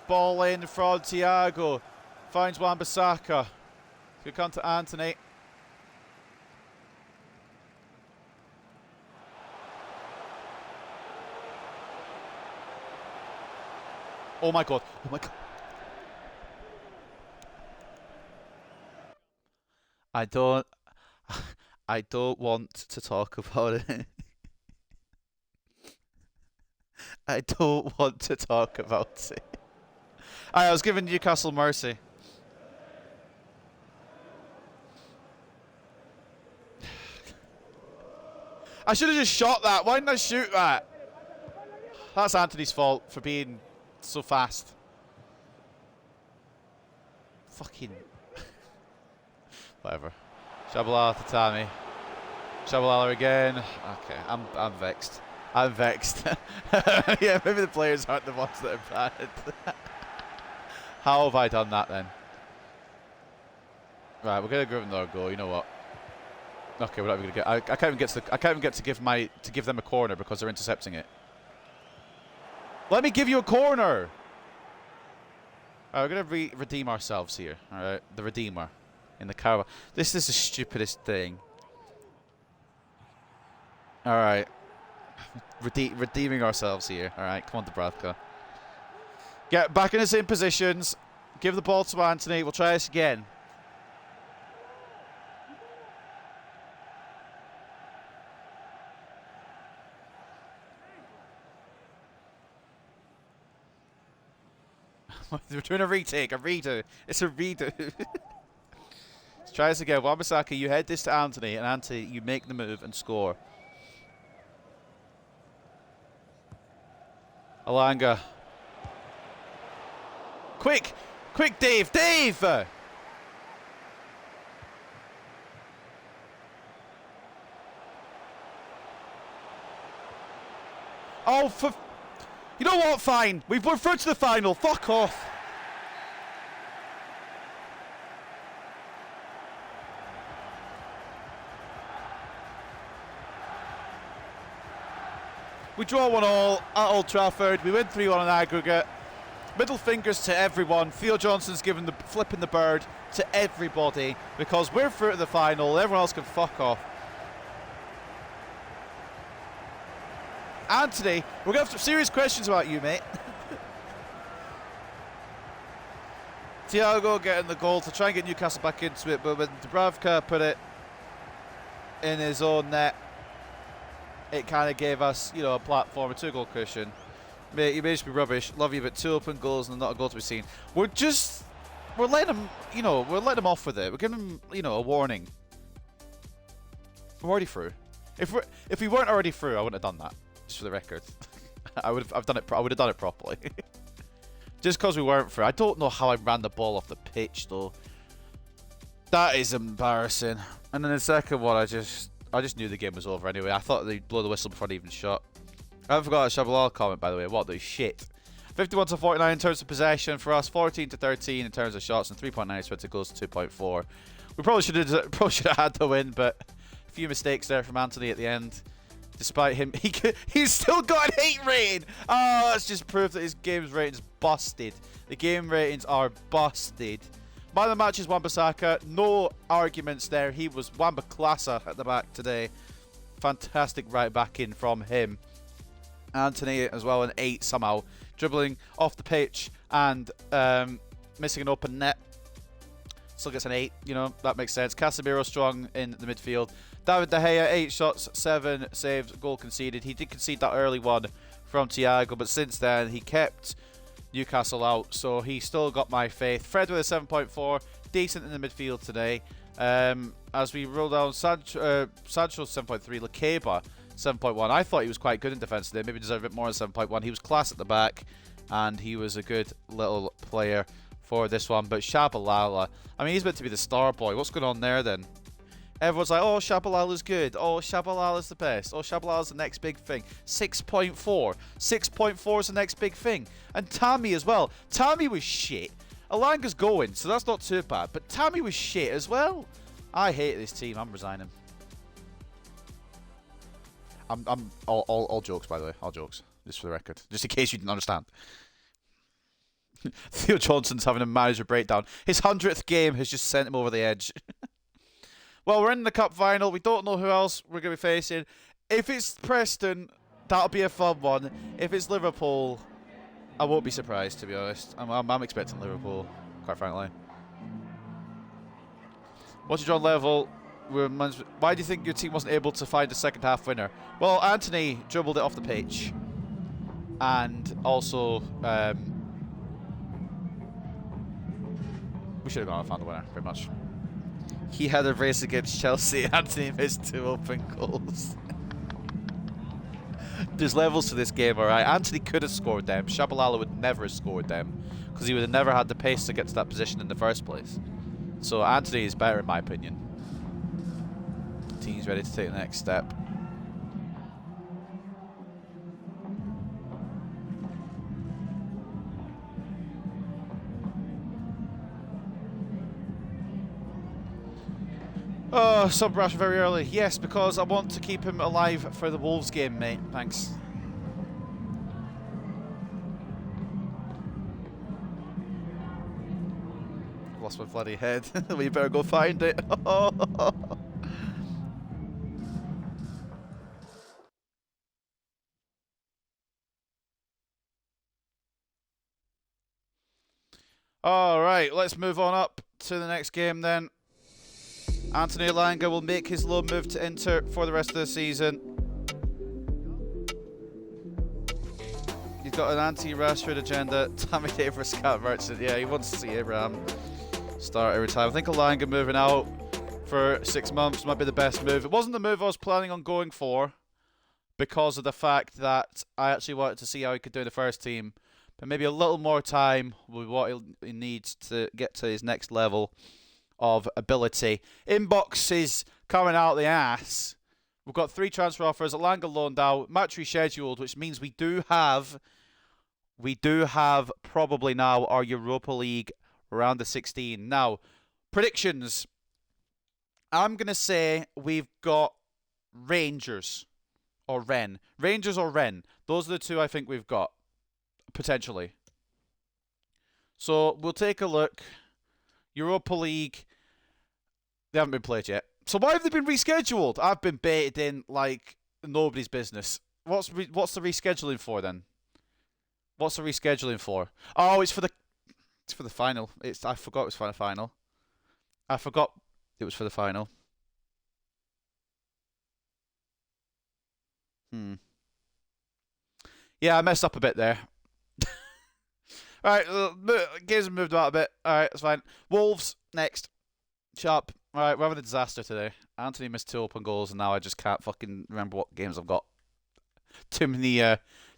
Ball in from Thiago. Finds Wan-Bissaka. Good come to Anthony. Oh my god. Oh my god. I don't want to talk about it. I don't want to talk about it. I was giving Newcastle mercy. I should have just shot that. Why didn't I shoot that? That's Anthony's fault for being so fast. Fucking whatever. Shabalala to Tammy. Shabalala again. Okay, I'm vexed. I'm vexed. Yeah, maybe the players aren't the ones that are bad. How have I done that then? Right, we're gonna give them another goal. You know what? Okay, we're not even gonna get. I can't even get to give them a corner because they're intercepting it. Let me give you a corner. All right, we're gonna redeem ourselves here. All right, the Redeemer in the Carabao. This is the stupidest thing. All right, redeeming ourselves here. All right, come on, Dubravka. Get back in the same positions. Give the ball to Anthony. We'll try this again. We're doing a retake, a redo. It's a redo. Let's try this again. Wan-Bissaka, you head this to Anthony, and Anthony, you make the move and score. Alanga. Quick! Quick, Dave! Dave! Oh, for... You know what? Fine. We're through to the final. Fuck off. We draw 1-1 at Old Trafford. We win 3-1 on aggregate. Middle fingers to everyone. Theo Johnson's flipping the bird to everybody because we're through to the final. Everyone else can fuck off. Anthony, we're going to have some serious questions about you, mate. Thiago getting the goal to try and get Newcastle back into it, but when Dubravka put it in his own net, it kind of gave us, you know, a platform, a 2-goal cushion. Mate, you may just be rubbish. Love you, but 2 open goals and not a goal to be seen. We're letting him, you know, we're letting him off with it. We're giving him, you know, a warning. We're already through. If we weren't already through, I wouldn't have done that. Just for the record, I would have done it properly. Just because we weren't through. I don't know how I ran the ball off the pitch though. That is embarrassing. And then the second one, I just knew the game was over anyway. I thought they'd blow the whistle before they even shot. I haven't forgot a Shabalala comment, by the way. What the shit? 51-49 in terms of possession for us, 14-13 in terms of shots, and 3.9 expected goals to 2.4. We probably should have had the win, but a few mistakes there from Anthony at the end. Despite him, he's still got an 8 rating. Oh, that's just proof that his game's rating's busted. The game ratings are busted. Man of the match is Wan-Bissaka. No arguments there. He was Wamba-Klasa at the back today. Fantastic right back in from him. Anthony as well, an 8 somehow. Dribbling off the pitch and missing an open net. Still gets an 8, you know, that makes sense. Casemiro strong in the midfield. David De Gea, 8 shots, 7 saves, goal conceded. He did concede that early one from Thiago, but since then he kept Newcastle out, so he still got my faith. Fred with a 7.4, decent in the midfield today. As we roll down, Sancho 7.3, Lakeba 7.1. I thought he was quite good in defence today, maybe deserved a bit more than 7.1. He was class at the back, and he was a good little player for this one. But Shabalala, I mean, he's meant to be the star boy. What's going on there then? Everyone's like, oh, Shabalala's good. Oh, Shabalala's the best. Oh, Shabalala's the next big thing. 6.4. 6.4 is the next big thing. And Tammy as well. Tammy was shit. Alanga's going, so that's not too bad. But Tammy was shit as well. I hate this team. I'm resigning. I'm all jokes, by the way. All jokes. Just for the record. Just in case you didn't understand. Theo Johnson's having a manager breakdown. His 100th game has just sent him over the edge. Well, we're in the cup final. We don't know who else we're going to be facing. If it's Preston, that'll be a fun one. If it's Liverpool, I won't be surprised, to be honest. I'm expecting Liverpool, quite frankly. What's your John level? Why do you think your team wasn't able to find a second half winner? Well, Anthony dribbled it off the pitch. And also, we should have gone and found the winner, pretty much. He had a race against Chelsea. Anthony missed 2 open goals. There's levels to this game, alright? Anthony could have scored them. Shabalala would never have scored them because he would have never had the pace to get to that position in the first place. So Anthony is better in my opinion. The team's ready to take the next step. Oh, sub Rashford very early. Yes, because I want to keep him alive for the Wolves game, mate. Thanks. Lost my bloody head. We better go find it. Alright, let's move on up to the next game then. Anthony Elanga will make his loan move to Inter for the rest of the season. He's got an anti-Rashford agenda. Tammy Day for Scout Merchant. Yeah, he wants to see Abraham start every time. I think Elanga moving out for 6 months might be the best move. It wasn't the move I was planning on going for because of the fact that I actually wanted to see how he could do in the first team. But maybe a little more time with what he needs to get to his next level of ability. Inbox is coming out the ass. We've got 3 transfer offers. Elanga loaned out, match rescheduled, which means we do have probably now our Europa League round of 16. Now, predictions. I'm gonna say we've got Rangers or Rennes. Rangers or Rennes. Those are the 2 I think we've got potentially. So we'll take a look. Europa League. They haven't been played yet. So why have they been rescheduled? I've been baited in like nobody's business. What's the rescheduling for then? What's the rescheduling for? Oh, it's for the final. I forgot it was for the final. I forgot it was for the final. Yeah, I messed up a bit there. Alright, games have moved about a bit. Alright, that's fine. Wolves, next. Sharp. Alright, we're having a disaster today. Anthony missed 2 open goals, and now I just can't fucking remember what games I've got. Too many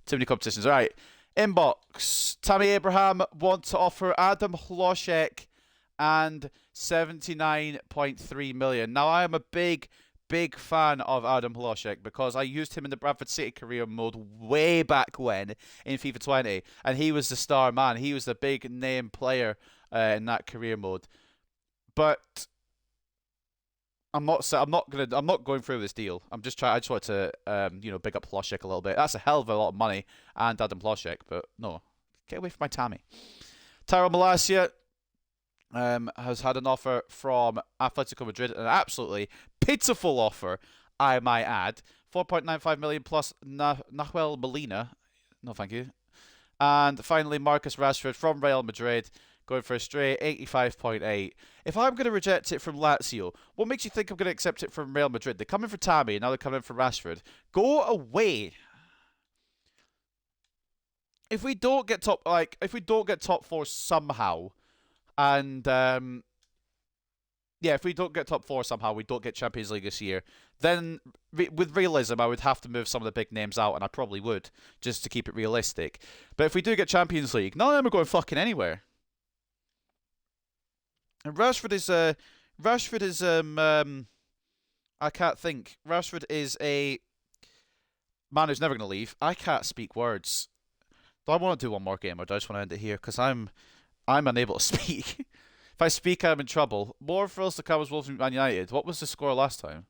competitions. Alright, inbox. Tammy Abraham wants to offer Adam Hlošek and 79.3 million. Now, I am a big fan of Adam Hlošek because I used him in the Bradford City career mode way back when in FIFA 20, and he was the star man. He was the big name player in that career mode. But I'm not going through this deal. I just want to big up Hlošek a little bit. That's a hell of a lot of money, and Adam Hlošek, but no, get away from my Tammy. Tyrell Malacia has had an offer from Atletico Madrid, an absolutely pitiful offer, I might add. 4.95 million plus Nahuel Molina. No, thank you. And finally, Marcus Rashford from Real Madrid, going for a straight 85.8. If I'm going to reject it from Lazio, what makes you think I'm going to accept it from Real Madrid? They're coming for Tammy, now they're coming for Rashford. Go away. If we don't get top 4 somehow, and if we don't get top 4 somehow, we don't get Champions League this year, then with realism, I would have to move some of the big names out, and I probably would, just to keep it realistic. But if we do get Champions League, none of them are going fucking anywhere. And Rashford is I can't think. Rashford is a man who's never going to leave. I can't speak words. Do I want to do one more game, or do I just want to end it here? Because I'm unable to speak. If I speak, I'm in trouble. More for us to come as Wolves and Man United. What was the score last time?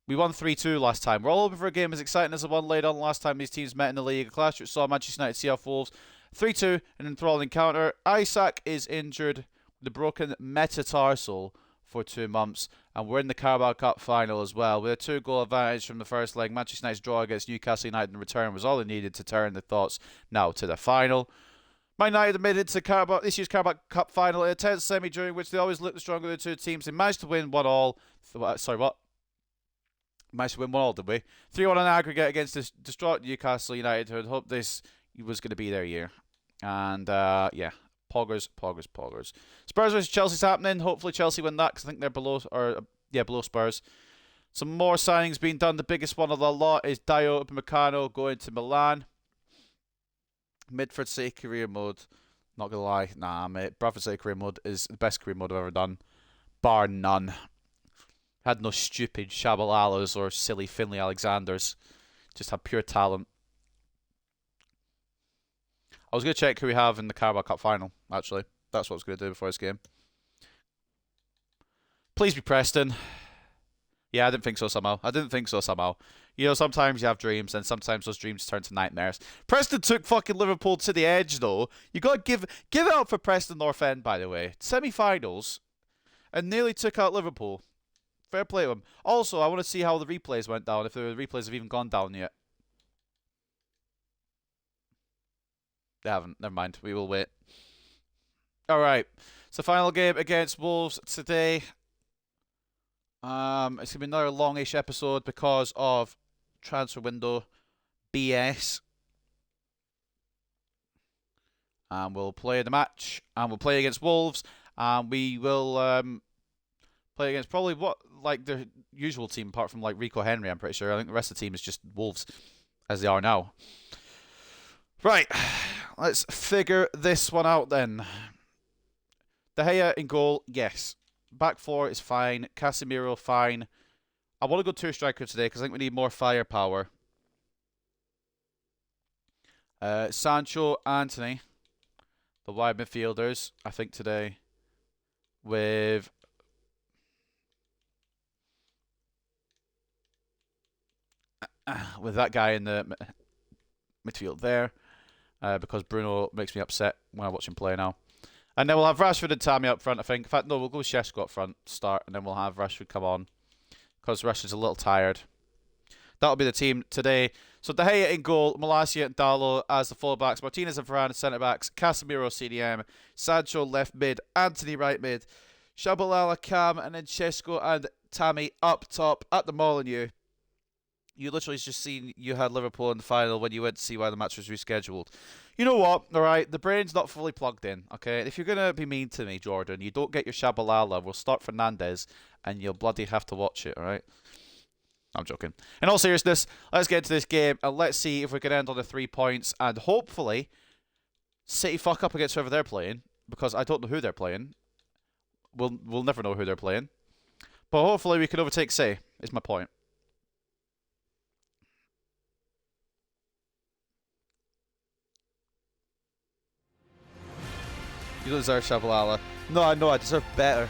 We won 3-2 last time. We're all hoping for a game as exciting as the one laid on last time these teams met in the league. A clash which saw Manchester United see off Wolves 3-2 in an enthralling encounter. Isak is injured with a broken metatarsal for 2 months, and we're in the Carabao Cup final as well. With a 2-goal advantage from the first leg, Manchester United's draw against Newcastle United in return was all they needed to turn the thoughts now to the final. Man United made it to this year's Carabao Cup final in a tense semi, during which they always looked the stronger of the two teams. They managed to win 1-all. Sorry, what? Managed to win 1-all, did we? 3-1 on aggregate against this distraught Newcastle United, who had hoped this was going to be their year. And, yeah. Poggers. Spurs versus Chelsea's happening. Hopefully Chelsea win that, because I think they're below Spurs. Some more signings being done. The biggest one of the lot is Dio Upamecano going to Milan. Midford City career mode. Not gonna lie, nah, mate. Bradford City career mode is the best career mode I've ever done, bar none. Had no stupid Shabalalas or silly Finley Alexanders. Just had pure talent. I was going to check who we have in the Carabao Cup final, actually. That's what I was going to do before this game. Please be Preston. Yeah, I didn't think so somehow. You know, sometimes you have dreams, and sometimes those dreams turn to nightmares. Preston took fucking Liverpool to the edge, though. You got to give it up for Preston North End, by the way. Semi-finals, and nearly took out Liverpool. Fair play to them. Also, I want to see how the replays went down, if the replays have even gone down yet. They haven't. Never mind. We will wait. Alright. So final game against Wolves today. It's going to be another longish episode because of transfer window BS. And we'll play the match. And we'll play against Wolves. And we will play against probably the usual team, apart from like Rico Henry, I'm pretty sure. I think the rest of the team is just Wolves, as they are now. Right. Let's figure this one out then. De Gea in goal, yes. Back four is fine. Casemiro, fine. I want to go 2 striker today because I think we need more firepower. Sancho, Anthony, the wide midfielders, I think today. With that guy in the midfield there. Because Bruno makes me upset when I watch him play now. And then we'll have Rashford and Tammy up front, I think. In fact, no, we'll go with Šeško up front to start, and then we'll have Rashford come on. Because Rashford's a little tired. That'll be the team today. So De Gea in goal, Malacia and Dalot as the fullbacks, Martinez and Varane as centre-backs, Casemiro CDM, Sancho left mid, Anthony right mid, Shabalala Cam, and then Šeško and Tammy up top at the Molineux. You literally just seen you had Liverpool in the final when you went to see why the match was rescheduled. You know what? All right, the brain's not fully plugged in. Okay, if you're gonna be mean to me, Jordan, you don't get your Shabalala. We'll start Fernandez, and you'll bloody have to watch it. All right. I'm joking. In all seriousness, let's get into this game and let's see if we can end on the 3 points and hopefully City fuck up against whoever they're playing, because I don't know who they're playing. We'll never know who they're playing, but hopefully we can overtake City. Is my point. You don't deserve Shabalala. No, I know, I deserve better.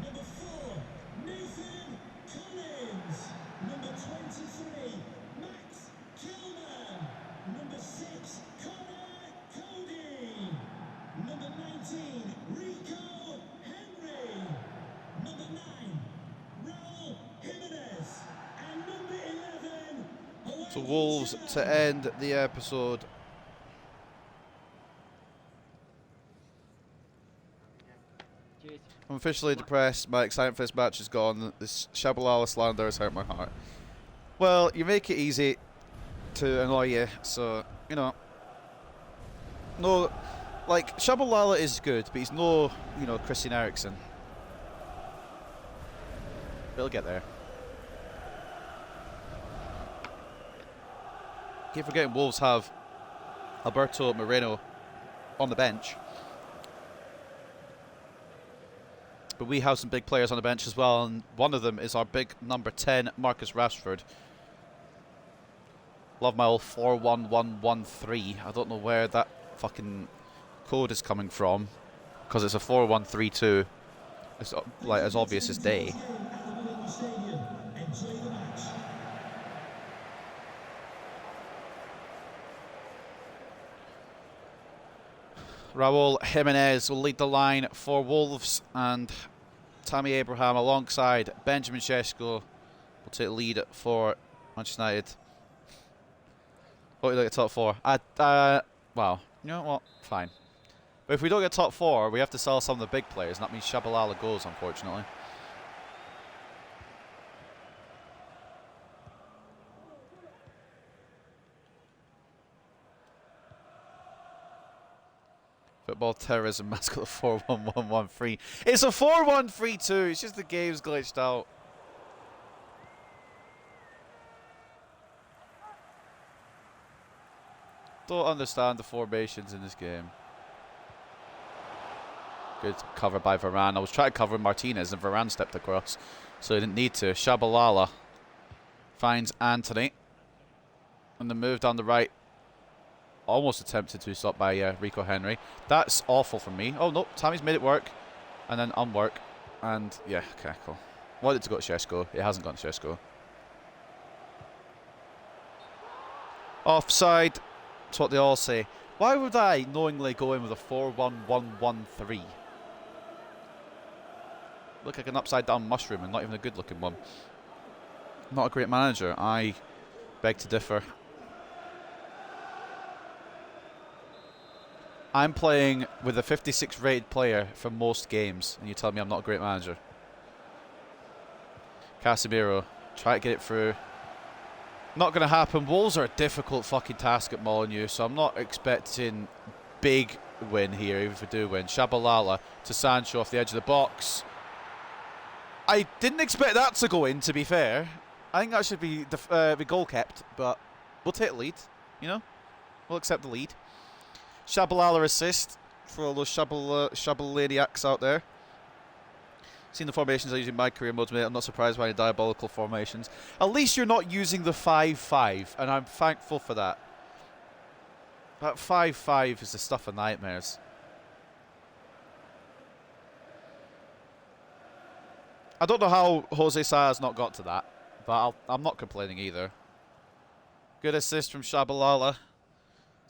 Number 4, Nathan Collins. Number 23, Max Kilman. Number 6, Connor Cody. Number 19, Rico Henry. Number 9, Raul Jimenez. And number 11, So Wolves to end the episode. I'm officially depressed. My excitement for this match is gone. This Shabalala slander has hurt my heart. Well, you make it easy to annoy you, so, you know. No, Like, Shabalala is good, but he's no, you know, Christian Eriksen. He'll get there. Keep forgetting Wolves have Alberto Moreno on the bench. But we have some big players on the bench as well, and one of them is our big number 10, Marcus Rashford. Love my old 4-1-1-1-3. I don't know where that fucking code is coming from, because it's a 4-1-3-2. It's like as obvious as day. Raul Jimenez will lead the line for Wolves, and Tammy Abraham alongside Benjamin Šeško will take the lead for Manchester United. What do you look at top four? Well, you know what? Fine. But if we don't get top four, we have to sell some of the big players, and that means Shabalala goes, unfortunately. Football terrorism mascot 4-1-1-1-3. It's a 4-1-3-2. It's just the game's glitched out. Don't understand the formations in this game. Good cover by Varane. I was trying to cover Martinez and Varane stepped across, so he didn't need to. Shabalala finds Anthony. And the move down the right. Almost attempted to stop by Rico Henry. That's awful from me. Oh, no. Tammy's made it work. And then unwork. And, yeah, okay, cool. Wanted it to go to Šeško. It hasn't gone to Šeško. Offside. That's what they all say. Why would I knowingly go in with a 4-1-1-1-3? Look like an upside-down mushroom and not even a good-looking one. Not a great manager. I beg to differ. I'm playing with a 56 rated player for most games, and you tell me I'm not a great manager. Casemiro, try to get it through. Not going to happen. Wolves are a difficult fucking task at Molineux, so I'm not expecting big win here, even if we do win. Shabalala to Sancho off the edge of the box. I didn't expect that to go in, to be fair. I think that should be the goal kept, but we'll take the lead, you know? We'll accept the lead. Shabalala assist for all those Shabalaniacs out there. Seen the formations I use in my career modes, mate. I'm not surprised by any diabolical formations. At least you're not using the 5-5, and I'm thankful for that. That 5-5 is the stuff of nightmares. I don't know how Jose Sa's not got to that, but I'm not complaining either. Good assist from Shabalala.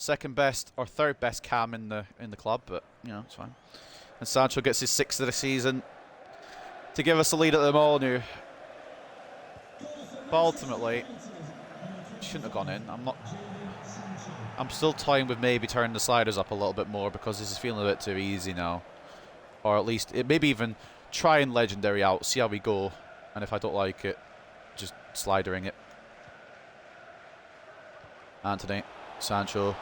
Second best or third best cam in the club, but you know, it's fine. And Sancho gets his 6th of the season to give us a lead at the Molineux. But ultimately, shouldn't have gone in. I'm still toying with maybe turning the sliders up a little bit more because this is feeling a bit too easy now. Or at least maybe even try and legendary out, see how we go, and if I don't like it, just slidering it. Anthony, Sancho.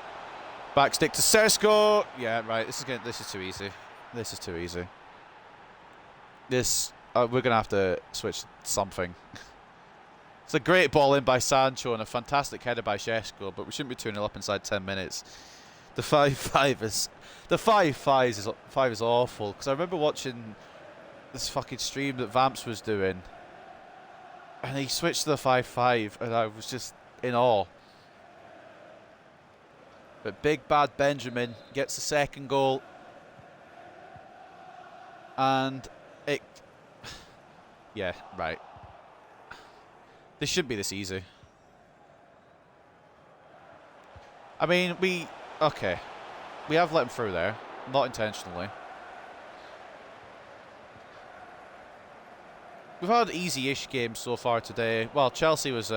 Back stick to Šeško. Yeah, right. This is too easy. This is too easy. We're gonna have to switch something. It's a great ball in by Sancho and a fantastic header by Šeško, but we shouldn't be 2-0 up inside 10 minutes. The 5-5 is awful because I remember watching this fucking stream that Vamps was doing, and he switched to the 5-5, and I was just in awe. But big bad Benjamin gets the second goal. And it... Yeah, right. This shouldn't be this easy. I mean, okay. We have let him through there. Not intentionally. We've had easy-ish games so far today. Well, Chelsea was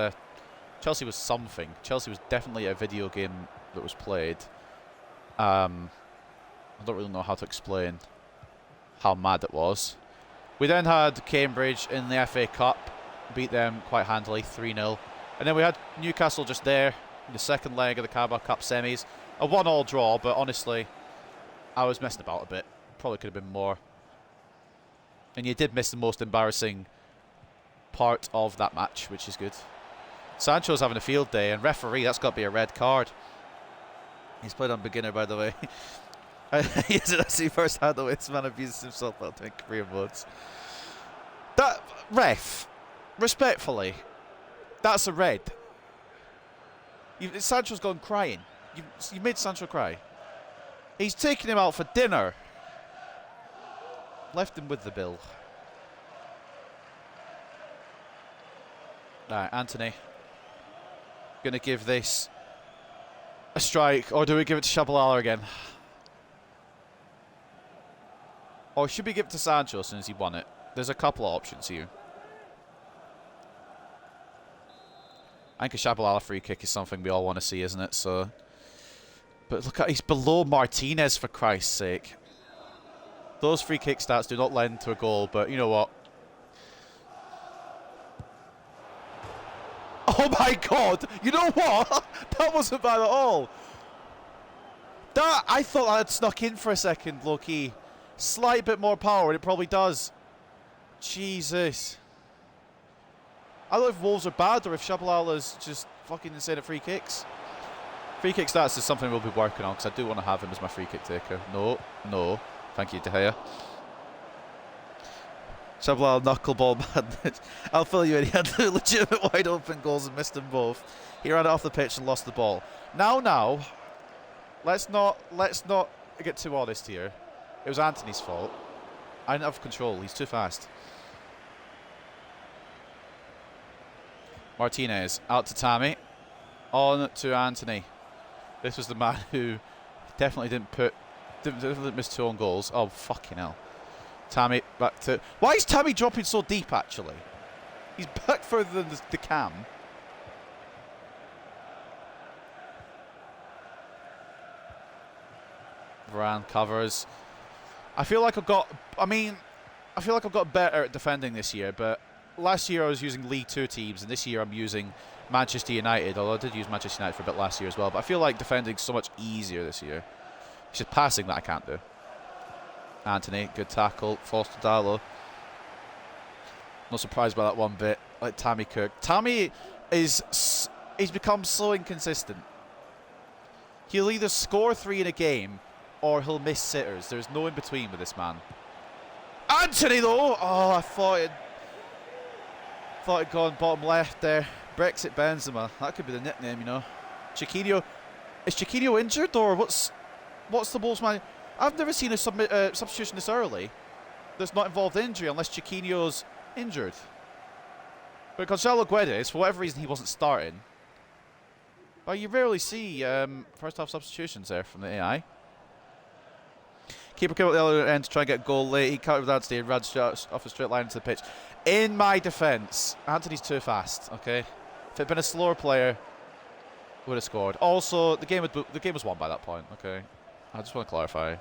something. Chelsea was definitely a video game that was played. I don't really know how to explain how mad it was. We then had Cambridge in the FA Cup, beat them quite handily, 3-0. And then we had Newcastle just there in the second leg of the Carabao Cup semis. A 1-1 draw, but honestly, I was messing about a bit. Probably could have been more. And you did miss the most embarrassing part of that match, which is good. Sancho's having a field day, and referee, that's got to be a red card. He's played on beginner, by the way. That's the first hand the way this man abuses himself while doing career modes. That ref, respectfully, that's a red. Sancho's gone crying. You made Sancho cry. He's taking him out for dinner. Left him with the bill. Right, Anthony. Gonna give this a strike, or do we give it to Shabalala again? Or should we give it to Sancho as soon as he won it? There's a couple of options here. I think a Shabalala free kick is something we all want to see, isn't it? So, but look at, he's below Martinez, for Christ's sake. Those free kick stats do not lend to a goal, but you know what? Oh my God! You know what? That wasn't bad at all. That, I thought that had snuck in for a second, low-key. Slight bit more power, and it probably does. Jesus. I don't know if Wolves are bad or if Shabalala's just fucking insane at free kicks. Free kick stats is something we'll be working on, because I do want to have him as my free kick taker. No, no. Thank you, De Gea. Shabalala knuckleball madness. I'll fill you in. He had two legitimate wide open goals and missed them both. He ran it off the pitch and lost the ball. Now, let's not get too honest here. It was Anthony's fault. I didn't have control. He's too fast. Martinez out to Tammy. On to Anthony. This was the man who definitely didn't miss 2 own goals. Oh, fucking hell. Tammy back to... Why is Tammy dropping so deep, actually? He's back further than the cam. Varane covers. I feel like I've got better at defending this year, but last year I was using League 2 teams, and this year I'm using Manchester United, although I did use Manchester United for a bit last year as well, but I feel like defending's so much easier this year. It's just passing that I can't do. Anthony, good tackle. False to Dallo. Not surprised by that one bit. Like Tammy Kirk. Tammy he's become so inconsistent. He'll either score 3 in a game or he'll miss sitters. There's no in between with this man. Anthony though! Oh, I thought it'd gone bottom left there. Brexit Benzema. That could be the nickname, you know. Chiquinho. Is Chiquinho injured or what's the Wolves man? I've never seen a substitution this early that's not involved injury unless Chiquinho's injured. But Gonzalo Guedes, for whatever reason, he wasn't starting. But you rarely see first half substitutions there from the AI. Keeper came at the other end to try and get a goal late. He countered with Anthony and ran off a straight line into the pitch. In my defence, Anthony's too fast, okay? If it had been a slower player, would have scored. Also, the game was won by that point, okay? I just want to clarify.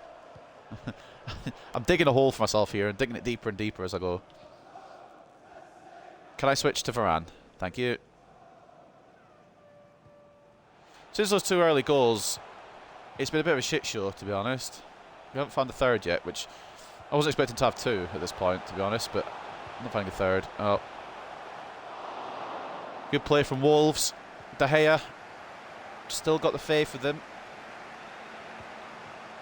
I'm digging a hole for myself here and digging it deeper and deeper as I go. Can I switch to Varane? Thank you. Since those 2 early goals, it's been a bit of a shit show, to be honest. We haven't found a third yet, which I wasn't expecting to have 2 at this point, to be honest, but I'm not finding a third. Oh. Good play from Wolves. De Gea. Still got the faith with them.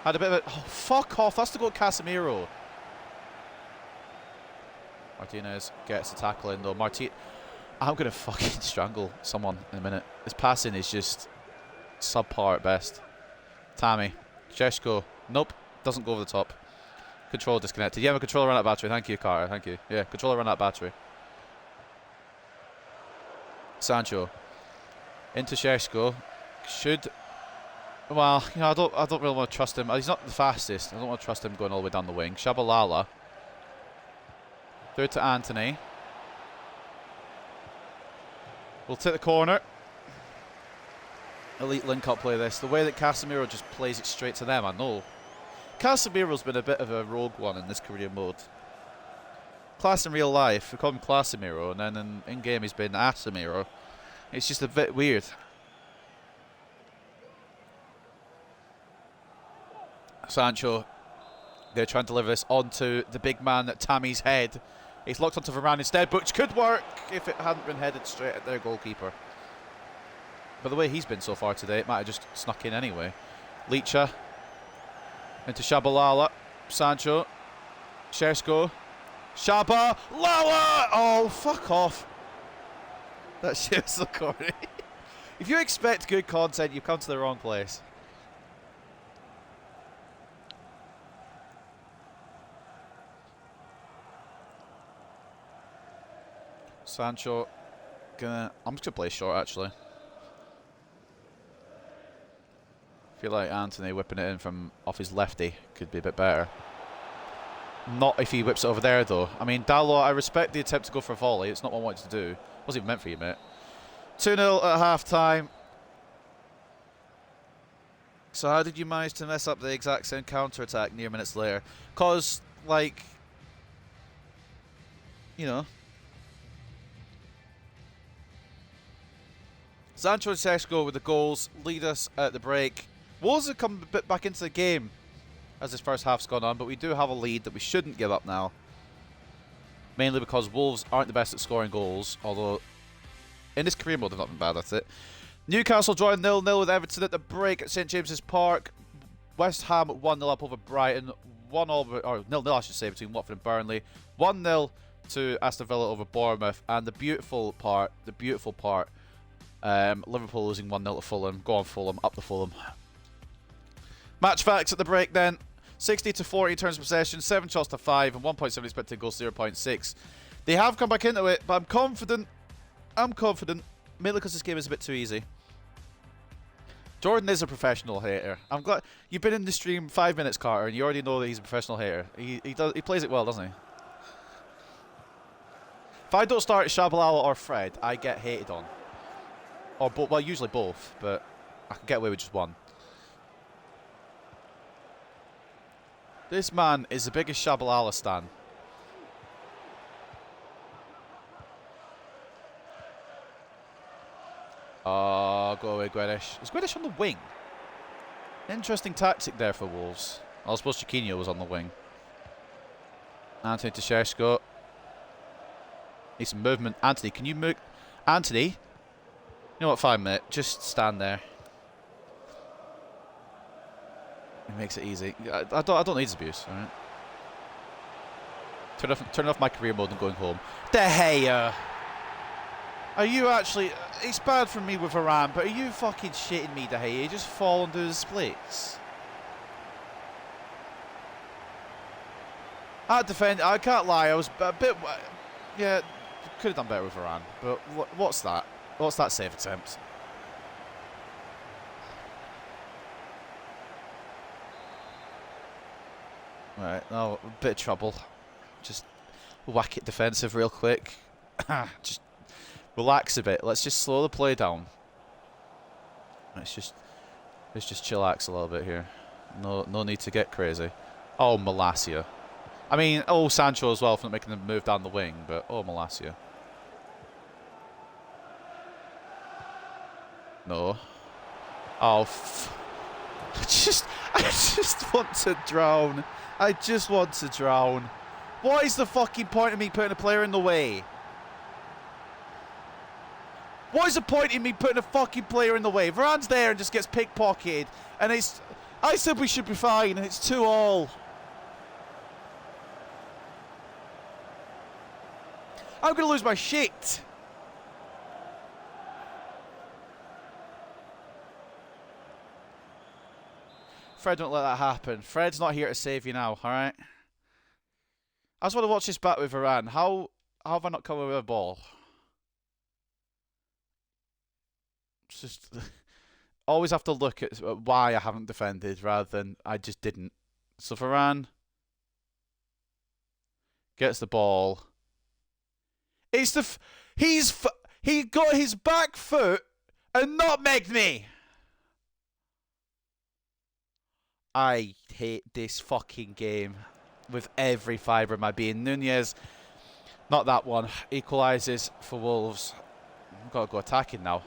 Had a bit of a... Oh, fuck off. That's the goal Casemiro. Martinez gets the tackle in, though. I'm going to fucking strangle someone in a minute. His passing is just subpar at best. Tammy. Sheshko. Nope. Doesn't go over the top. Control disconnected. Yeah, my controller ran out of battery. Thank you, Carter. Thank you. Yeah, controller ran out of battery. Sancho. Into Sheshko. Should... Well, you know, I don't really want to trust him. He's not the fastest. I don't want to trust him going all the way down the wing. Shabalala. Through to Anthony. We'll take the corner. Elite link-up play this. The way that Casemiro just plays it straight to them, I know. Casemiro's been a bit of a rogue one in this career mode. Class in real life, we call him Clasemiro, and then in-game he's been Asemiro. It's just a bit weird. Sancho, they're trying to deliver this onto the big man at Tammy's head. He's locked onto Varane instead, which could work if it hadn't been headed straight at their goalkeeper. By the way he's been so far today, it might have just snuck in anyway. Licha into Shabalala. Sancho. Shersko. Shaba. Lala! Oh, fuck off. That shit's so corny. If you expect good content, you've come to the wrong place. Sancho. I'm just going to play short, actually. I feel like Anthony whipping it in from off his lefty could be a bit better. Not if he whips it over there, though. I mean, Dalot, I respect the attempt to go for a volley. It's not what I wanted to do. It wasn't even meant for you, mate. 2-0 at half-time. So how did you manage to mess up the exact same counter-attack near minutes later? Because, like, you know. Sancho and Sesco with the goals lead us at the break. Wolves have come a bit back into the game as this first half's gone on, but we do have a lead that we shouldn't give up now. Mainly because Wolves aren't the best at scoring goals, although in this career mode they've not been bad at it. Newcastle drawing 0-0 with Everton at the break at St James's Park. West Ham 1-0 up over Brighton. 1-0, or 0-0 I should say, between Watford and Burnley. 1-0 to Aston Villa over Bournemouth. And the beautiful part, Liverpool losing 1-0 to Fulham. Go on Fulham, up the Fulham. Match facts at the break then. 60-40 in terms of possession, 7 shots to 5, and 1.7 expected goals, 0.6. They have come back into it, but I'm confident. Mainly because this game is a bit too easy. Jordan is a professional hater. I'm glad you've been in the stream 5 minutes, Carter, and you already know that he's a professional hater. He plays it well, doesn't he? If I don't start Shabalala or Fred, I get hated on. Or well, usually both, but I can get away with just one. This man is the biggest Shabalala stan. Oh, go away, Grealish. Is Grealish on the wing? Interesting tactic there for Wolves. I suppose Chiquinho was on the wing. Anthony to Shersko. Needs some movement. Anthony, can you move? Anthony? You know what, fine, mate. Just stand there. It makes it easy. I don't need his abuse, alright? Turn off my career mode and going home. De Gea! Are you actually... It's bad for me with Varane, but are you fucking shitting me, De Gea? You just fall and do the splits. I can't lie, I was a bit... Yeah, could have done better with Varane, but what's that? What's that save attempt? Right, now a bit of trouble. Just whack it defensive real quick. Just relax a bit. Let's just slow the play down. Let's just chillax a little bit here. No need to get crazy. Oh, Malacia. I mean, oh, Sancho as well for not making them move down the wing, but oh, Malacia. No. Oh, I just want to drown. I just want to drown. What is the fucking point of me putting a player in the way? What is the point in me putting a fucking player in the way? Varane's there and just gets pickpocketed. And it's... I said we should be fine and it's 2-2. I'm going to lose my shit. Fred, don't let that happen. Fred's not here to save you now, alright? I just want to watch this back with Varane. How have I not come away with a ball? It's just... always have to look at why I haven't defended rather than I just didn't. So Varane gets the ball. It's the... he got his back foot and nutmegged me! I hate this fucking game with every fibre of my being. Nunez, not that one, equalises for Wolves. I've got to go attacking now.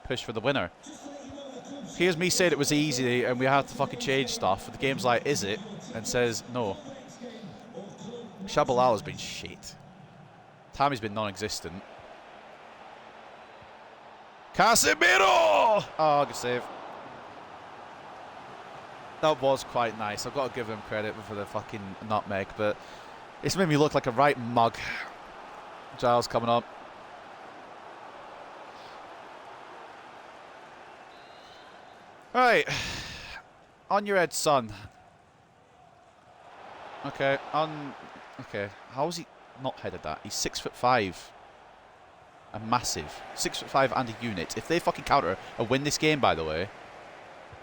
Push for the winner. Just to let you know, the Here's me saying it was easy and we had to fucking change stuff. The game's like, is it? And says, no. Shabalala's been shit. Tammy's been non-existent. Casemiro! Oh, good save. That was quite nice. I've got to give them credit for the fucking nutmeg, but it's made me look like a right mug. Giles coming up. Right. On your head, son. Okay. Okay. How has he not headed that? He's 6'5". A massive 6'5" and a unit. If they fucking counter and win this game, by the way,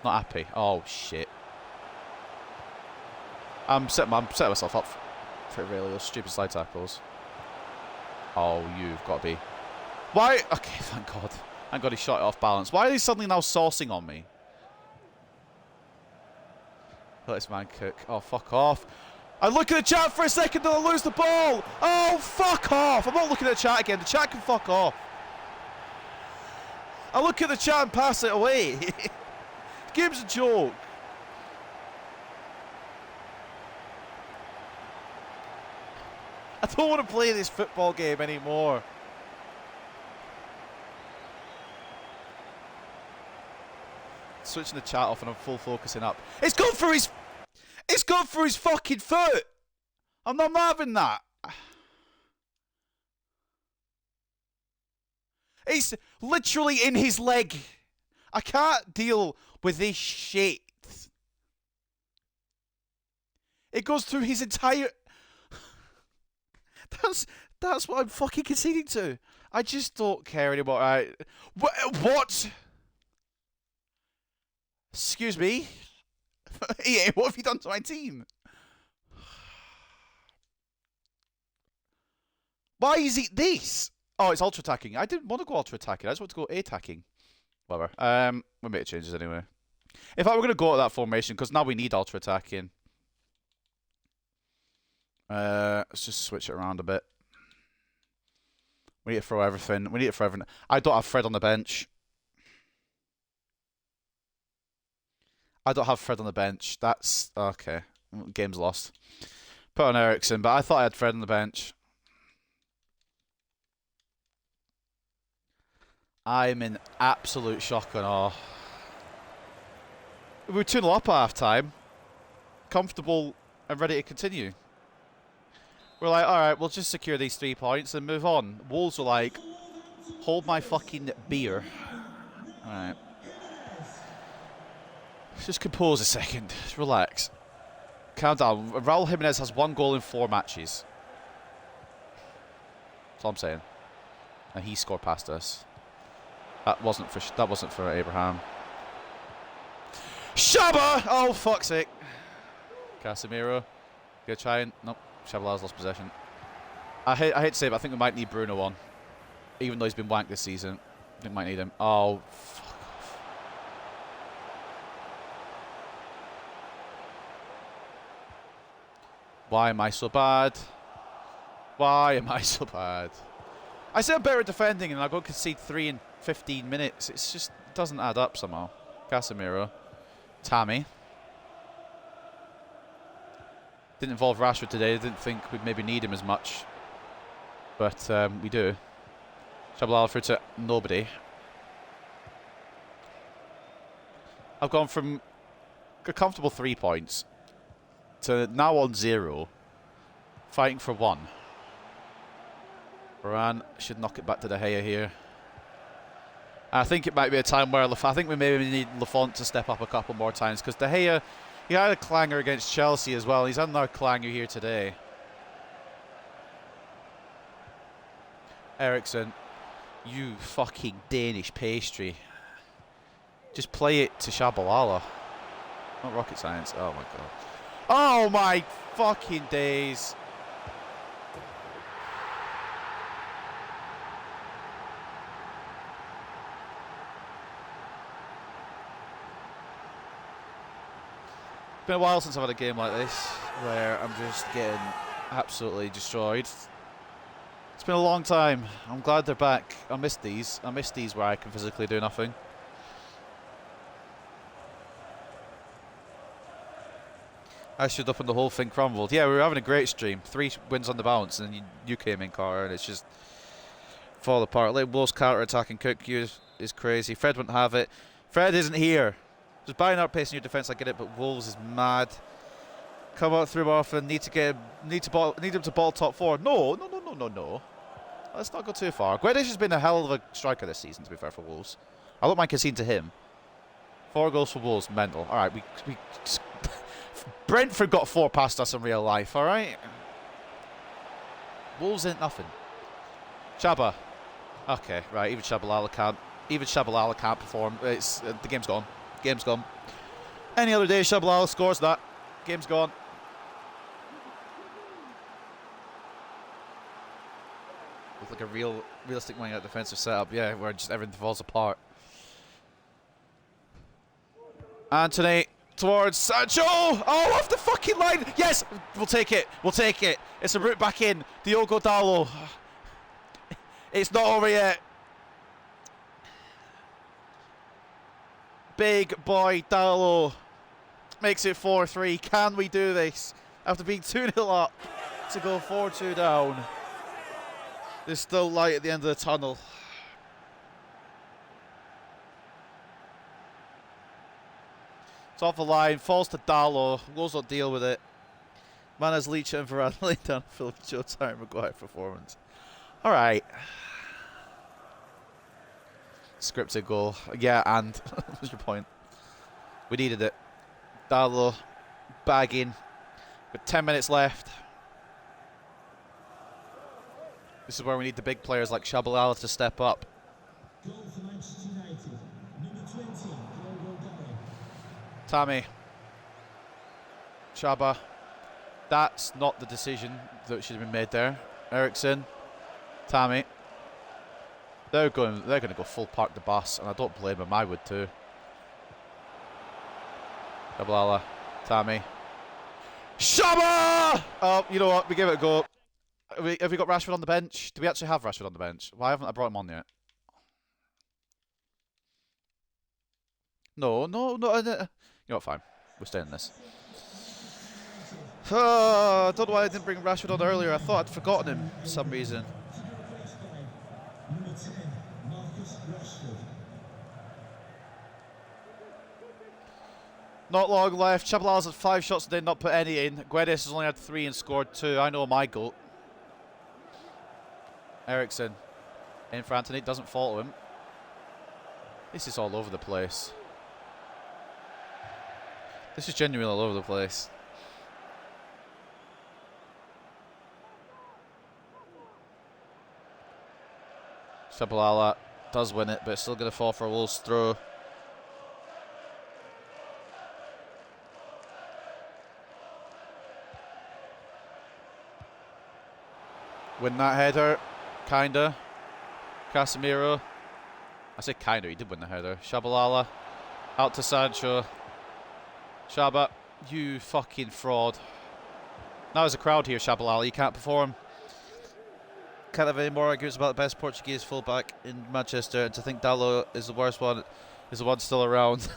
not happy. Oh shit. I'm setting myself up for really those stupid slide tackles. Oh, you've got to be. Why? Okay, thank God. Thank God he shot it off balance. Why are they suddenly now saucing on me? Let this man cook. Oh, fuck off. I look at the chat for a second and I lose the ball. Oh, fuck off. I'm not looking at the chat again. The chat can fuck off. I look at the chat and pass it away. The game's a joke. I don't want to play this football game anymore. Switching the chat off and I'm full focusing up. It's gone for his... It's gone for his fucking foot. I'm not having that. It's literally in his leg. I can't deal with this shit. It goes through his entire... That's what I'm fucking conceding to. I just don't care anymore. What? Excuse me? EA, what have you done to my team? Why is it this? Oh, it's ultra attacking. I didn't want to go ultra attacking. I just want to go attacking. Whatever. We'll make changes anyway. In fact, we're going to go at that formation because now we need ultra attacking. Let's just switch it around a bit. We need to throw everything. We need to throw everything. I don't have Fred on the bench. I don't have Fred on the bench. That's... Okay. Game's lost. Put on Ericsson, but I thought I had Fred on the bench. I'm in absolute shock and awe. We were 2-0 up at half-time. Comfortable and ready to continue. We're like, alright, we'll just secure these 3 points and move on. Wolves were like, hold my fucking beer. Alright. Just compose a second. Just relax. Calm down. Raul Jimenez has 1 goal in 4 matches. That's all I'm saying. And he scored past us. That wasn't for Abraham. Shaba! Oh, fuck's sake. Casemiro. Gonna try and... Nope. Shabalala's lost possession. I hate to say it, but I think we might need Bruno on. Even though he's been wanked this season. I think we might need him. Oh, fuck off. Why am I so bad? Why am I so bad? I said I'm better at defending and I go concede 3 in 15 minutes. It's just, it doesn't add up somehow. Casemiro. Tammy. Didn't involve Rashford today. I didn't think we'd maybe need him as much. But we do. Shabalala through to nobody. I've gone from a comfortable 3 points to now on 0. Fighting for 1. Varane should knock it back to De Gea here. I think it might be a time where I think we maybe need Lafont to step up a couple more times because De Gea, he had a clanger against Chelsea as well. He's had another clanger here today. Ericsson, you fucking Danish pastry. Just play it to Shabalala. Not rocket science. Oh my god. Oh my fucking days. It's been a while since I've had a game like this where I'm just getting absolutely destroyed. It's been a long time. I'm glad they're back. I missed these. I missed these where I can physically do nothing. I should up when the whole thing crumbled. Yeah, we were having a great stream. 3 wins on the bounce, and then you came in, Carter, and it's just fall apart. Like Wolves counter-attacking Cook is crazy. Fred wouldn't have it. Fred isn't here. Just buying our pace in your defence, I get it, but Wolves is mad. Come out through often. Need him to ball top 4. No. Let's not go too far. Guedes has been a hell of a striker this season, to be fair, for Wolves. I don't mind conceding to him. 4 goals for Wolves, mental. All right, we Brentford got 4 past us in real life. All right. Wolves ain't nothing. Chaba. Okay, right. Even Shabalala can't perform. It's the game's gone. Game's gone. Any other day, Shabalala scores that. Game's gone. With like a realistic Man United defensive setup, yeah, where just everything falls apart. Anthony towards Sancho. Oh, off the fucking line. Yes, we'll take it. We'll take it. It's a route back in. Diogo Dalot. It's not over yet. Big boy Dalot makes it 4-3. Can we do this? After being 2-0 up to go 4-2 down. There's still light at the end of the tunnel. It's off the line, falls to Dalot. Wolves will deal with it. Manas, Leach and Varane laying down Philip Joe Tyre Maguire performance. Alright. Scripted goal. Yeah, and what's your point? We needed it. Dalot bagging with 10 minutes left. This is where we need the big players like Shabalala to step up. Goal for Manchester United. Number 20, Tammy. Chaba. That's not the decision that should have been made there. Ericsson. Tammy. They're going to go full park the bus, and I don't blame them. I would too. Shabalala. Tammy. Shaba! Oh, you know what? We give it a go. Have we got Rashford on the bench? Do we actually have Rashford on the bench? Why haven't I brought him on yet? No. You know what, fine. We're staying in this. I don't know why I didn't bring Rashford on earlier. I thought I'd forgotten him for some reason. Number 10, Marcus Rashford. Not long left. Chabalala's had 5 shots and did not put any in. Guedes has only had 3 and scored 2. I know my goal. Ericsson in for Anthony. Doesn't follow him. This is all over the place. This is genuinely all over the place. Shabalala does win it, but it's still going to fall for a Wolves throw. Win that header, kinda. Casemiro. I say kinda, he did win the header. Shabalala out to Sancho. Shaba, you fucking fraud. Now there's a crowd here, Shabalala. You can't perform. Can't have any more arguments about the best Portuguese fullback in Manchester, and to think Dalot is the worst one is the one still around.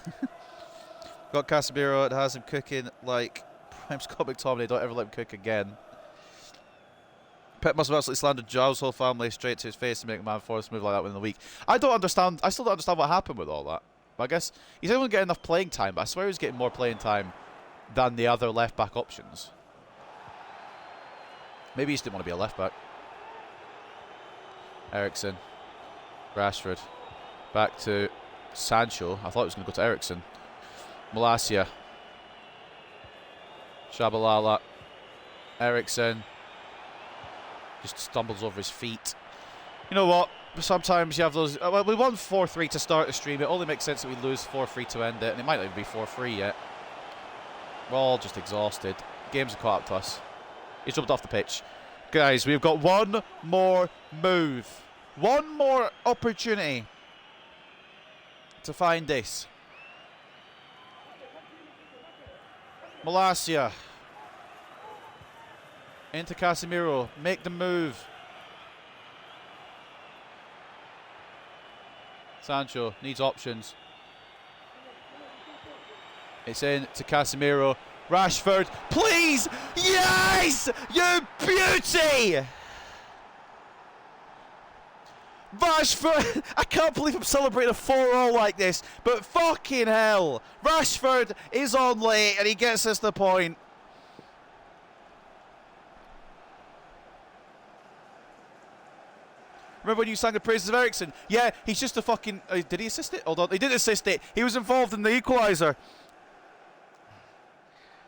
Got Casemiro, it has him cooking like prime Scott McTominay. Don't ever let him cook again. Pep must have absolutely slandered Joao's whole family straight to his face to make a man force move like that within the week. I still don't understand what happened with all that. But I guess he's able to get enough playing time, but I swear he's getting more playing time than the other left back options. Maybe he just didn't want to be a left back. Ericsson. Rashford. Back to Sancho. I thought he was going to go to Ericsson. Malacia. Shabalala. Ericsson. Just stumbles over his feet. You know what? Sometimes you have those... well, we won 4-3 to start the stream. It only makes sense that we lose 4-3 to end it. And it might not even be 4-3 yet. We're all just exhausted. Games have caught up to us. He's jumped off the pitch. Guys, we've got one more move. One more opportunity to find this. Malacia. Into Casemiro. Make the move. Sancho needs options. It's in to Casemiro. Rashford, please! Yes! You beauty! Rashford! I can't believe I'm celebrating a 4-0 like this, but fucking hell! Rashford is on late and he gets us the point. Remember when you sang the praises of Ericsson? Yeah, he's just a fucking... did he assist it? Hold on. He didn't assist it. He was involved in the equaliser.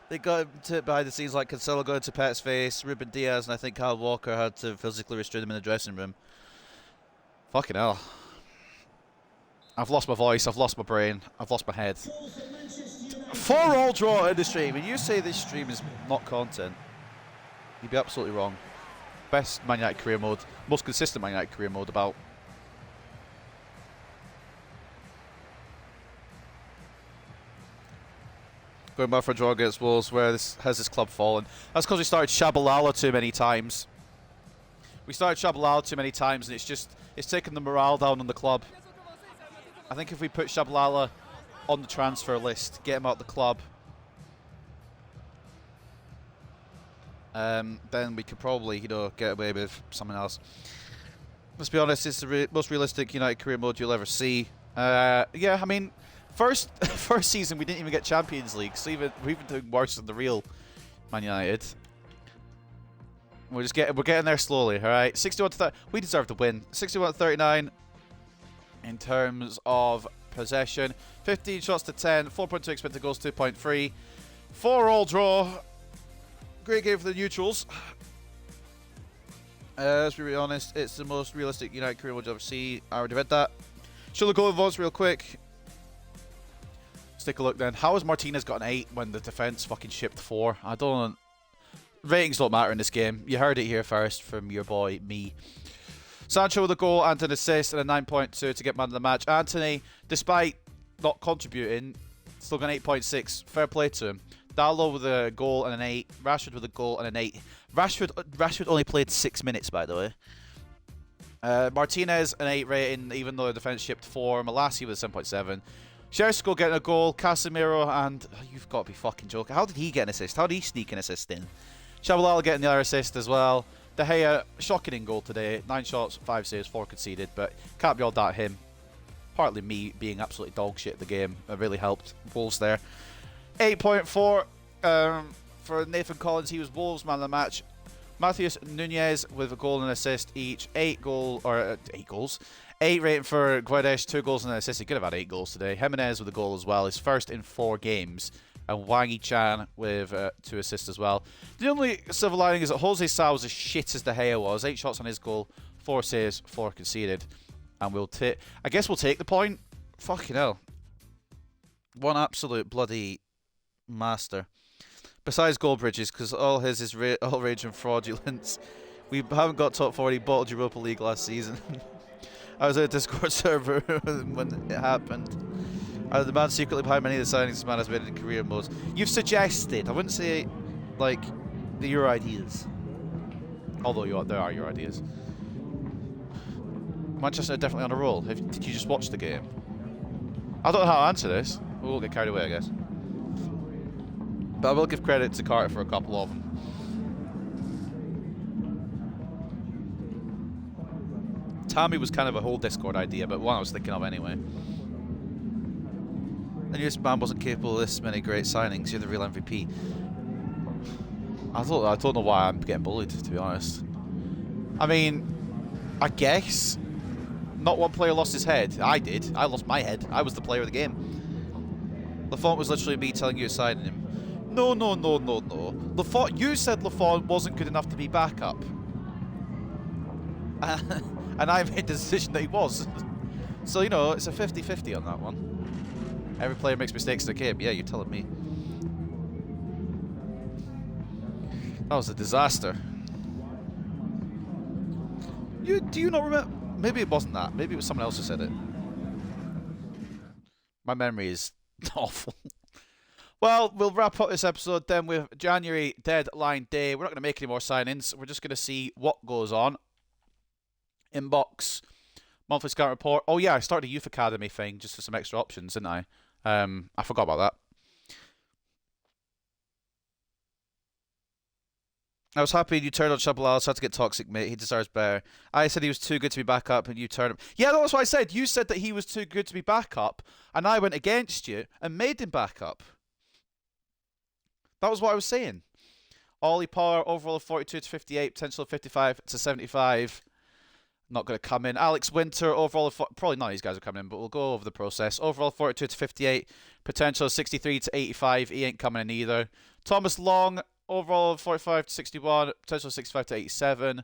They got him to behind the scenes like Cancelo got into Pet's face, Ruben Diaz, and I think Kyle Walker had to physically restrain him in the dressing room. Fucking hell. I've lost my voice, I've lost my brain, I've lost my head. 4-4 draw in the stream. When you say this stream is not content, you'd be absolutely wrong. Best Man United career mode, most consistent Man United career mode about. Going back for a draw against Wolves, where has this club fallen? That's because we started Shabalala too many times. We started Shabalala too many times, and it's taken the morale down on the club. I think if we put Shabalala on the transfer list, get him out the club, then we could probably, get away with something else. Let's be honest, it's the most realistic United career mode you'll ever see. Yeah, I mean, first season we didn't even get Champions League, so we're even doing worse than the real Man United. We're getting there slowly, all right. 61 to 30, we deserve to win. 61 to 39 in terms of possession. 15 shots to 10, 4.2 expected goals, 2.3. 4-4 draw. Great game for the neutrals. Let's be really honest, it's the most realistic United career mode you'll ever see. I already read that. Show the goal votes real quick. Let's take a look then. How has Martinez got an 8 when the defence fucking shipped 4? I don't know. Ratings don't matter in this game. You heard it here first from your boy, me. Sancho with a goal and an assist and a 9.2 to get man of the match. Anthony, despite not contributing, still got an 8.6. Fair play to him. Dallo with a goal and an 8. Rashford with a goal and an 8. Rashford only played 6 minutes, by the way. Martinez, an 8 rating, even though the defence shipped 4. Malassi with a 7.7. Shersko getting a goal. Casemiro and... Oh, you've got to be fucking joking. How did he get an assist? How did he sneak an assist in? Shabalala getting the other assist as well. De Gea, shocking in goal today. 9 shots, 5 saves, 4 conceded, but can't be all that him. Partly me being absolutely dog shit at the game. It really helped Wolves there. 8.4 for Nathan Collins. He was Wolves man of the match. Matheus Nunez with a goal and an assist each. 8 goals. 8 rating for Guedes, 2 goals and an assist. He could have had 8 goals today. Jimenez with a goal as well. His first in 4 games. And Wangi Chan with 2 assists as well. The only silver lining is that Jose Sa was as shit as De Gea was. 8 shots on his goal, 4 saves, 4 conceded. And I guess we'll take the point. Fucking hell. One absolute bloody master. Besides goal bridges, because all his is all rage and fraudulence. We haven't got top 40, bottled Europa League last season. I was at a Discord server when it happened. The man secretly behind many of the signings this man has made in career modes. You've suggested, I wouldn't say, like, your ideas. Although there are your ideas. Manchester are definitely on a roll. Did you just watch the game? I don't know how to answer this. We won't get carried away, I guess. But I will give credit to Carter for a couple of them. Tammy was kind of a whole Discord idea, but one I was thinking of anyway. I knew this man wasn't capable of this many great signings. You're the real MVP. I don't know why I'm getting bullied, to be honest. I mean, I guess not one player lost his head. I did. I lost my head. I was the player of the game. Lafont was literally me telling you to sign him. No. Lafont, you said Lafont wasn't good enough to be backup. And I made the decision that he was. So, it's a 50-50 on that one. Every player makes mistakes in the game. Yeah, you're telling me. That was a disaster. Do you not remember? Maybe it wasn't that. Maybe it was someone else who said it. My memory is awful. Well, we'll wrap up this episode then with January deadline day. We're not going to make any more signings. We're just going to see what goes on. Inbox. Monthly scout report. Oh yeah, I started a youth academy thing just for some extra options, didn't I? I forgot about that. I was happy you turned on Shabalala, so I had to get toxic, mate. He deserves better. I said he was too good to be back up, and you turned him. Yeah, that's what I said. You said that he was too good to be back up, and I went against you and made him back up. That was what I was saying. Ollie Power, overall of 42 to 58, potential of 55 to 75. Not going to come in. Alex Winter, overall of... Probably none of these guys are coming in, but we'll go over the process. Overall 42 to 58, potential of 63 to 85. He ain't coming in either. Thomas Long, overall 45 to 61, potential 65 to 87.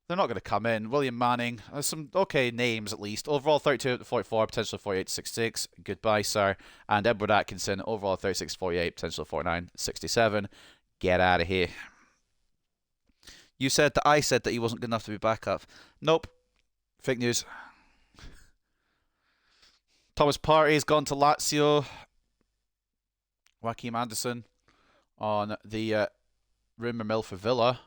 They're not going to come in. William Manning, there's some okay names at least. Overall 32 to 44, potential 48 to 66. Goodbye, sir. And Edward Atkinson, overall 36 to 48, potential 49 to 67. Get out of here. You said that I said that he wasn't good enough to be backup. Nope. Fake news. Thomas Partey's gone to Lazio. Joachim Anderson on the rumour mill for Villa.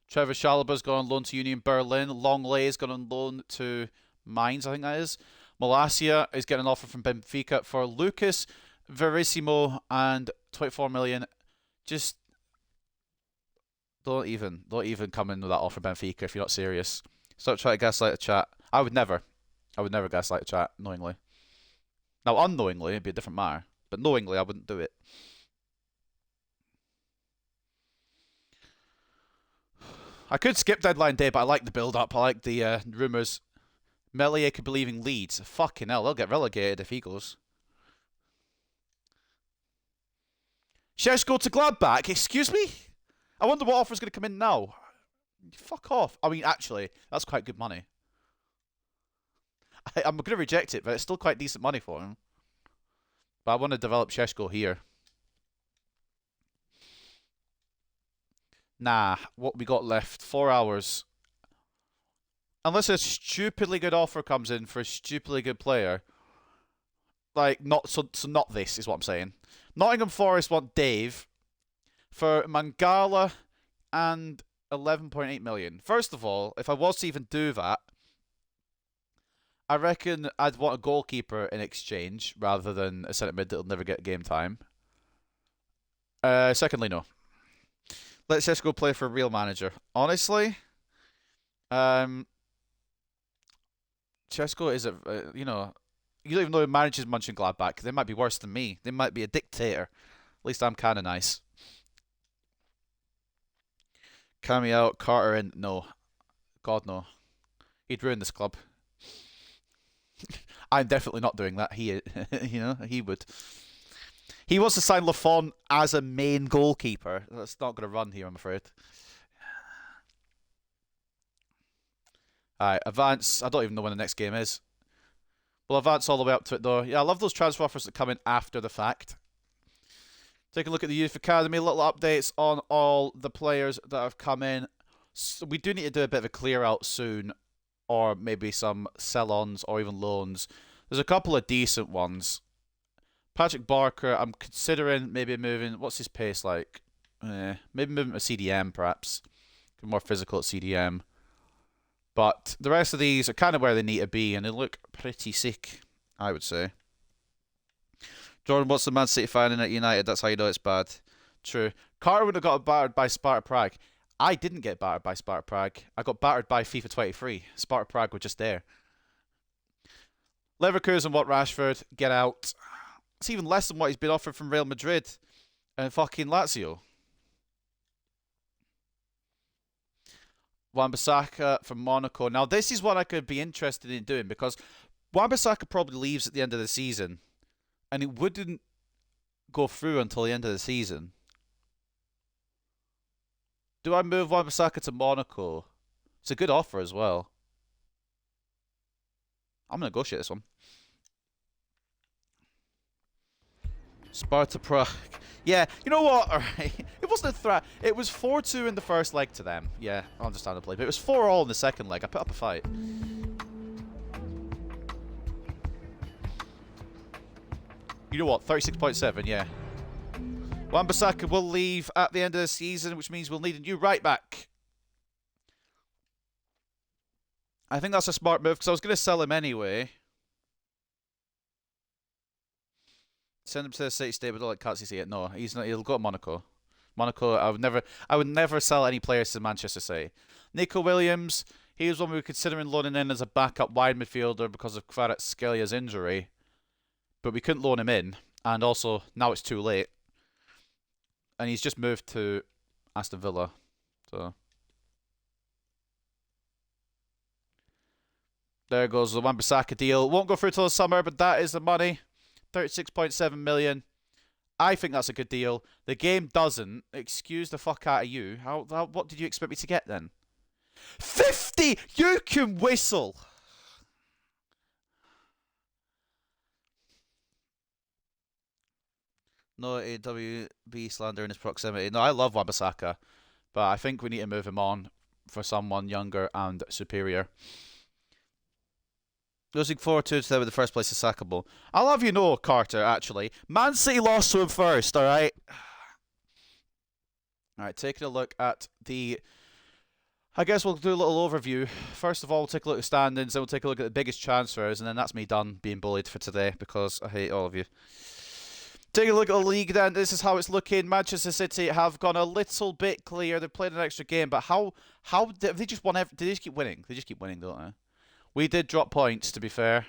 Trevor Chalobah's gone on loan to Union Berlin. Longlay's gone on loan to Mainz, I think that is. Malacia is getting an offer from Benfica for Lucas Verissimo and 24 million. Just don't even come in with that offer, Benfica, if you're not serious. Stop trying to gaslight the chat. I would never gaslight the chat knowingly. Now, unknowingly, it'd be a different matter. But knowingly, I wouldn't do it. I could skip deadline day, but I like the build-up. I like the rumours. Melier could be leaving Leeds. Fucking hell, they'll get relegated if he goes. Šeško to Gladbach? Excuse me? I wonder what offer's going to come in now. Fuck off. I mean, actually, that's quite good money. I'm going to reject it, but it's still quite decent money for him. But I want to develop Šeško here. Nah, what we got left? 4 hours. Unless a stupidly good offer comes in for a stupidly good player. Like, not this is what I'm saying. Nottingham Forest want Dave for Mangala and 11.8 million. First of all, if I was to even do that, I reckon I'd want a goalkeeper in exchange rather than a centre mid that'll never get game time. Secondly, no. Let's just go play for a real manager. Honestly, Chesko is you don't even know who manages Mönchengladbach. They might be worse than me. They might be a dictator. At least I'm kind of nice. Cammy out, Carter in. No. God, no. He'd ruin this club. I'm definitely not doing that. He would. He wants to sign Lafont as a main goalkeeper. That's not going to run here, I'm afraid. Alright, advance. I don't even know when the next game is. We'll advance all the way up to it, though. Yeah, I love those transfer offers that come in after the fact. Take a look at the Youth Academy. Little updates on all the players that have come in. So we do need to do a bit of a clear out soon. Or maybe some sell-ons or even loans. There's a couple of decent ones. Patrick Barker, I'm considering maybe moving. What's his pace like? Maybe moving to CDM, perhaps. More physical at CDM. But the rest of these are kind of where they need to be, and they look pretty sick, I would say. Jordan, what's the Man City fan in at United? That's how you know it's bad. True. Carter would have got battered by Sparta Prague. I didn't get battered by Sparta Prague. I got battered by FIFA 23. Sparta Prague were just there. Leverkusen want Rashford. Get out. It's even less than what he's been offered from Real Madrid and fucking Lazio. Wan-Bissaka from Monaco. Now, this is what I could be interested in doing because Wan-Bissaka probably leaves at the end of the season and it wouldn't go through until the end of the season. Do I move Wan-Bissaka to Monaco? It's a good offer as well. I'm going to negotiate this one. Sparta Prague. Yeah, you know what? Alright. It wasn't a threat. It was 4-2 in the first leg to them. Yeah, understandably. But it was 4-all in the second leg. I put up a fight. You know what? 36.7, yeah. Wan-Bissaka will leave at the end of the season, which means we'll need a new right back. I think that's a smart move because I was going to sell him anyway. Send him to the City stable. I can't see it. No, he's not. He'll go to Monaco. Monaco, I would never sell any players to Manchester City. Nico Williams, he was one we were considering loaning in as a backup wide midfielder because of Kvaratskhelia injury, but we couldn't loan him in, and also now it's too late, and he's just moved to Aston Villa, so there goes the Wan-Bissaka deal. Won't go through till the summer, but that is the money, 36.7 million. I think that's a good deal. The game doesn't. Excuse the fuck out of you. What did you expect me to get then? 50! You can whistle! No AWB slander in his proximity. No, I love Wan-Bissaka, but I think we need to move him on for someone younger and superior. Looking forward to it with the first place is sackable. I'll have you know, Carter, actually. Man City lost to him first, alright? Alright, taking a look at the... I guess we'll do a little overview. First of all, we'll take a look at the standings, then we'll take a look at the biggest transfers, and then that's me done being bullied for today, because I hate all of you. Taking a look at the league then, this is how it's looking. Manchester City have gone a little bit clear. They've played an extra game, but how did they just won? Did they just keep winning? They just keep winning, don't they? We did drop points, to be fair,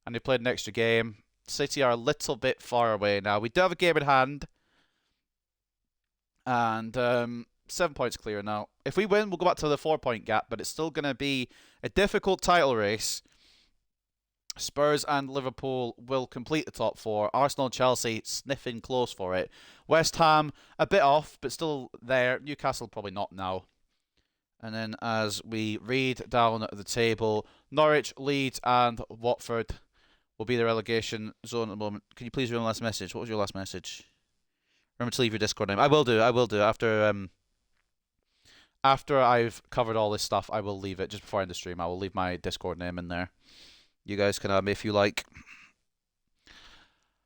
and they played an extra game. City are a little bit far away now. We do have a game in hand, and 7 points clear now. If we win, we'll go back to the 4-point gap, but it's still going to be a difficult title race. Spurs and Liverpool will complete the top 4. Arsenal and Chelsea sniffing close for it. West Ham, a bit off, but still there. Newcastle probably not now. And then as we read down the table, Norwich, Leeds and Watford will be the relegation zone at the moment. Can you please read my last message? What was your last message? Remember to leave your Discord name. I will do. After I've covered all this stuff, I will leave it just before I end the stream. I will leave my Discord name in there. You guys can add me if you like.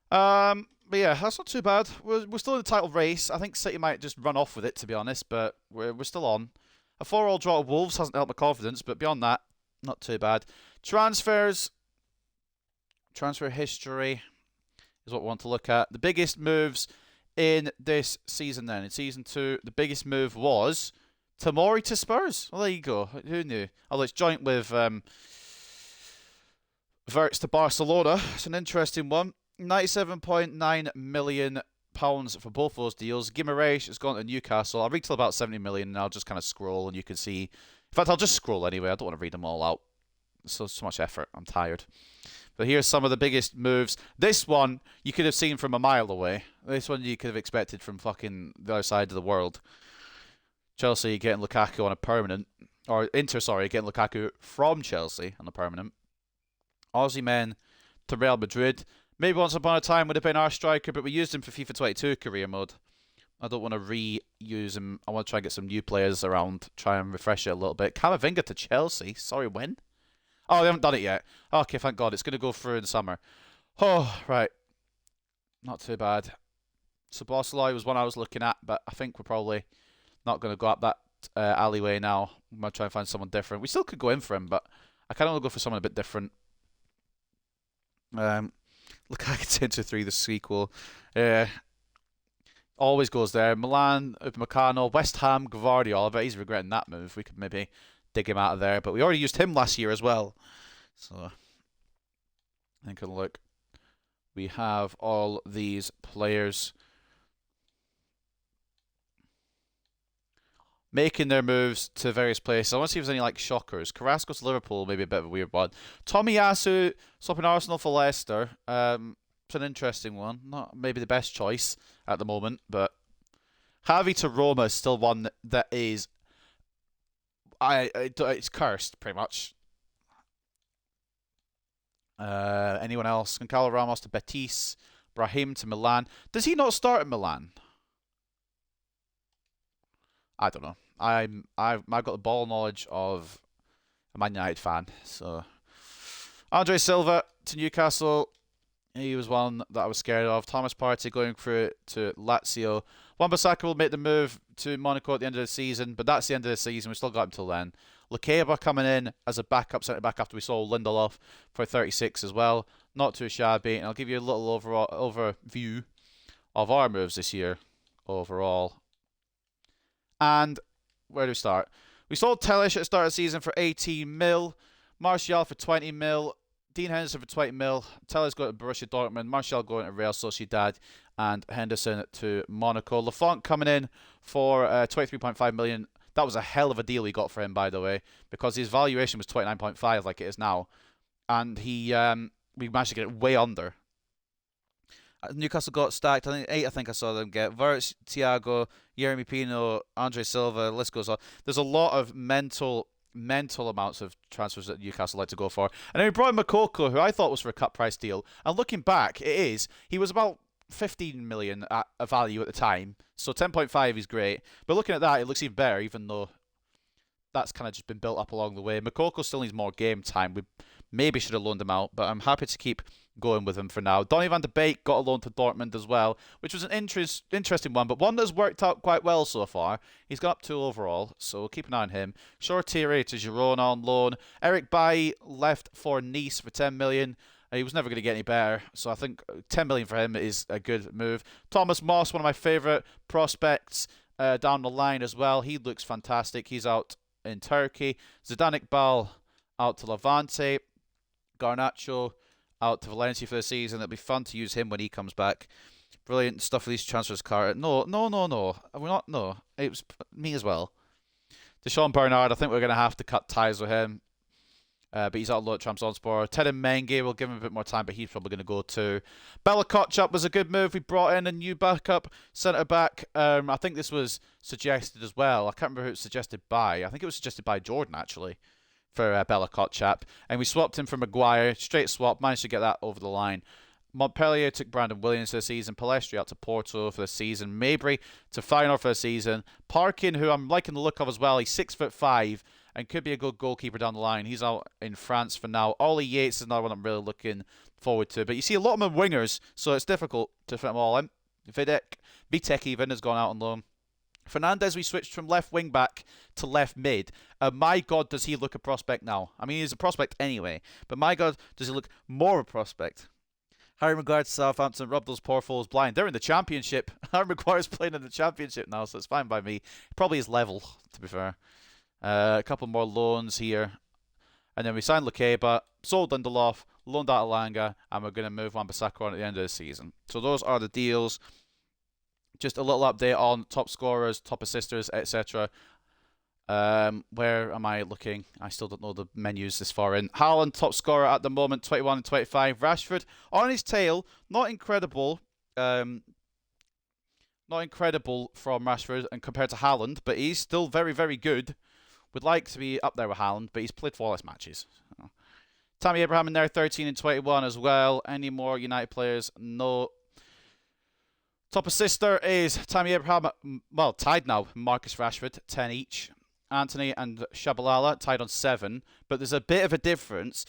But yeah, that's not too bad. We're still in the title race. I think City might just run off with it, to be honest, but we're still on. A 4-4 draw at Wolves hasn't helped my confidence, but beyond that, not too bad. Transfers. Transfer history is what we want to look at. The biggest moves in this season then. In Season 2, the biggest move was Tomori to Spurs. Well, there you go. Who knew? Although it's joint with Verts to Barcelona. It's an interesting one. £97.9 million for both those deals. Guimaraes has gone to Newcastle. I'll read till about 70 million and I'll just kind of scroll and you can see. In fact, I'll just scroll anyway. I don't want to read them all out. So much effort. I'm tired. But here's some of the biggest moves. This one you could have seen from a mile away. This one you could have expected from fucking the other side of the world. Chelsea getting Lukaku on a permanent. Or Inter, sorry, getting Lukaku from Chelsea on a permanent. Aussie men to Real Madrid. Maybe once upon a time would have been our striker, but we used him for FIFA 22 career mode. I don't want to reuse him. I want to try and get some new players around, try and refresh it a little bit. Camavinga to Chelsea. Sorry, when? Oh, they haven't done it yet. Okay, thank God. It's going to go through in the summer. Oh, right. Not too bad. Szoboszlai was one I was looking at, but I think we're probably not going to go up that alleyway now. I'm going to try and find someone different. We still could go in for him, but I kind of want to go for someone a bit different. Lukaku 10-3, the sequel. Always goes there. Milan, Upamecano, West Ham, Gvardiol. I bet he's regretting that move. We could maybe dig him out of there. But we already used him last year as well. So, I think I'll look. We have all these players making their moves to various places. I want to see if there's any like shockers. Carrasco to Liverpool, maybe a bit of a weird one. Tomiyasu swapping Arsenal for Leicester. It's an interesting one. Not maybe the best choice at the moment, but Javi to Roma is still one that is it's cursed pretty much. Anyone else? Gonçalo Ramos to Betis. Brahim to Milan. Does he not start at Milan? I don't know. I've got the ball knowledge of a Man United fan. So Andre Silva to Newcastle. He was one that I was scared of. Thomas Partey going through to Lazio. Wan-Bissaka will make the move to Monaco at the end of the season, but that's the end of the season. We've still got until then. Lukeba coming in as a backup centre back after we saw Lindelof for 36 as well. Not too shabby. And I'll give you a little overview of our moves this year overall. And where do we start? We sold Tellish at the start of the season for 18 mil, Martial for 20 mil, Dean Henderson for 20 mil, Tellish going to Borussia Dortmund, Martial going to Real Sociedad, and Henderson to Monaco. Lafont coming in for 23.5 million. That was a hell of a deal he got for him, by the way, because his valuation was 29.5 like it is now, and we managed to get it way under. Newcastle got stacked. I think 8. I think I saw them get Verts, Thiago, Yeremy Pino, Andre Silva. List goes on. There's a lot of mental amounts of transfers that Newcastle like to go for. And then we brought in Makoko, who I thought was for a cut price deal. And looking back, it is. He was about 15 million at a value at the time. So 10.5 is great. But looking at that, it looks even better, even though that's kind of just been built up along the way. Makoko still needs more game time. We maybe should have loaned him out, but I'm happy to keep going with him for now. Donny van de Beek got a loan to Dortmund as well, which was an interesting one, but one that's worked out quite well so far. He's got up 2 overall, so we'll keep an eye on him. Shortiri to Girona on loan. Eric Bailly left for Nice for 10 million. He was never going to get any better, so I think 10 million for him is a good move. Thomas Moss, one of my favourite prospects down the line as well. He looks fantastic. He's out in Turkey. Zidane Iqbal out to Levante. Garnacho out to Valencia for the season. It'll be fun to use him when he comes back. Brilliant stuff for these transfers, Carter. No. We're not. No. It was me as well. Deshaun Bernard, I think we're going to have to cut ties with him. But he's out low at Trabzonspor. Teddy Menge, we'll give him a bit more time, but he's probably going to go too. Bella Kotchap was a good move. We brought in a new backup centre-back. I think this was suggested as well. I can't remember who it was suggested by. I think it was suggested by Jordan, actually, for Bella Kotchap. And we swapped him for Maguire. Straight swap. Managed to get that over the line. Montpellier took Brandon Williams for the season. Palestri out to Porto for the season. Mabry to Feyenoord for the season. Parkin, who I'm liking the look of as well. He's 6'5" and could be a good goalkeeper down the line. He's out in France for now. Ollie Yates is another one I'm really looking forward to. But you see a lot of them wingers, so it's difficult to fit them all in. Vitek even has gone out on loan. Fernandez, we switched from left wing back to left mid. My God, does he look a prospect now? I mean, he's a prospect anyway, but my God, does he look more of a prospect? Harry Maguire to Southampton, rubbed those poor fools blind. They're in the Championship. Harry Maguire's playing in the Championship now, so it's fine by me. Probably his level, to be fair. A couple more loans here. And then we signed Lukeba, sold Lindelof, loaned out Alanga, and we're going to move Wan-Bissaka on at the end of the season. So those are the deals. Just a little update on top scorers, top assisters, etc. Where am I looking? I still don't know the menus this far in. Haaland, top scorer at the moment, 21 and 25. Rashford on his tail, not incredible. Not incredible from Rashford and compared to Haaland, but he's still very, very good. Would like to be up there with Haaland, but he's played flawless matches. Tammy Abraham in there, 13 and 21 as well. Any more United players? No. Top assister is Tammy Abraham, well, tied now. Marcus Rashford, 10 each. Anthony and Shabalala tied on 7, but there's a bit of a difference.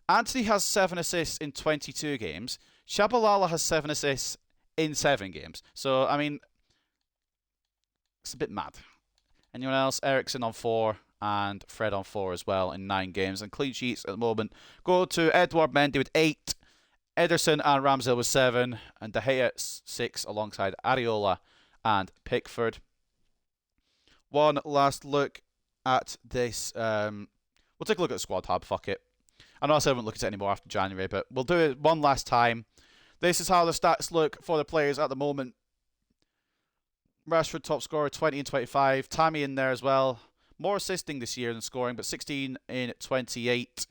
Anthony has 7 assists in 22 games. Shabalala has 7 assists in 7 games. So, I mean, it's a bit mad. Anyone else? Ericsson on 4 and Fred on 4 as well in 9 games. And clean sheets at the moment go to Edouard Mendy with 8, Ederson and Ramsdale with 7, and De Gea 6 alongside Areola and Pickford. One last look at this. We'll take a look at the squad hub. Fuck it. I know I said I won't look at it anymore after January, but we'll do it one last time. This is how the stats look for the players at the moment. Rashford top scorer, 20 and 25. Tammy in there as well. More assisting this year than scoring, but 16 in 28.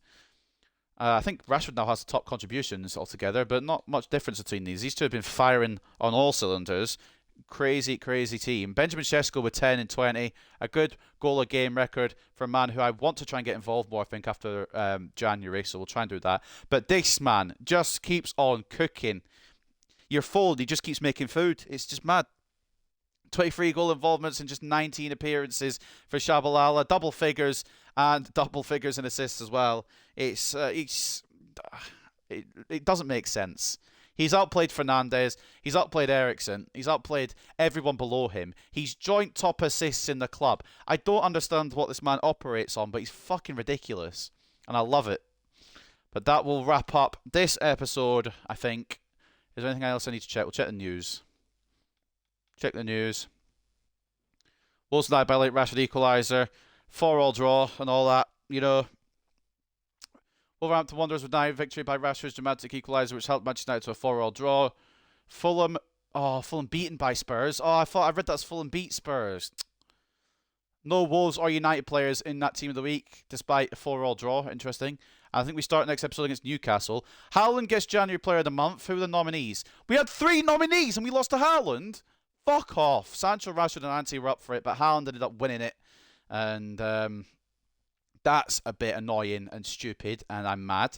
I think Rashford now has the top contributions altogether, but not much difference between these. These two have been firing on all cylinders. Crazy, crazy team. Benjamin Sesko with 10 and 20. A good goal a game record for a man who I want to try and get involved more, I think, after January, so we'll try and do that. But this man just keeps on cooking. You're full, he just keeps making food. It's just mad. 23 goal involvements in just 19 appearances for Shabalala. Double figures and double figures in assists as well. It doesn't make sense. He's outplayed Fernandez. He's outplayed Ericsson. He's outplayed everyone below him. He's joint top assists in the club. I don't understand what this man operates on, but he's fucking ridiculous. And I love it. But that will wrap up this episode, I think. Is there anything else I need to check? We'll check the news. Check the news. Wolves United by late Rashford equaliser. 4-4 draw and all that. You know, Wolverhampton Wanderers with 9 victory by Rashford's dramatic equaliser, which helped Manchester United to a 4-4 draw. Fulham, Fulham beaten by Spurs. I read that's Fulham beat Spurs. No Wolves or United players in that team of the week, despite a 4-4 draw. Interesting. I think we start next episode against Newcastle. Haaland gets January Player of the Month. Who are the nominees? We had 3 nominees and we lost to Haaland. Fuck off. Sancho, Rashford, and Ante were up for it, but Haaland ended up winning it, and that's a bit annoying and stupid, and I'm mad.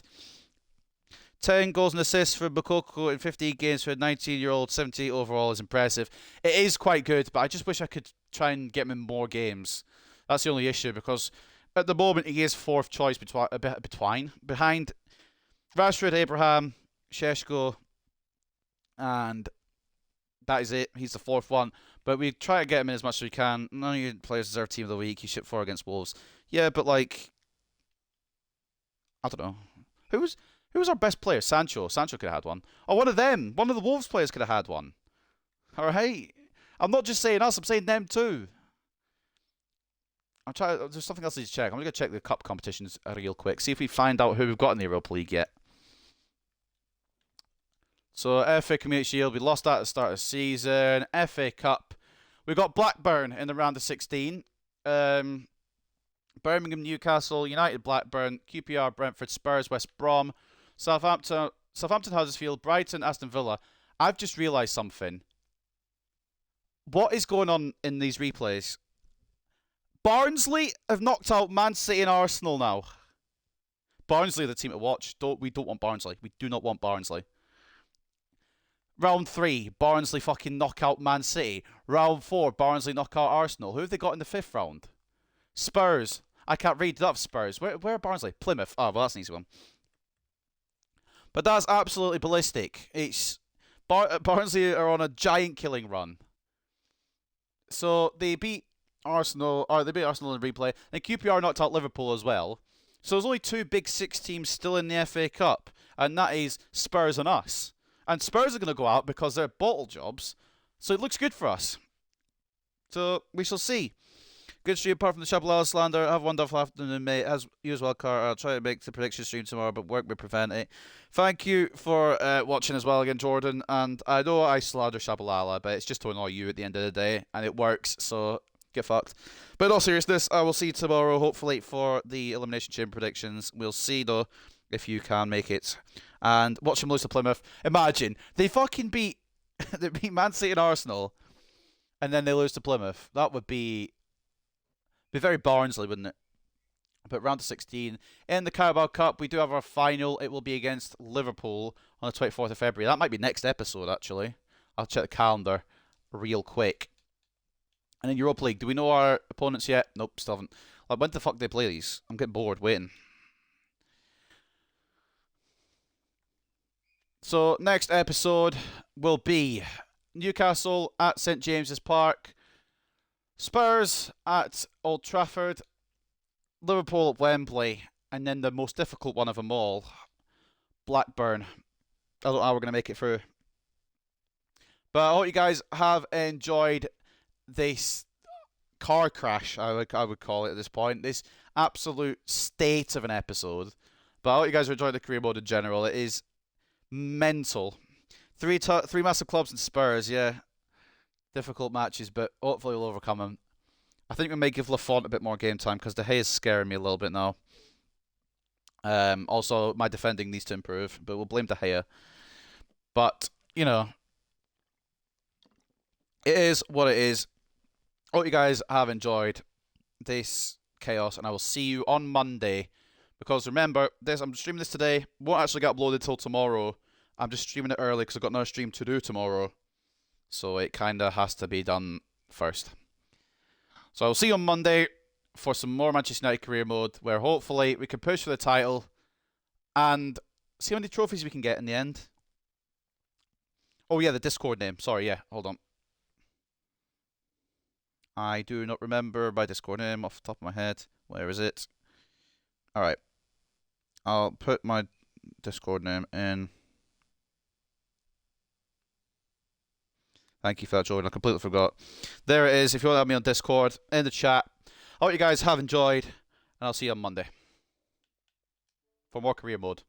10 goals and assists for Bakoko in 15 games for a 19-year-old. 70 overall is impressive. It is quite good, but I just wish I could try and get him in more games. That's the only issue, because at the moment he is 4th choice behind Rashford, Abraham, Šeško, and that is it. He's the 4th one. But we try to get him in as much as we can. None of your players deserve Team of the Week. He shipped 4 against Wolves. Yeah, but like, I don't know. Who was our best player? Sancho. Sancho could have had one. Oh, one of them. One of the Wolves players could have had one. Alright. I'm not just saying us, I'm saying them too. There's something else I need to check. I'm going to go check the cup competitions real quick. See if we find out who we've got in the Europa League yet. So, FA Community Shield, we lost that at the start of the season. FA Cup, we got Blackburn in the round of 16. Birmingham, Newcastle, United, Blackburn, QPR, Brentford, Spurs, West Brom, Southampton, Huddersfield, Brighton, Aston Villa. I've just realised something. What is going on in these replays? Barnsley have knocked out Man City and Arsenal now. Barnsley are the team to watch. We don't want Barnsley. We do not want Barnsley. Round 3, Barnsley fucking knock out Man City. Round 4, Barnsley knock out Arsenal. Who have they got in the 5th round? Spurs. I can't read that. Spurs. Where are Barnsley? Plymouth. Oh, well, that's an easy one. But that's absolutely ballistic. It's Barnsley are on a giant killing run. So they beat Arsenal, in the replay. And QPR knocked out Liverpool as well. So there's only 2 Big 6 teams still in the FA Cup, and that is Spurs and us. And Spurs are going to go out because they're bottle jobs. So it looks good for us. So we shall see. Good stream apart from the Chabalala slander. Have a wonderful afternoon, mate. As you as well, Carter. I'll try to make the prediction stream tomorrow, but work may prevent it. Thank you for watching as well again, Jordan. And I know I slander Chabalala, but it's just to annoy you at the end of the day. And it works, so get fucked. But in all seriousness, I will see you tomorrow, hopefully, for the Elimination Chamber predictions. We'll see, though, if you can make it. And watch them lose to Plymouth. Imagine, they fucking beat Man City and Arsenal, and then they lose to Plymouth. That would be very Barnsley, wouldn't it? But round to 16. In the Carabao Cup, we do have our final. It will be against Liverpool on the 24th of February. That might be next episode, actually. I'll check the calendar real quick. And in Europa League, do we know our opponents yet? Nope, still haven't. Like, when the fuck do they play these? I'm getting bored waiting. So, next episode will be Newcastle at St James's Park, Spurs at Old Trafford, Liverpool at Wembley, and then the most difficult one of them all, Blackburn. I don't know how we're going to make it through. But I hope you guys have enjoyed this car crash, I would call it at this point. This absolute state of an episode. But I hope you guys are enjoying the career mode in general. It is mental. Three massive clubs and Spurs, yeah. Difficult matches, but hopefully we'll overcome them. I think we may give Lafont a bit more game time because De Gea is scaring me a little bit now. Also, my defending needs to improve, but we'll blame De Gea. But, you know, it is what it is. Hope you guys have enjoyed this chaos, and I will see you on Monday. Because remember, I'm streaming this today. Won't actually get uploaded till tomorrow. I'm just streaming it early because I've got another stream to do tomorrow. So it kind of has to be done first. So I'll see you on Monday for some more Manchester United career mode, where hopefully we can push for the title and see how many trophies we can get in the end. Oh yeah, the Discord name. Sorry, yeah, hold on. I do not remember my Discord name off the top of my head. Where is it? Alright. I'll put my Discord name in. Thank you for that, Jordan. I completely forgot. There it is. If you want to have me on Discord, in the chat. I hope you guys have enjoyed, and I'll see you on Monday for more career mode.